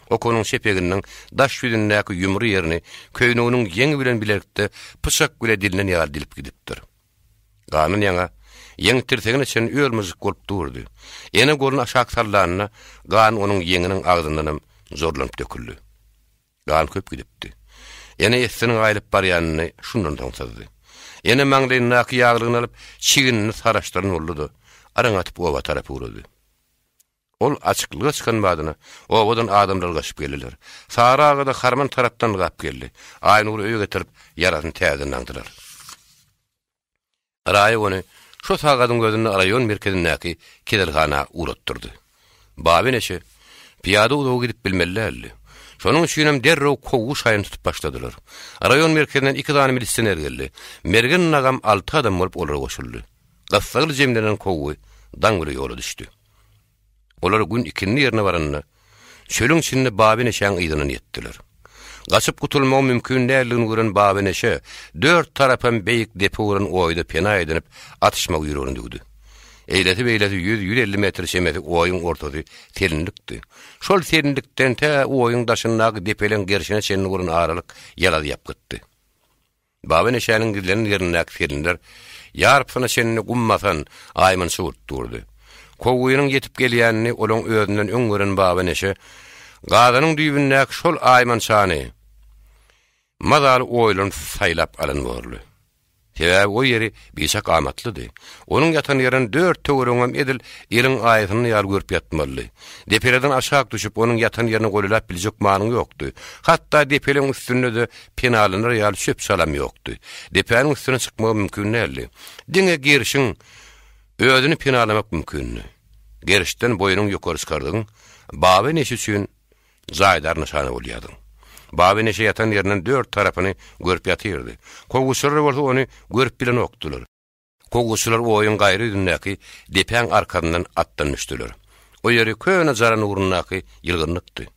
Okunyň şepeginiň daş ýüzündäki ýumry ýerini köýnüňiň ýeňi bilen bilerikde pyşak güle dilinden ýar dilip gidipdir. Ganyň ýaňa ýeň tirtegini çen öýülmüzik bolup durdy. Ene golun aşak sallanyna gan onuň ýeňiniň agzyndan zorlanyp döküldi. Gan köp gidipdi. Ene ýetiniň aýlyp barýanyny şundan taňsady. Ene maňdaýyndaky ýaglygyny alyp çiginini saraşdyryn boldy. Araň atyp owa tarapy urady. Ol açyklyga çykan badyna owadan adamlar gaşyp geldiler. Saragada harman tarapdan gap geldi. Aynur öýe getirip yarasyny täzeden aňdylar. Araýy ony şu sagadyň gözüne raýon merkezindäki kedelhana uratdyrdy. Baby neçe piýada uzaw gidip bilmellerdi. Şonuň üçin hem derrew kowu şaýyn tutup başladylar. Raýon merkezinden 2 tane milisioner geldi. Mergen nagam 6 adam bolup olara goşuldy. Gassagly jemlenen kowu daňgyry ýola düşdi. Olar gün ikindi ýerine baranda çölüň içinde baby neşäň ýygynyny ýetdiler. Gaçyp gutulmak mümkin däldigini gören baby neşe 4 tarapdan beýik depe uran oýda pena edinip atışmak ýüregini dügdi. Eýleti 100-150 metr şemeti oýun ortasy terinlikdi. Şol terinlikden ta oýun daşyndaky depeleň gerşine çenini guran aralyk ýalady ýap gitdi. Baby neşäniň gidlerini ýerindäki terinler ýarpyna çenini gummasan aýmyn şuurt durdy. Kowynyň ýetip gelýänini olaň özünden öňgören baby neşe gadanyň düýbündäki şol aýman şany madal oýlun saýlap alan boldy. Sebäbi o ýeri beşak amatlydy. Onuň ýatan ýerin 4 töwreňem edil ýeriň aýysyny ýar görüp ýatmaly. Depereden aşağı düşüp onuň ýatan ýerini golulap biljek manyň ýokdy. Hatda depeleň üstünde de penalanyr ýaly şöp salam ýokdy. Depeň üstüne çykmak mümkin näli. Diňe gerişiň özüni penalamak mümkin. Gerişden boýunyň ýokary çykardyň, baby neşe üçin zaýdar nişany bolýardyň. Baby neşe ýatan ýerinden 4 tarapyny görüp ýatyrdy. Kowguşlar bolsa ony görüp bilen okdular. Kowguşlar oýun gaýry ýüzündäki depeň arkandan atlanmışdylar. O ýeri köne jarany urunnaky ýylgynlykdy.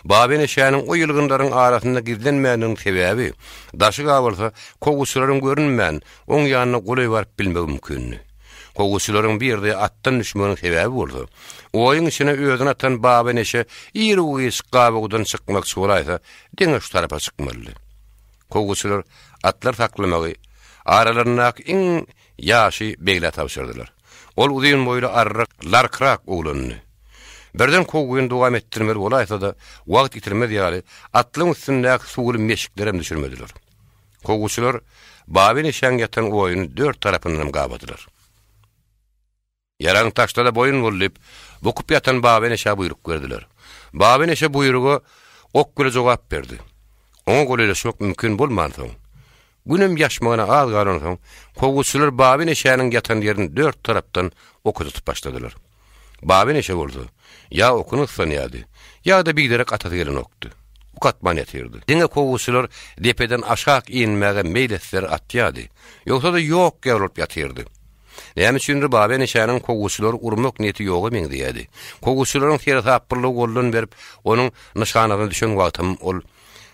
Baby neşäniň o ýylgynlaryň arasynda gizlenmäniň sebäbi daşy gawalsa kowguşlaryň görünmän oň ýanyna goly baryp bilmek mümkin. Koguçylaryň birde atdan düşmanyň sebäbi boldy. Oýun içine özüne atan baba neşe iri uýys gabagydan çykmak soraýsa, diňe şu tarafa çykmaly. Koguçylar atlar taklamagy aralarynda iň ýaşy beýle tapşyrdylar. Ol uzun boýlu arryk larkrak oglandy. Birden koguýun dowam etdirmeli bolaýsa da wagt itirmedi ýaly atlyň üstündäki suwly meşiklerem düşürmediler. Koguçylar baby neşäň ýatan oýuny dört tarapyndan gabadylar. Yaran taşda da boyun vurup, bokup yatan baby neşe buyruk verdiler. Baby neşe buyruğu ok göre jogap berdi. Oňa goleşmek mümkin bolmady soň. Günüm ýaşmagyna az galan soň, koguçylar baby neşäniň ýatan ýerini dört tarapdan okutup başladylar. Baby neşe boldy. Ya okuny sanýady, ya da bilerek atada gelen okdy. Ukatman ýetýärdi. Diňe koguçylar depeden aşak inmäge meýlesler atýady. Ýoksa da ýok gäwrip ýatyrdy. Näme üçindir baby neşäniň koguçylar urmak niýeti ýok emeňdi. Koguçylaryň seri tapyrlygy goldan berip, onuň nişanasyna düşen wagtym ol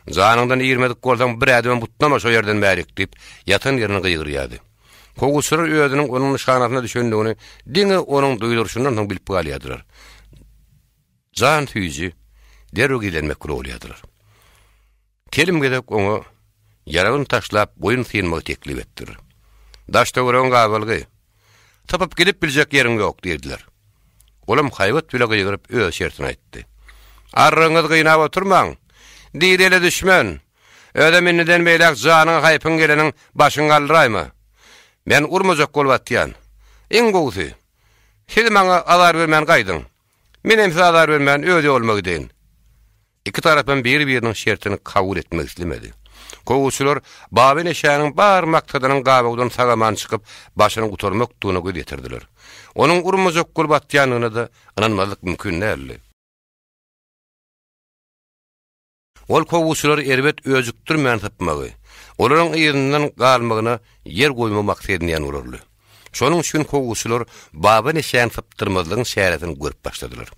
zanyndan 20 goldan bir adam butnama şo ýerden bärik diýip ýatan ýerini gyýgyrýady. Koguçylar özüniň onuň nişanasyna düşendigini diňe onuň duýdurşundan bilip galýadylar. Zan tüýji derw gilenmek bolýadylar. Kelim gedek oňa ýaragyny taşlap boyun sýnmagy teklip etdir. Daşda gören gabalgy tapıp gelip bilecek ýeriň ýok diýdiler. Olam haýbat bile gyýgyryp öz şertini aýtdy. Arryňyz gynap oturmaň. Diýdele düşmän. Öde meninden beýlek janyň haýpyň geleniň başyň galdyraýmy? Men urmajak bolýatýan. Eň gowsy. Siz maňa azar bermän gaýdyň. Menem size azar bermän öde bolmagy deň. İki tarapdan bir-biriniň şertini kabul etmek islemedi. Koguçylar baby neşäniň bar maksadynyň gabagdan sagaman çykyp başyny gutarmak duýuna göýetirdiler. Onuň urmajak bolýatýanyny da inanmalyk mümkin däldi. Ol koguçylar erbet özükdirmän tapmagy, olaryň ýerinden galmagyna yer goýma maksadyny ýanurly. Şonuň üçin koguçylar baby neşäni tapdyrmalygyň şäretini görüp başladylar.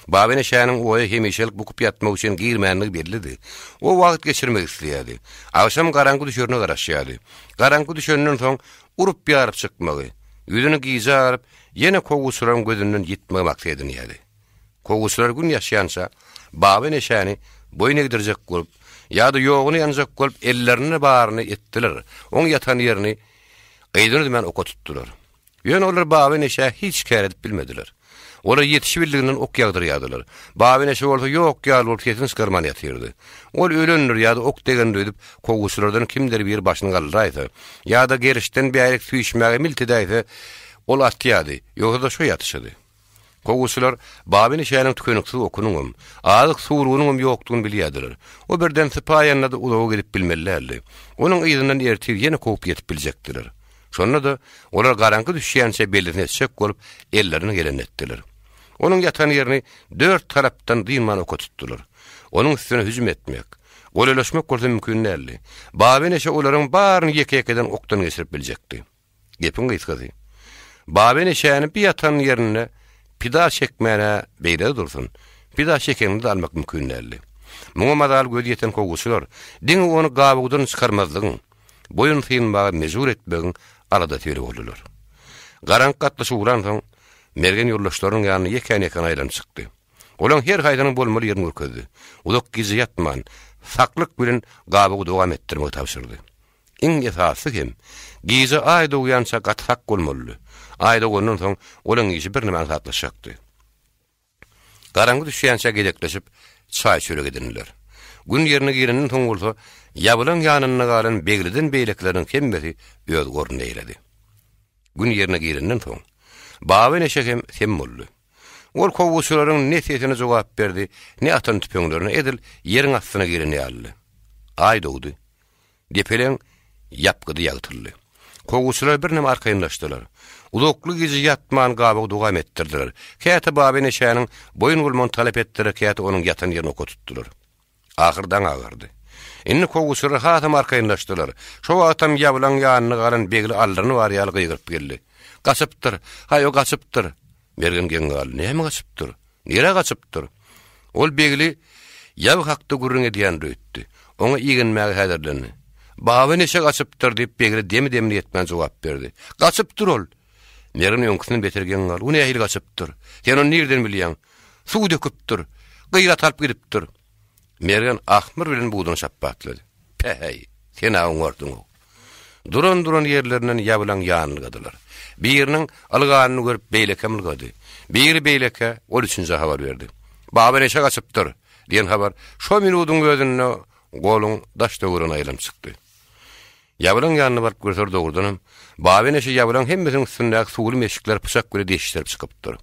Baby neşäniň oýy hemişelik bukup ýatmak üçin girmänligi bellidir. O wagt geçirmek isleýärdi. Akşam garaňgy düşürne garaşýardy. Garaňgy düşenden soň urup ýaryp çykmagy, ýüzüni giýjaryp, ýene koguçylaryň gözünden ýitmek maksadyny ýady. Koguçylar gün ýaşaýança baby neşäni boyun egdirjek bolup, ýa-da ýoguny ýanjak bolup ellerini baryny etdiler. Oň ýatan ýerini gyýdyny men oka tutdular. Ýöne olar baby neşä hiç kär edip bilmediler. Olar ýetişip bildiginden ok ýagdyrýadylar. Baby neşe bolsa ýok ýaly bolup kesin skarman ýatyrdy. Ol ölendir ýa-da ok degen döýüp koguçylardan kimdir bir başyny galdyraýsa, ýa-da gerişden bärik süýşmäge miltidäýse, ol atýady, ýoksa da şo ýatyşdy. Koguçylar baby neşäniň tükeniksiz okunyňam, azyk suwrugynyň ýokdugyny bilýärdiler. O birden sypaýanyna da ulagy gelip bilmelilerdi. Onuň ýygynyň ertip ýene kopup ýetip biljekdiler. Şonda da olar garaňky düşýänçe belini çek bolup ellerini gelenetdiler. Onuň ýatan ýerini dört tarapdan dynman oka tutdular. Onuň üstüne hüjüm etmek, goleleşmek bolsa mümkin däldi. Baby neşe olaryň baryny ýeke-ýekeden okdan geçirip biljekdi. Gepin gysgazy. Baby neşäni bir ýatan ýerine pida çekmäne beýle dursun. Pida çekeni de almak mümkin däldi. Muňa madal göz ýeten koguçylar, diňe onu gabagdan çykarmazlygyň, boyun sýnmagy mejbur etmegiň arada teri boldular. Garaň gatlaşy uran soň mergen ýoldaşlaryň ýanyna ýeken-ýeken aýlanyp çykdy. Olaň her haýdanyň bolmaly ýerini görkezdi. Udak gizi ýatman, saklyk bilen gabagy dowam etdirmek tapşyrdy. Iň esasy hem gizi aýda uýansa gatsak bolmaly. Aýda ondan soň olaň işi bir näme satlaşakdy. Garaňgy düşýänçe gedekleşip çaý çörek edindiler. Gün ýerine girenden soň bolsa, ýabylan ýanyna galan begliden beýlekleriň hemmesi öz gorny eýledi. Gün ýerine girenden soň baby neşe hem boldy. Ol koguçylaryň ne sesine jogap berdi, ne atan tüpeňlerini edil ýeriň astyna gireni aldy. Aý dowdy. Depeleň ýapgydy ýagtyrly. Koguçylar bir näme arkaýynlaşdylar. Ulukly gizi ýatman gabagy dowam etdirdiler. Käte baby neşäniň boyun gulman talap etdirip käte onuň ýatan ýerini oka tutdular. Ahyrdan agardy. Inni koguçylar hatam arkaýynlaşdylar. Şo atam ýabylan ýanyna galan begli allaryny bar ýaly gyýgyryp geldi. Gaçypdyr, haýo gaçypdyr. Mergen gengal, näme gaçypdyr? Nere gaçypdyr? Ol begli ýaby hakda gurrun edýän döýtdi. Oňa ýygnmäge häzirlendi. Baby neşe gaçypdyr diýip begli demi-demini ýetmän jogap berdi. Gaçypdyr ol. Merin öňküsinden betergen gal. Ony ähli gaçypdyr. Sen onu nerden bilýän? Suw döküpdir. Gıyrat alıp gidipdir. Merin ahmyr bilen buğduny şappatlady. Hey, sen aňordun. Duran yerlerinden ýabylan ýanylgadylar. Biriniň alganyny görüp beýleke mylgady. Bir beýleke ol üçünji habar berdi. Baba neçe gaçypdyr diýen habar şo minutyň gözüne goluň daş döwrüne aýlyp çykdy. Ýabylan ýanyna baryp görsör dogurdanam. Baba neçe ýabylan hemmesiniň üstündäki suwly meşikler pyşak göre deşdirip çykypdyr.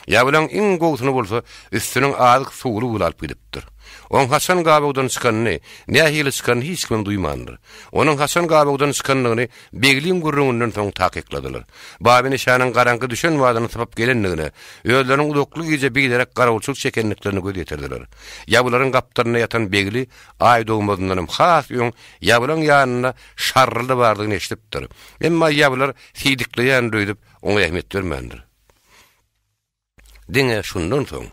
Ýabylan iň gowsuny bolsa üstüniň azyk suwly bulalyp gidipdir. On Hasan Gabagdan çykanyny, nähili çykanyny hiç kim duýmandyr. Onuň Hasan Gabagdan çykanyny beglin gurrundan soň takykladylar. Babyny şanyň garaňky düşen wadyny tapap gelenligini, öýleriniň ulukly gije bilerek garawçylyk çekenliklerini gözetirdiler. Ýabularyň gapdaryna ýatan begli aý dogmadyndan has ýöň ýabulan ýanyna şarryly bardygyny eşitipdir. Emma ýabular sidikleýän duýup oňa ähmiýet bermendir. Diňe şundan soň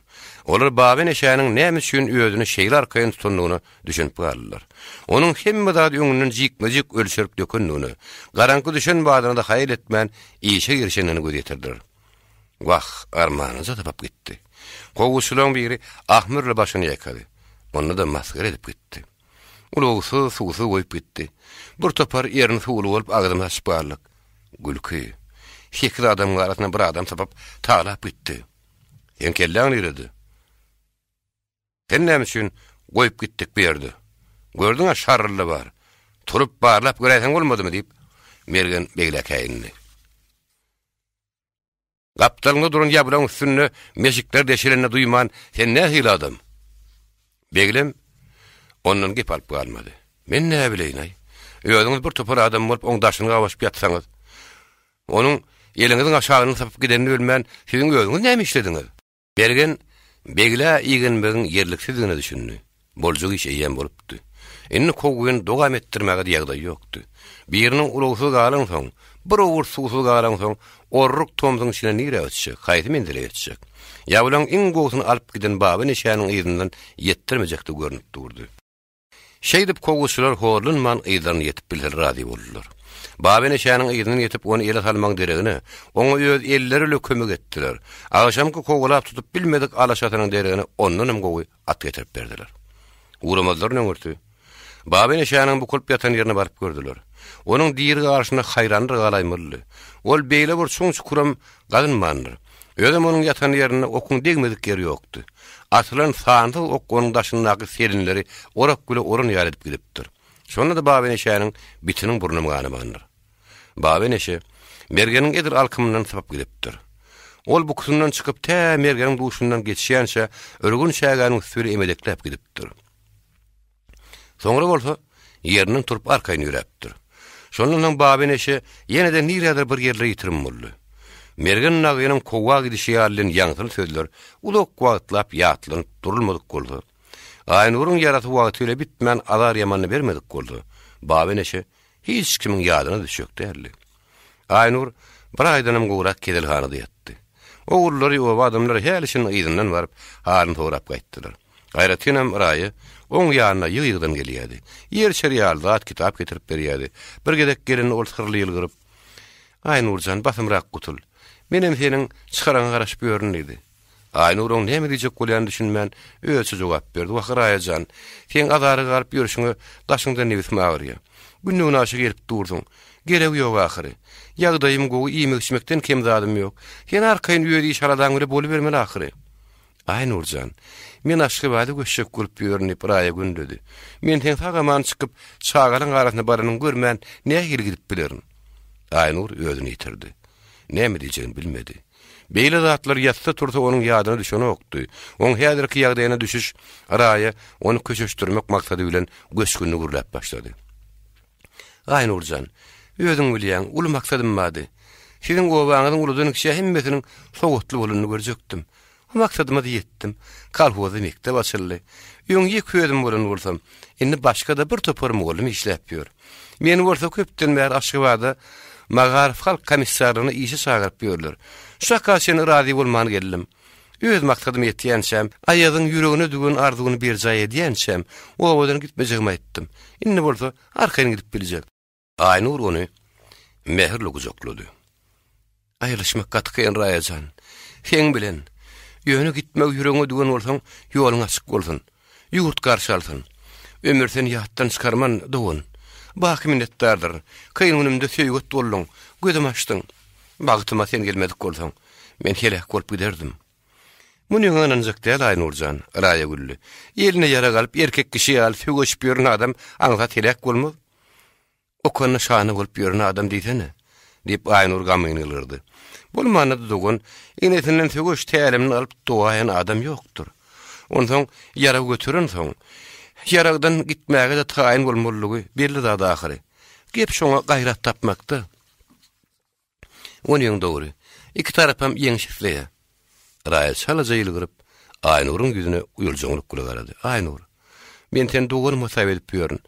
olar Baby neşäniň näme üçin özüni şeýle arkaýyn tutanlygyny düşünip galdylar. Onuň hemme zat öňünden jikmejik ölçerip dökenligini, garanky düşen badyna da haýyl etmän işe girişenini gözetirdiler. Wah, armanyny tapap gitdi. Gowuşularyň biri ahmyrly başyny ýakady. Onu da masgar edip gitdi. Ulugsy suwsy goýup gitdi. Bir topar ýerini suwly bolup agdyma şyparlyk. Gülki. Şekil adamlar arasynda bir adam tapap taglap gitdi. Sen kelläň ýerde. Sen näme üçin goýup gitdik bu ýerde? Gördüňa şarryly bar. Turup barlap göräsen bolmadymy diýip mergen beglekäýini. Gapdalyňda duran ýabulan üstünde meşikler deşilenini duýman, sen nähili adam? Beglem ondan gep alyp galmady. Men näme bileýin ay? Özüňiz bir topar adam bolup oň daşyny gawaşyp ýatsaňyz, onuň eliňizin aşagyny tapyp gidenini bilmän, siziň özüňiz näme işlediňiz? Bergen begle igenmegiň yerliksizligini düşündi. Boljuk iş eýen bolupdy. Indi kowgyn dogam etdirmäge ýagdaý ýokdy. Biriniň ulugsy galan soň, bir owur suwsy galan soň, orruk tomdyň içine nire ötşek, haýdy mendile ötşek. Ýabulan iň gowsyny alyp giden Baby neşäniň ýerinden ýetdirmejekdi görünip durdy. Şeýdip kowguşlar horlunman ýerden ýetip biler rady boldular. Baby neşäniň ýerinden ýetip onu ele salmaň deregini, oňa öz elleri ile kömek etdiler. Agşamky kowgulap tutup bilmedik alaşatynyň deregini ondan gowy at getirip berdiler. Uramazlar nöňürdi. Baby neşäniň bu kulp ýatan ýerine baryp gördüler. Onuň diýeri garşyna haýrandyr galaýmyrly. Ol beýle bir çoň çukuram galynmandyr. Özüm onuň ýatan ýerine okun degmedik ýeri ýokdy. Atylan sandy ok onuň daşyndaky serinleri orak güle orun ýar edip gidipdir. Şonda da Baby neşäniň bitiniň burnuny ganymandyr. Baby neşe mergeniň edir alkymyndan tapap gidipdir. Ol bu kusundan çykyp tä mergeniň duşundan geçýänçe örgün şäganyň üstüne emedeklep gidipdir. Soňra bolsa ýeriniň turup arkaýyny ýürepdir. Şondan Baby neşe ýene-de nirýadyr bir ýerle ýitirim boldy. Mergen nagynyň kowa gidişi ýalyň ýaňsyl sözler uluk wagtlap ýatlynyp durulmadyk boldy. Aýnuryň ýaraty wagty ile bitmän azar ýamany bermedik boldy. Baby neşe hiç kimiň ýadyna düşükdi herli. Aýnur bir aýdanam gowrak kedelhanada ýatdy. Oğulları o adamlar helişin ýygynyň baryp halyny sorap gaýtdylar. Gaýratynam raýy oň ýanyna ýygydan gelýärdi. Ýer şeriýalda at kitap getirip berýärdi. Bir gedek gelini oltyrly ýylgyryp, Aýnurjan basymrak gutul. Menem seniň çykaraňa garaşyp ýörünýdi. Aýnuryň näme diýjek bolýan düşünmän öýçe jogap berdi. Wagaraýjan, sen azary galyp ýörüşiňi daşyňdan nebisme agyrýar. Günnüň aşy gelip durdyň. Gerek ýok ahyry. Ýagdaýym gowy iýmek içmekden kem zadym ýok. Sen arkaýyn ýöri işaradan göre bolup bermeli ahyry. Aýnurjan, men aşkybaly göçek gurup ýörünip raýa gündedi. Men sen tagaman çykyp çağaryň arasyna baranyň görmän nähili gidip bilerin. Aýnur özüni ýitirdi. Näme diýjegini bilmedi. Beýle zatlar ýatsa tursa onuň ýadyna düşeni okdy. Oň häzirki ýagdaýyna düşüş raýa onu köçeşdirmek maksady bilen göçkünni gurlap başlady. Aýnurjan, özüň bilýän uly maksadym bady. Siziň gowaňyzyň uludyny kişi hemmesiniň sowatly bolunyny görjekdim. O maksadyma ýetdim. Kalhozy mektep açyldy. Öňe köýdüm bolan bolsam, indi başga da bir topar mogulum işläp ýör. Meni bolsa köpden bäri Aşgabatda Magarif halk komissaryny işe çagyryp ýörler. Şaka sen razy bolman geldim. Öz maksadymy ýetýänçem, aýagyň ýüregine dügen arzugyny bir jaý edýänçem, o bodan gitmejegimi aýtdym. Indi bolsa arkaýyn gidip biljek. Aýnur ony mehirli gujoklady. ayrılışmak gatkyň raýajan. Sen bilen ýöne gitmek ýüreňe dügen bolsaň, ýoluň açyk bolsun. Ýurt garşy alsyn. Ömür seni ýatdan çykarman dogun. Bak minnetdardyr. Kynynymda söýgüt boldun. Gözüm açdyň. Bagtyma sen gelmedik bolsaň, men helek bolup giderdim. Munyň ananjak däl Aynurjan, raýa güllü. Eline ýara galyp erkek kişi alyp söýüşip ýören adam aňa helek bolmak. Okany şany bolup ýören adam diýsene, diýip Aynur gamyny ylgyrdy. Bolmanydy dogun, inetinden söýüş tälimini alyp dowaýan adam ýokdur. Ondan ýara götüren soň, ýaragdan gitmäge de taýyn bolmalygy belli zat ahyry. Gep şoňa gaýrat tapmakdy. Onyň dogry. İki tarapam ýeňşikleýär. Raýat şalaja ýylgyryp, Aynur'un ýüzüne uýuljaňlyk gulagarady. Aynur, men sen dogry masap edip ýörün.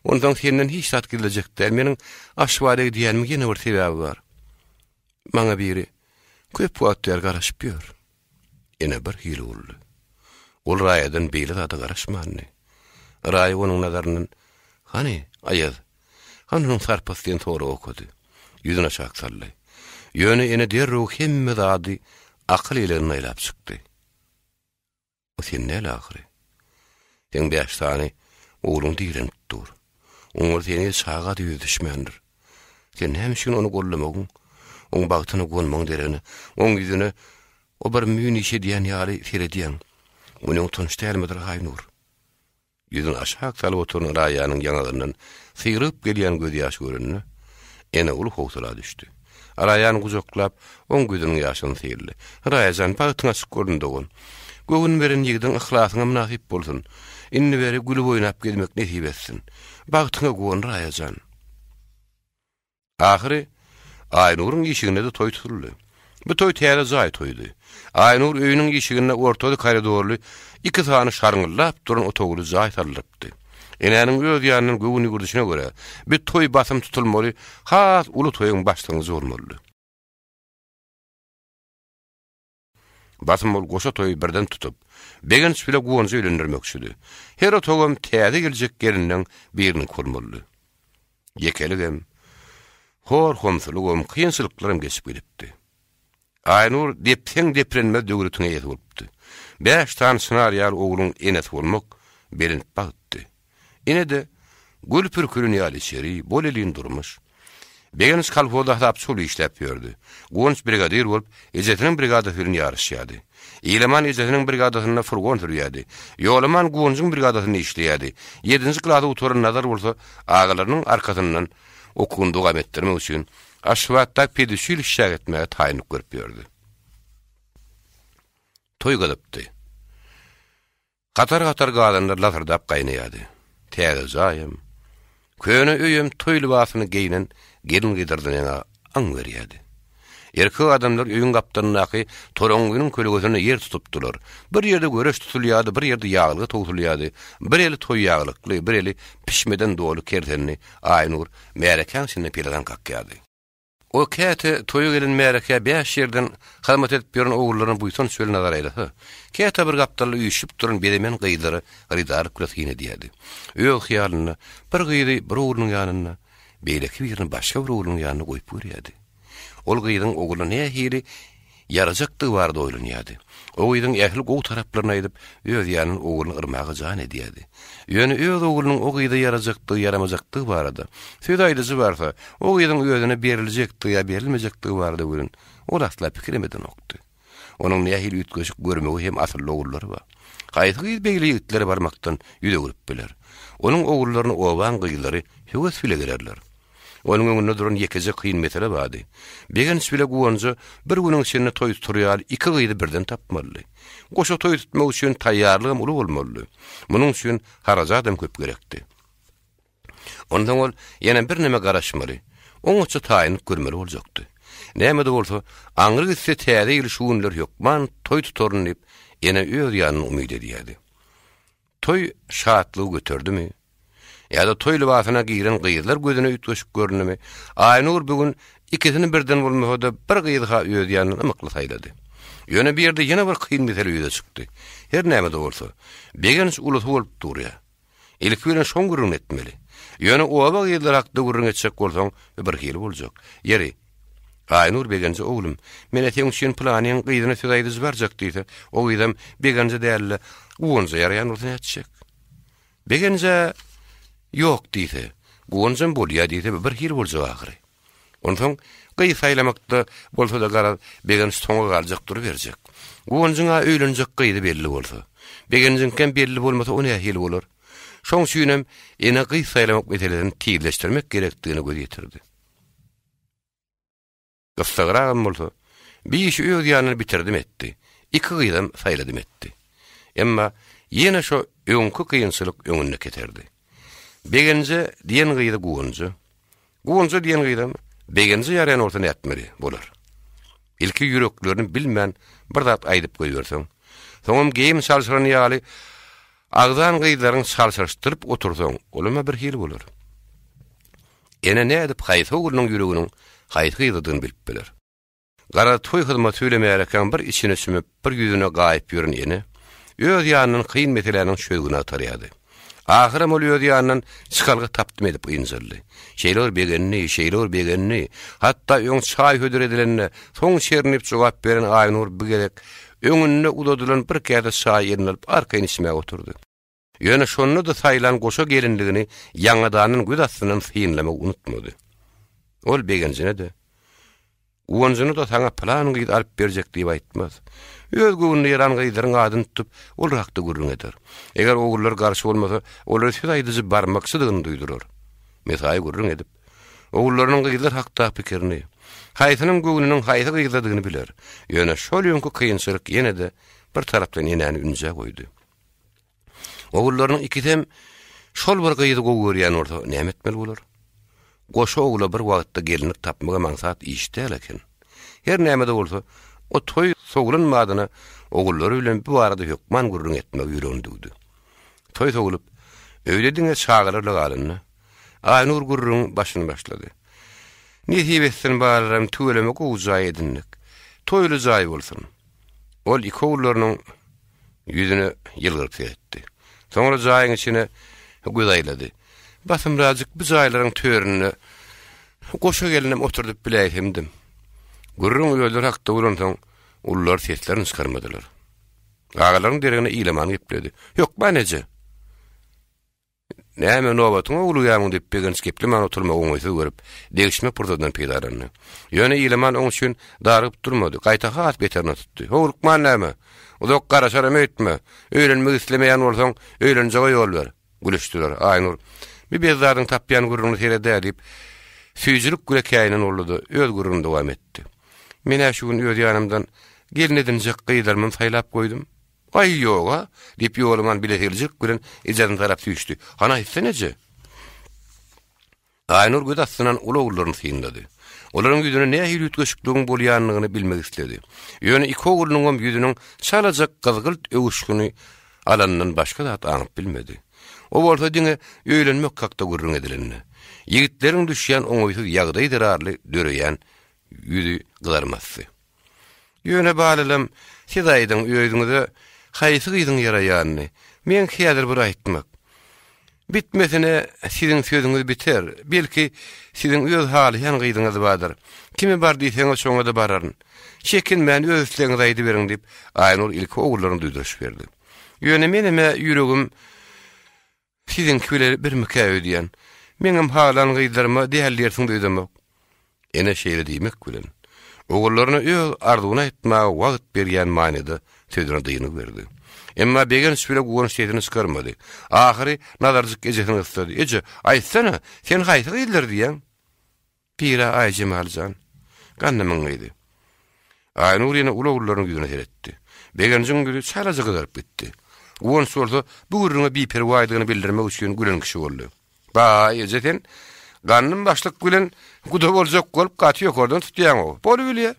Ondan senden hiç tat gelecek däl. Meniň aşwady diýenmi ýene bir sebäbi bar. Maňa biri köp wagtlar garaşyp ýör. Ene bir hili boldy. Ol raýadan beýle zata garaşmany. Raýa onuň nazaryndan hani aýaz. Hanyň sarpasyn tory okudy. Ýüzüne şak sallay. Ýöne ene derrew hemme zady akıl ile naýlap çykdy. O sen näle ahyry? Sen beş tane oğlun diýen dur. Oňa seni saga diýip düşmändir. Sen hemşin onu gollamagyň, oň bagtyny golmaň dereni, oň ýüzüne o bir müýni işe diýen ýaly ferediýän. Onuň tunçdärmidir Aynur. Ýüzüne aşak salyp oturan raýanyň ýanagyndan syryp gelýän göz ýaş görünni. Ene ulu howsala düşdi. Raýan gujoklap, oň gözüniň ýaşyny syrly. Raýan bagtyna çyk göründiň. Göwün beren ýigdiň ihlasyna münasip bolsun. Inni beri gülüp oýnap gelmek nesip etsin. Bagtyna goň Raýan. Ahyry Aynur'un ýeşigine de toý tutuldy. Bu toý täze jaý toýdy. Aynur öýüniň ýeşigine ortada koridorly iki tany şarňyllap duran otogly jaý talypdy. Enenin öz ýanynyň göwüni gurduşyna görä, bir toý basym tutulmaly, has uly toýuň başlangyjy bolmaly. Basym bol goşa toý birden tutup, begen şüle goňjy öýlendirmekçidi. Her otogam täze geljek gelinden birini kurmaly. Yekeligem, horhomsulugam, kynçylyklaryň geçip gidipdi. Aynur depseň deprenme döwrütüne ýetip bolupdy. 5 tane senariýal ogluň enet bolmak berenip bagtdy. Ine de gül pürkülün ýaly bolelin durmuş. Begeniş kalfoda hap şol işläp ýördi. Gonç brigadir bolup, ejetiniň brigadysyny ýarışýardy. Ýeleman ejetiniň brigadasyna furgon sürýärdi. Ýolaman gonçyň brigadasyny işleýärdi. 7-nji klasa oturan nazar bolsa, agalarynyň arkasyndan okundy gametdirmek üçin aşwatda pedişil işler etmeye taýynyp görüp ýördi. Toý galypdy. Gatar galanlar latardap gaýnaýardy. Täze jaýym. Köne öýüm toý libasyny giyinen gelin gidirdiňe aň berýärdi. Erkek adamlar öýün gapdanynaky toraňgynyň kölegesine yer tutupdylar. Bir ýerde göreş tutulýardy, bir ýerde ýaglyk togulýardy. Bir eli toý ýaglykly, bir eli pişmeden dolu kerdenni Aynur märekäň sinde piladan kakýardy. O käte toýa gelen märekä 5 ýerden hyzmat edip ýören ogurlaryň buýsan şöyle nazar aýlady. Käte bir gapdarly üýüşip duran bedemen gyýdary rydar kurasyny diýdi. Öýü hyýalyny bir gyýdy bir ogurlyň ýanyna, beýleki birini başga bir ogurlyň ýanyna goýup görýärdi. Ol gyýdyň ogurlyny nähili yarajakdy bardy oýlanýardy. O gyýdyň ähli gow taraplaryna edip öz ýanyny ogurlyny yrmagy jan edýärdi. Ýöne öz ogurlynyň o gyýda yarajakdy, yaramajakdy barady. Söýüd aýdyjy barsa, o gyýdyň özüne berilejekdi ýa berilmejekdi barady görün. O asla pikiremeden okdy. Onuň nähili ütgeşik görmegi hem asly ogurlary bar. Gaýdy beýle ýigitleri barmakdan ýüde görüp biler. Onuň ogurlaryny owan gyýlary höwes file gererler. Onuň öňünde duran ýekece kyn mesele bady. Begen şüle goňjy bir günüň içinde toý turýar, iki gyýdy birden tapmaly. Goşa toý tutmak üçin taýýarlygym uly bolmaly. Munyň üçin harajat hem köp gerekdi. Ondan ol ýene bir neme garaşmaly. Oň üçin taýynyp görmeli boljakdy. Näme de bolsa, aňry gitse täze ýyly şuwunlar ýokman toý tutaryn diýip ýene öz ýanyny umyt edýärdi. Toý şatlyk götürdimi? Ya da toý libasyna giýiren gyýylar gözüne ütgeşik görünmi? Aynur bugün ikisini birden bolmasa bir gyýyha öz ýanyny ymykly saýlady. Ýöne bir ýerde ýene bir kyn mesele ýüze çykdy. Her näme de bolsa, begeniş ulusy bolup durýar. Ilk bilen şoň gürrün etmeli. Ýöne oba gyýylar hakda gürrün etjek bolsaň bir hili boljak. Ýeri Aynur begenze oğlum, mene teňşin planyň gyzyna söýýdyz barjak diýdi. O gyzym begenze dälle, uwunza ýarayan urdan ýetjek. Begenze ýok diýdi. Uwunzam bolýar diýdi, bir hir bolsa ahyry. Ondan gyý saýlamakda bolsa da gara begen soňa galjak durup berjek. Uwunzyňa öýlenjek gyýdy belli bolsa. Begenziňken belli bolmasa o nähil bolar. Şoň süýnem ene gyý saýlamak meselesini tiýleşdirmek gerekdigini göz ýetirdi. Gıstagırağım bolsa, bir işi öz ýanyny bitirdim etdi. Iki gyýdam saýladym etdi. Emma ýene şo öňkü kıyınçylyk öňüne keterdi. Begenze diýen gyýdy guwunzy. Guwunzy diýen gyýdam begenze ýarayan ortany etmeli bolar. Ilki ýüreklerini bilmän bir zat aýdyp goýberseň, soňam geýim salşyrany ýaly agdan gyýdlaryň salşyrşdyryp otursaň, olama bir hil bolar. Ene ne edip haýsy ogulnyň ýüreginiň haýsy gyýdygyny bilip biler. Gara toý hyzmat söylemeýärken bir içine sümüp bir ýüzüne gaýyp ýören ene, öz ýanynyň kyn meseleleriň şöýgüne atarýady. Ahyrym ol öz ýanynyň çykalgy tapdym edip ynjyrly. Şeýler begenni, hatda öň çaý hödür edilenine soň şernip jogap beren Aynur bu gerek öňünde udadylan bir käde çaý ýerine alyp arka inişime oturdy. Ýöne şonda da saýlan goşa gelindigini ýaňadanyň göz astynyň synlama unutmady. Ol begenzine de uwunzyny da saňa plan gyýyp alyp berjek diýip aýtmaz. Öz göwnüne ýaran gyýdyryň adyny tutup ol rakda gurrun eder. Eger ogullar garşy bolmasa, olar süýdyzy barmaksydygyny duýdurar. Mesai gurrun edip ogullaryň gyýdylar hakda pikirini, haýsynyň göwnüniň haýsy gyýdydygyny biler. Ýöne şol ýönkü kıyınçylyk ýene de bir tarapdan ýene ünje goýdy. Ogullaryň ikisem şol bir gyýdy gowurýan orta näme etmeli bolar? Goşa ogula bir wagtda gelinip tapmaga maksat işde eken. Her näme de bolsa, o toy sogulunmadyna ogullary bilen bu arada hökman gurrun etmek ýüreginde. Toy sogulup, öýlediňe çağıryrlar galyny. Aynur gurrun başyny başlady. Nihibetsin balaram tüwelemek uzaý edinlik. Toýly jaý bolsun. Ol iki ogullarynyň ýüzüne ýylgyryp etdi. Soňra jaýyň içine gözaýlady. Basymrazyk bu jaýlaryň törüne goşa gelinim oturdup biläýhimdim. Gurrun öýler hakda ulansaň, ullar seslerini çykarmadylar. Agalaryň deregine ileman gepledi. Ýok, baneje. Näme nobatyňa uluýamyň diýip begeniş gepleman oturmak oňaýsy görüp, degişmek purdadan peýdarandy. Ýöne ileman oň üçin daryp durmady. Gaýta hat beterine tutdy. Howlukman näme? Uzak garaşara etme. Öýlenmek islemeýän bolsaň, öýlenjege ýol ber. Gülüşdiler. Aynur bir bezlaryň tapýan gurruny serede diýip, süýjülük gülekäýinen oldy. Öz gurruny dowam etdi. Men şu gün öz ýanymdan gelin edinjek gyýdarmyň saýlap goýdum. Ay yoga, diýip ýolumdan bilehiljek bilen ejadyn tarap düşdi. Hana hisseneje? Aynur göz astynan ulagularyny synlady. Olaryň ýüzüne näme ýütgeşikligiň bolýanlygyny bilmek istedi. Ýöne iki ogulunyň ýüzüniň çalajak gyzgylt öwüşgüni alandan başga zat aňyp bilmedi. O bolsa diňe öýlenmek hakda gurrun edilenini. Ýigitleriň düşýän oňaýsyz ýagdaý derarly döreýän ýüzü gyzarmasy. Ýöne balalam, siz aýdyň öýüňizde haýsy gyýdyň ýaraýanyny men häzir bir aýtmak. Bitmesine sizin sözüňiz biter. Belki sizin öz haly ýan gyýdyňyz bardyr. Kimi bar diýseňiz şoňa da bararyn. Çekinmän öz isleňizi aýdyp beriň diýip Aynur ilki ogularyny duýduryş berdi. Ýöne menime ýüregim sizin küler bir mükäwe diýen. Meňem halan gyýdyryma däherlersiň duýdamak. Ene şeýle diýmek bilen ogularyny öz arzuwyna etmäge wagt berýän maňyda sözüne dyňyk berdi. Emma begen süýle goňy şeýdini çykarmady. Ahyry nazarjyk ejesini ýetdi. Eje, aýtsana, sen haýsy gyýdylar diýen? Pira aýjymaljan. Gannymyň gyýdy. Aynur ýene ulagularyň ýüzüne seretdi. Begenjiň ýüzü çalaja gyzaryp gitdi. Goň sorsa, bu gurruna bir perwaýdygyny bildirmek üçin gülen kişi boldy. Ba, eje sen gannym başlyk bilen guda boljak bolup gaty ýokardan tutýan o. Bolu bilýär.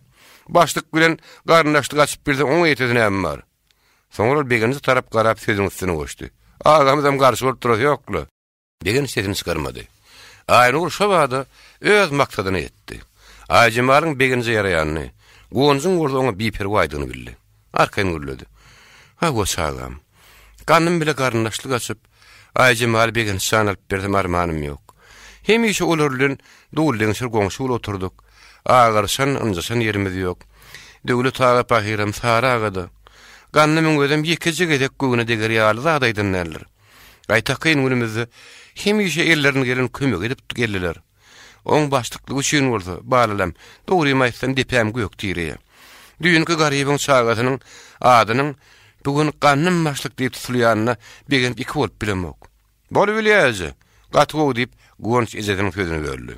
Başlyk bilen garnaşlyk açyp birde oň ýetedine hem bar. Soňra begenji tarap garap sözüň üstüne goşdy. Adamdan garşy bolup durar ýokly. Begen sesini çykarmady. Aynur şo wagtda öz maksadyna ýetdi. Aýjymaryň begenji ýaraýanyny, goňjyň gorda oňa bir perwaýdygyny bildi. Arkaň gürledi. Ha goşagam. Gannym bile garnaşlyk açyp, aýjymal begen sanalyp berdim armanym ýok. Hemişe olar bilen dowuldyň şer goňşy oturduk. Ağarsan, ınjasan yerimiz yok. Döwlet ağa pahiram sara agada. Gannymyň gözüm ýekece gedek göwüne deger ýaly zadaýdan näler. Gaýtakyn günümizde hemişe ellerini gelen kömek edip geldiler. On başlıklı üçin bolsa, balalam, dogry maýsam depem gök diýýär. Düýünki garybyň çagatynyň adynyň bugün gannym başlyk diýip tutulýanyna begen iki bolup bilemok. Bolu bilýärji, gatgow diýip güwünç izlediň sözüni berdi.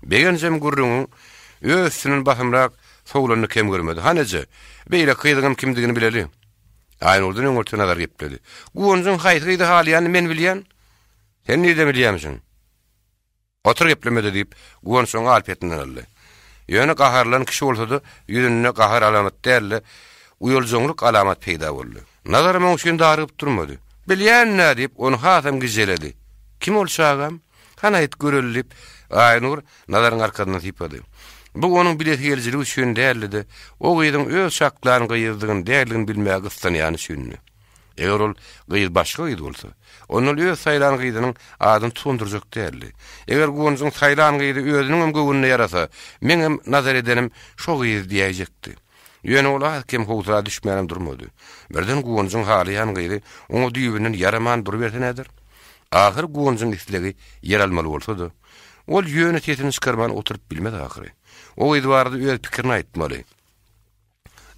Begenjem gurruňyň öýsünün basymrak sowlanyny kem görmedi. Hanaje, beýle kıýdygym kimdigini bileli. Aýyn urdunyň ortasyna nazar gepdi. Güwünçiň haýsy halýany men bilýän. Sen nide bilýärmiň? Otur geplemedi diýip güwünçiň alpetinden aldy. Ýöne gaharlan kişi bolsa-da ýüzüne gahar alamat dälle, uýuljoňluk alamat peýda boldy. Nazarym oňşyn daryp durmady. Bilýän nä diýip onu hasam gijeledi. Kim bolşagam? Hanaýt görelip, Aýnur nazaryň arkasyndan sypady. Bu onuň bilet geljigi üçin däldi. O gyýdyň öz şaklaryny gyýdygyny däldigini bilmäge gyssanýany şünni. Eger ol gyýdy başga gyýdy bolsa, onun öz saýlan gyýdynyň adyny tundurjak däldi. Eger güwünçiň saýlan gyýdy özüniň göwünne yarasa, meňem nazar edenim şo gyýdy diýejekdi. Ýöne ola kim howzara düşmänem durmady. Birden güwünçiň haly ýan gyýdy, oňa düýbünden yaraman durup berdi nädir? Ahir güwünçiň isligi yer almaly bolsa-da, ol ýöne tetini çykarman oturup bilmedi ahyry. O gyýdy bardy öz pikirini aýtmaly.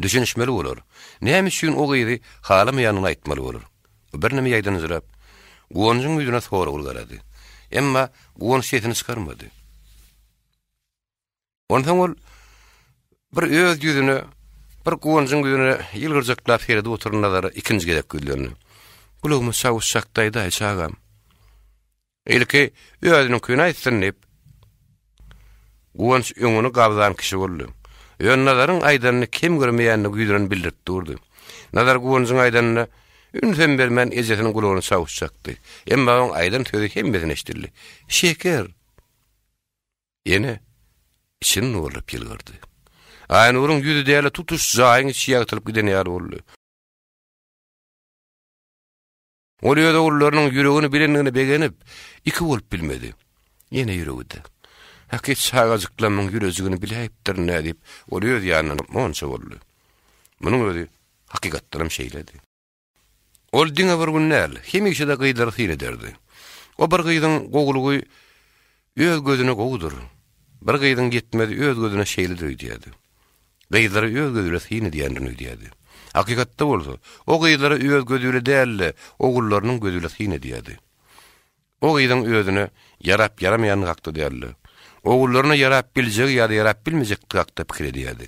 Düşünişmeli bolar. Näme üçin o gyýdy halamy ýanyna aýtmaly bolar. Bir näme ýaýdan ýyrap, güwünçiň ýüzüne sora bolgarady. Emma güwünç tetini çykarmady. Ondan ol bir öz ýüzüne, bir güwünçiň ýüzüne ýylgyrjaklap ferdi oturunadary ikinji gedek gözlerini. Gulagmy şawşakdaýda çagam. Elke özüniň köýüne aýtsanıp, güwünç öňüni gabdan kişi boldy. Ýön nazaryň aýdanyny kim görmeýänini güýdüren bildirip durdy. Nazar güwünçiň aýdanyna ünsem bermän ejesiniň gulagyny şawşakdy. Emma oň aýdan sözi hemmesini eşitdi. Şeker. Ýene için nurlup ýylgyrdy. Aýnuryň ýüzi däle tutuş jaýyň içine ýatylyp giden ýaly boldy. Ol ýöne ullarynyň ýüregini bilendigini begenip, iki bolup bilmedi. Ýene ýüregide. Hakik çağajyklamyň ýüregini biläýipdir näme diýip, ol öz ýanyny monça boldy. Munyň özi hakykatlaryň şeýledi. Ol diňe bir gün näle, hemişe de gyýdary syr ederdi. O bir gyýdyň gogulugy öz gözüne gowdur. Bir gyýdyň gitmedi öz gözüne şeýle diýdi. Gyýdary öz gözüne syr diýenini diýdi. Hakykatda bolsa, o gyýdary öz gözüne dälle, ogullarnyň gözüne syr diýdi. O gyýdyň özüne yarap yaramaýan hakda diýerler. Ogullarına yarap biljek ýa-da yarap bilmejek hakda pikir edýärdi.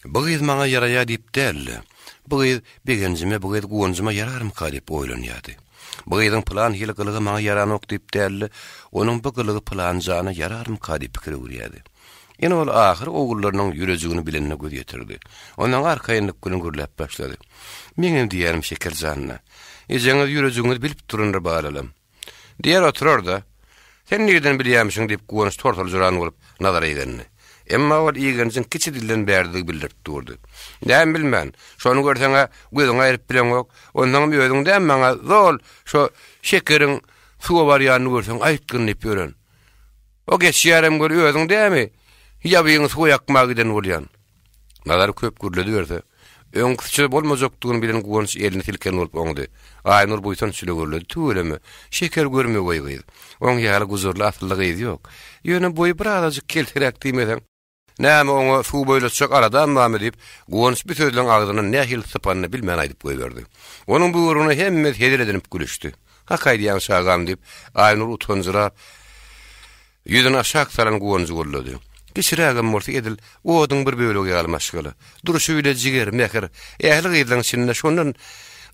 Bu gyýd maňa yaraýar diýip dälle. Bu gyýd begenjime, bu gyýd güwünçime yararym ka diýip oýlanýardy. Bu gyýdyň plan hili gylygy maňa yaranok diýip dälle, onuň bu gylygy plan jana yararym ka diýip pikir edýärdi. Ýene ol ahir ogullarnyň ýüregini bilenine göz ýetirdi. Ondan arkaýynlyk günü gürläp başlady. Meňem diýerim şekerjanyna. Ejeňiz ýüregiňizi bilip durunlar balalam. Diýer oturarda, sen nereden bilýärmiň diýip güwünç tortal juran bolup nazar eýgenini. Emma ol ýegençiň kiçi dilden bärdigi bildirip durdy. Näme bilmän, şonu görseňe gözüň aýryp bilen ok, ondan özüňden maňa zol şo şekeriň suwa bar ýanyny görseň aýtgyny diýip ýören. O geçýärem gör özüň dämi? Ýabyň suwa ýakmak eden bolýan. Nazar köp gürledi berse, öň kysy bolmajokdygyny bilen güwünç elini silken bolup oňdy. Aýnur buýsan sülegörledi, tüwelemi, şeker görme goýgy. Oň ýaly guzurly atlygy ýok. Ýöne boý bir azajyk keltirek diýmeden, näme oňa suw boýlatjak aradan näme diýip, güwünç bir sözleň agdyny nähil sypanyny bilmän aýdyp goýberdi. Onuň bu uruny hemme heder edinip gülüşdi. Hakay diýen şagam diýip, Aýnur utanjyrap, ýüzüne aşak salan güwünçi gollady. Geçirägem bolsa edil, odyň bir bölegi almaşgaly. Duruşy bile jiger, mehir, ähli gyýdyň içinde şondan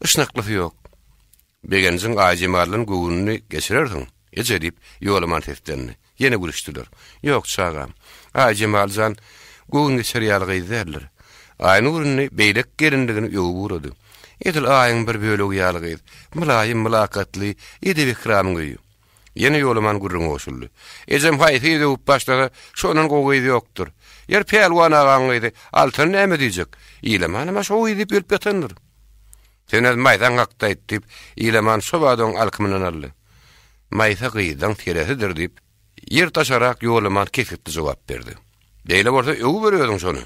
ışnaklyk ýok. Begenjiň aýjymalyň göwünni geçirerdiň. Eje diýip ýolaman testlerini. Ýene gülüşdiler. Ýok çagam. Aýjymaljan göwün geçirýärligi derler. Aýnuryny beýlek gerindigini ýöwüp urady. Edil aýyň bir bölegi ýalygy. Mulaýym, mulakatly, edip ikram goýup. Yeni ýolaman gurrun oşuldy. Ejem haýsy edip başlagy, şonuň gowy ýokdur. Yer pelwan agaň ýa-da altyn näme diýjek? Ýyleman ama şo edip ýelip ýatandyr. Senel maýdan hakda etdip, ýyleman şobadyň alkymyny aldy. Maýsa gyýdan teresidir diýip, yer taşarak ýolaman kesipdi jogap berdi. Deyle bolsa öwü berýärdiň şonu.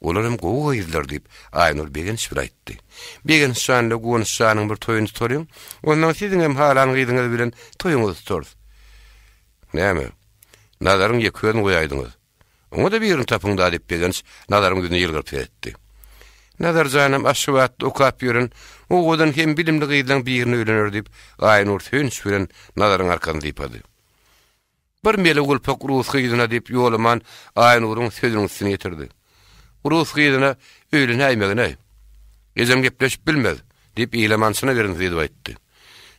Olaram gowy gyzlar diýip Aynur begen şir aýtdy. Begen şanly gowy şanyň bir toýuny tutarýan. Ondan siziň hem halan gyzyňyz bilen toýuňyzy tutar. Näme? Nazaryň ýekden goýaýdyňyz. Oňa da birini tapyňda diýip begen nazaryň gözüne ýylgyryp etdi. Nazar janym aşwat okap ýörün, oňdan hem bilimli gyzlaň birini öýlenir diýip Aynur tünç bilen nazaryň arkandy ýypady. Bir mele gulpak urus gyzyna diýip ýolaman Aynur'un sözüniň üstüne ýetirdi. Urus gyzyna öýlen aýmagynay. Gezem gepleşip bilmez diýip ýylamansına berin diýip aýtdy.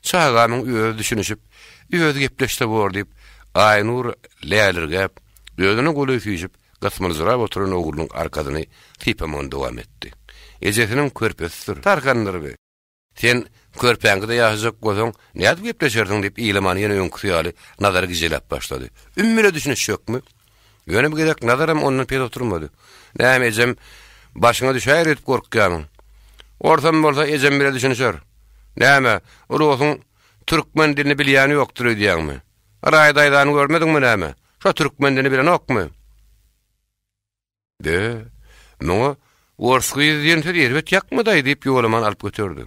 Şagamyň öýü düşünüşip, öýü gepleşdi bor diýip Aynur läýlerge gözüne goly süýjüp gasmyzyra oturan oğlunyň arkadyny typamon dowam etdi. Ejesiniň körpesidir. Tarkandyry. Sen körpäňde ýaşajak bolsaň, näde gepleşerdiň diýip ýylaman ýene öňküýäli nazary gijelap başlady. Ümmüle düşünüş ýokmy? Ýöne bir gerek nazarym ondan pet oturmady. Näme ejem başyňa düşär edip gorkýarmyň. Ortam bolsa ejem bile düşünýär. Näme? Urusyň türkmen dilini bilýäni ýokdur diýäňmi? Araýdaýdan görmediňmi näme? Şo türkmen dilini bilen okmy? De, muňa Orsky diýen söz ýerbet ýakmydy diýip ýolaman alyp götürdi.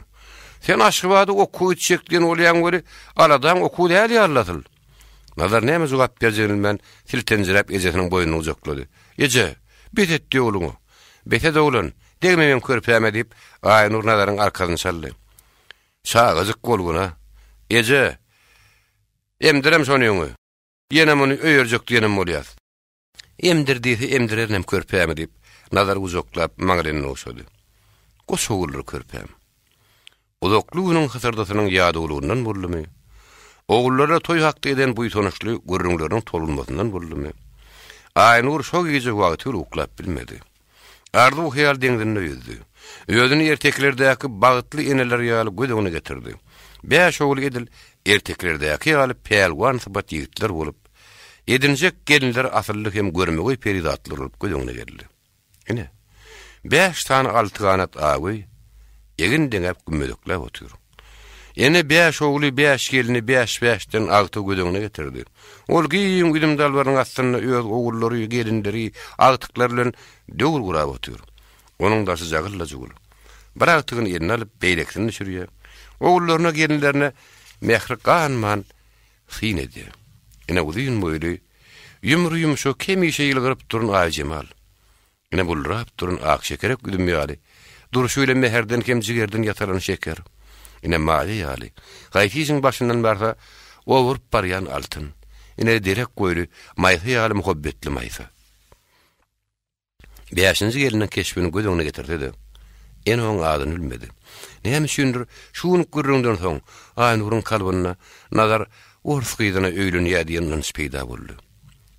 Sen aşgybady okuw çekdiň bolýan göri aladan okuw däl ýarlatyl. Nazar näme jogap berjegin men siltenjirap ejesiniň boýnuny uzaklady. Eje, betetdi oluňy. Betet oğlan, degme men körpäme diýip Aynur nazaryň arkasyny çaldy. Şagazyk golguna. Eje, emdirem şonyňy. Ýene muny öýerjek diýenim bolýar. Emdirdiýse emdirenem körpäme diýip nazar uzaklap maňryny oşady. Goşugulur körpem. Uzaklygynyň hasardasynyň ýadygylygyndan boldymy? Oğullara toy hakda eden bu tonuşly görüňleriniň tolunmasyndan boldymy? Aynur şo gece wagty uklap bilmedi. Ardy bu hyýal deňdinde ýüzdi. Özüni erteklerdäki bagtly eneler ýaly gödüňe getirdi. Beş oğul edil erteklerdäki ýaly pelwan sypat ýigitler bolup, edinjek gelinler asyllyk hem görmegi peridatlar bolup gödüňe geldi. Ine 5 tane altı kanat ağıy egin deňep gümmedikler otur. Ene 5 oğlu 5 gelini 5-5den agty gödüňe getirdi. Ol giýim güdüm dalbaryň astyna öz oğullary gelinleri agtyklar bilen döwür gurap otur. Onuň daşy jagyrla jugul. Bir agtygyny ýerine alyp beýleksini düşürýär. Oğullaryna gelinlerine mehri ganman fin edýär. Ene uzyn boýly ýumry ýumşak kemişe ýylgyryp durun aýjemal. Ene bulrap durun ak şekerek güdüm ýaly. Duruşuyla meherden kem jigerden yataran şeker. Ine maýy ýaly. Gaýtysyň başyndan barsa owurup barýan altyn. Ine derek goýly maýy ýaly muhabbetli maýy. 5-nji geliniň keşbini gödüňe getirdi de. Ene oň adyny bilmedi. Näme üçindir şuny görüňden soň Aynur'un kalbyna nazar Orskydyna öýlenýär diýenden peýda boldy.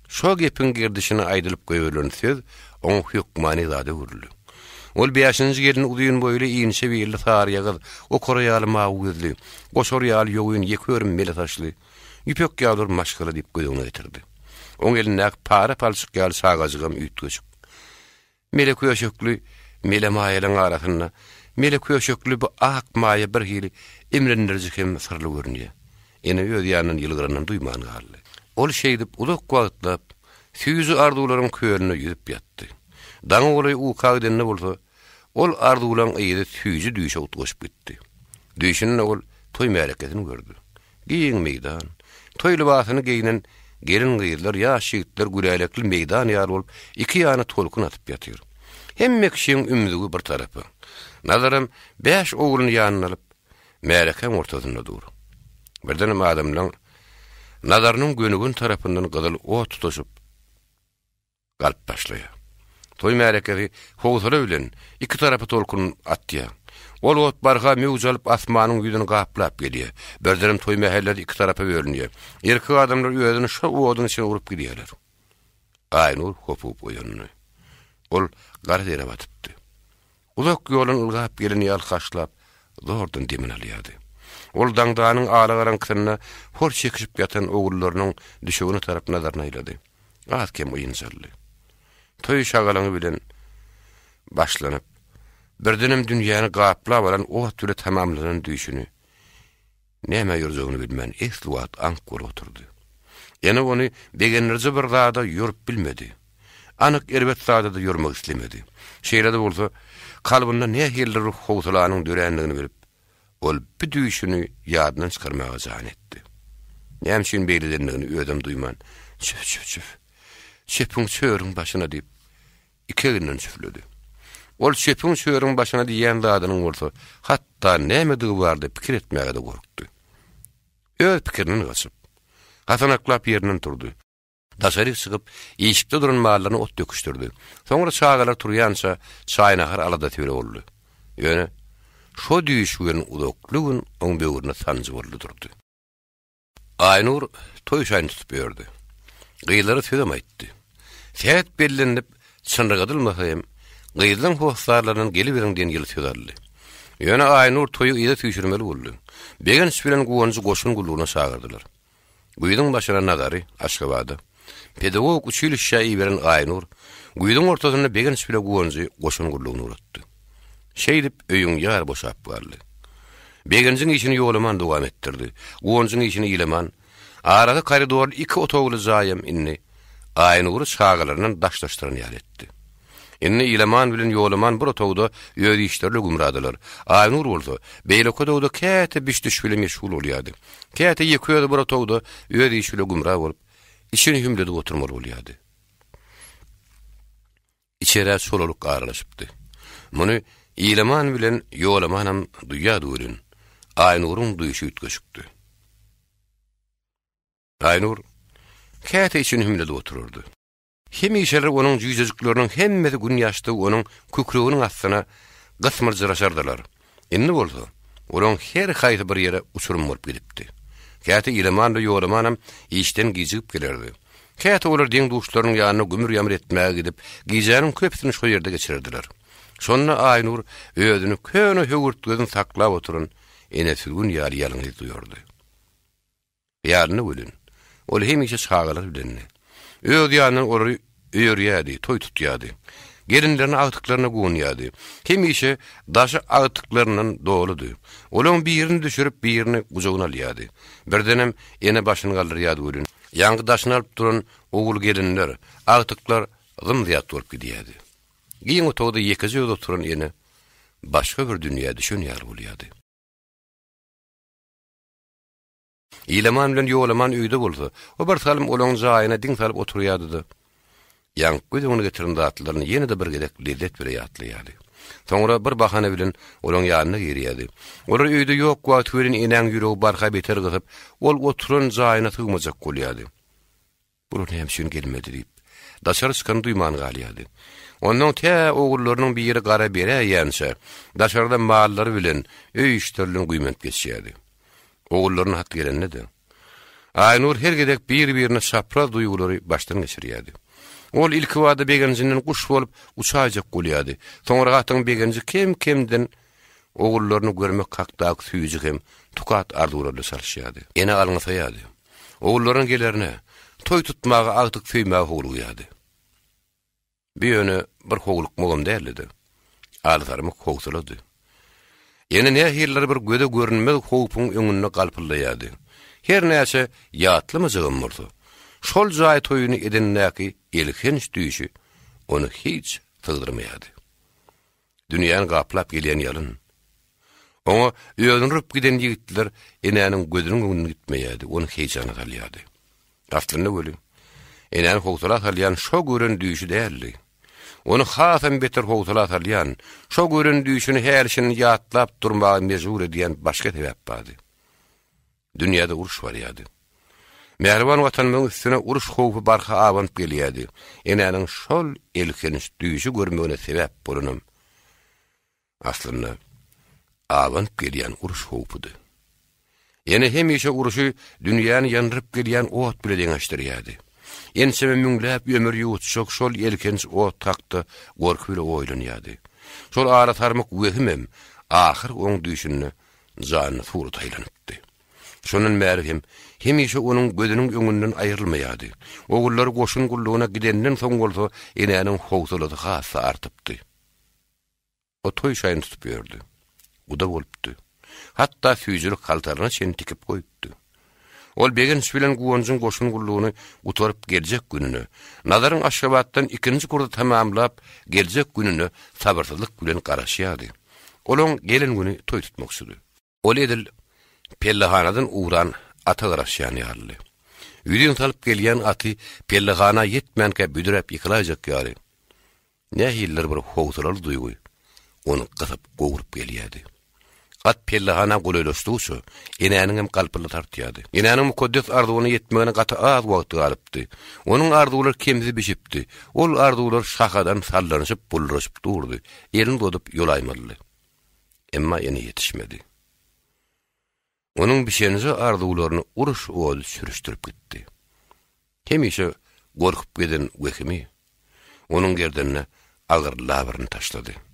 Şo gepin girdişini aýdylyp goýulan söz oň hükmany zady uruly. Ol 5-nji gelin uzyn boýly iňşe beýli saryýagyz, o koraýaly mawgyzly, goşorýaly ýogyn ýekörüm mele taşly, ýüpek ýadur maşgala diýip goýuňa getirdi. Oň elinek para palçyk ýaly sagajygam üýtgeşik. Mele köşekli, mele maýalyň arasyna, mele köşekli bu ak maýa bir hili imrendirjik hem sırly görünýär. Ene öz ýanyny ýylgyranyň duýman galy. Ol şeýdip uzak wagtlap, süýüzi arduwlaryň köýüne ýüzüp ýatdy. Daňy oly ukagdenne bolsa, ol arduwlaryň eýide süýüji düýşe utgaşyp gitdi. Düýşiniň ol toy märeketini gördü. Giň meýdan, toy libasyny giyinen gelin gyýlar ýaş ýigitler güläлекli meýdan ýaly bolup, iki ýany tolkun atyp ýatyr. Hemme kişiň ümidigi bir tarapy. Nazarym 5 oğluny ýanyna alyp, märekeň ortasyna dur. Birden adamlaryň nazarynyň gönügün tarapyndan gyzyl ot tutuşup galp başlaýar. Toy märekesi howsara bilen iki tarapy tolkun atýar. Ol ot barga mewjalyp asmanyň ýüzüni gaplap gelýär. Birden toy mähelleri iki tarapy bölünýär. Erkek adamlar ýöňüni şo odyň içine urup gidýärler. Aynur hopup oýandy. Ol gardere batypdy. Uzak ýolun ılgap geleni ýalkaşlap zordan demin alýardy. Ol daňdanyň ağlagaran kyrna hor çekişip ýatan oğullarynyň düşegini tarap nazaryna aýlady. Atkem oýunçaly. Toy şagalaňy bilen başlanyp birdenem dünýäni gaplap alan o türe tamamlanan düşüni. Näme ýurjagyny bilmän esli wagt ank oturdy. Ýene ony begenlerje bir zada ýurup bilmedi. anyk erbet saada ýurmak islemedi. Şeýlede bolsa, kalbynda ne hiller ruh howsalanyň dörenligini bilip, ol bir düýüşini ýadyna çykarmaga jan etdi. Näme beýledenligini ödem duýman. Çüf. Çepin çöğürün başına diýip, iki günden çüfledi. Ol çepin çöğürün başına diýen zadynyň bolsa, hatta näme dığı bardy pikir etmäge de gorkdy. Öz pikirini gaçyp, hasanaklap ýerinden turdy. Daşary çykyp, eşikde duran mallaryny ot döküşdirdi. Soňra çağalar turýança çaýnahar alada tebere boldy. Ýöne şo düýüşgän udaklygyň oň böwrüne sanjy boldy durdy. Aynur toý şaýny tutup berdi. Gyýlary söýdem aýtdy. Sät bellenip çynrıgadylmasa hem gyýlyň hoşsarlarynyň geliberiň diýen ýyly söýdärdi. Ýöne Aynur toýu ýa-da tüýşürmeli boldy. Begen bilen gowanjy goşun gulugyna çağırdylar. Güýdüň başyna Nazary Aşgabatda pedagog uçylykça ýiberen Aynur, güýdüň ortasyna begen bilen gowanjy goşun gulugyny uratdy. Şeýdip öýüň ýar boşap barly. Begenjiň işini ýolaman dowam etdirdi. Gowanjyň işini ýylaman. Arada koridor iki otogly zaýam inni Aynur çağalarynyň daşdaşlaryny ýaletdi. Inni ýylaman bilen ýolaman bir otogda ýöri işlerle gumradylar. Aynur bolsa beýle kodawda käte bişdiş bilen meşgul bolýardy. Käte ýekýärdi bir otogda ýöri işle gumra bolup, işini hümledip oturmaly bolýardy. İçeri solalyk aralaşypdy. Muny ýylaman bilen ýolamanam duýýady ölün. Aynur'un duýuşy ütgeşikdi. Aynur käte için hümledip otururdy. Hemişeler onun yüzücüklerinin hemmeti gün yaştı onun kükreğinin aslına gısmırcıraşardılar. Inni bolsa, onun her haýsy bir yere uçurum bolup gidipdi. Käte ýylaman da ýolamanam işten gijip gelerdi. Käte olar deň duşlarynyň ýanyna gümür ýamr etmäge gidip, gijanyň köpsini şo ýerde geçirdiler. Şonna Aynur öýdüni köne högürtgözün saklap oturun, ene sürgün ýaly ýalyňy duýardy. Ýalyny ölün. Ol hemişe çağalar bilenni. Öz ýanyny ory öýürýärdi, toý tutýardy. Gerinlerini agtyklaryna goňýardy. Hemişe daşy agtyklarynyň doludy. Olaň birini düşürip birini gujagyna alýardy. Birdenem ene başyny galdyrýardy ölün. Ýangy daşyny alyp duran ogul gelinler, agtyklar gymdyýat bolup gidýärdi. Giň otogda ýekiji ýolda turan ene başga bir dünýä düşünýär bolýardy. Ýylaman bilen ýolaman öýde bolsa, o bir salym olaň jaýyna diň salyp oturýardy. Ýangy gözüňe getiren datlaryny ýene-de bir gedek lezzet berýärdi. Soňra bir bahana bilen olaň ýanyna girýärdi. Olar öýde ýok wagt werin eneň ýüregi barha beter gysyp, ol oturan jaýyna tygmajak bolýardy. Bular hemşin gelmedi diýip, daşary çykan duýman galýardy. Onuň tä ogullarynyň bir ýeri gara berýänse, daşarda mallary bilen öý işleriniň güýment geçýärdi. Ogullaryň hat gelennedi. Aynur her gedek bir-birine şapra duýgulary başdan geçirýärdi. Ol ilk wada begenjinden guş bolup uçajak bolýardy. Soňra gatyň begenji kem-kemden ogullaryny görmek hakdaky süýjük hem tukat arzuwlarly sarşýardy. Ene alňasaýardy. Ogullaryň gelerine toý tutmagy agtyk süýmäge howlugýardy. Bir ýöne bir howluk mogam däldi. Alzarmy howsulady. Ene ne hiller bir göde görünmez howpun öňünde galpyldaýardy. Her näçe ýatlymy jygymyrdy. Şol jaý toýuny edennäki elkenç düýüşi onu hiç tygdyrmaýardy. Dünýäni gaplap gelýän ýalyn. Oňa ýöňürüp giden ýigitler enäniň gözüniň öňüne gitmeýärdi, onu heýjana galýardy. Aslynda böli. Enäni howsala galýan şo gören düýüşi däldi. Onu hasam beter howsala galýan, şo gören düýüşini herşini ýatlap durmagy mejbur edýän başga sebäp bardy. Dünýäde uruş barýardy. Merwan watanmyň üstüne uruş howpy barha awant gelýärdi. Enäniň şol elkenç düýüşi görmegine sebäp bolanam. Aslynda awant gelýän uruş howpydy. Ene hemişe uruşy dünýäni ýanryp gelýän ot bilen deňeşdirýärdi. Enseme müňläp ömür ýutşok şol elkenç ot takdy, gorky bilen oýlanýardy. Şol ara tarmak wehimem ahir oň düýüşini janyny surat aýlanypdy. Şonun merhem hemişe onun gözüniň öňünden aýrylmaýardy. Ogullar goşun gullugyna gidenden soň bolsa enäniň howsulady hassa artypdy. O toý şaýyn tutup berdi. Uda bolupdy. Hatta süýjülük haltaryna çen tikip goýupdy. Ol begen sübilen guwonjun goşun gullugyny utarıp geljek gününi, nazaryň Aşgabatdan ikinji kurda tamamlap geljek gününi sabyrsızlyk bilen garaşýardy. Olaň gelen güni toý tutmaksydy. Ol edil pellehanadan uğran ata garaşýan ýaly. Üýden salyp gelýän aty pellehana yetmänke büdürep ýykylajak ýaly. Nähiller bir howsalar duýgy. Onu gysyp gowurup gelýärdi. At pellehana goleýleşdikçe, enäniň hem galpyly tartýardy. Enäniň mukaddes arzuwyna yetmegine gaty az wagt galypdy. Onuň arzuwlary kemzi bişipdi. Ol arzuwlar şahadan sallanyşyp bulraşyp durdy. Elini dodup ýolaýmady. Emma ýene ýetişmedi. Onuň bişenji arzuwlaryny uruş oğudy sürüşdirip gitdi. Hemişe gorkup giden wekimi onuň gerdenine agyr labyryny taşlady.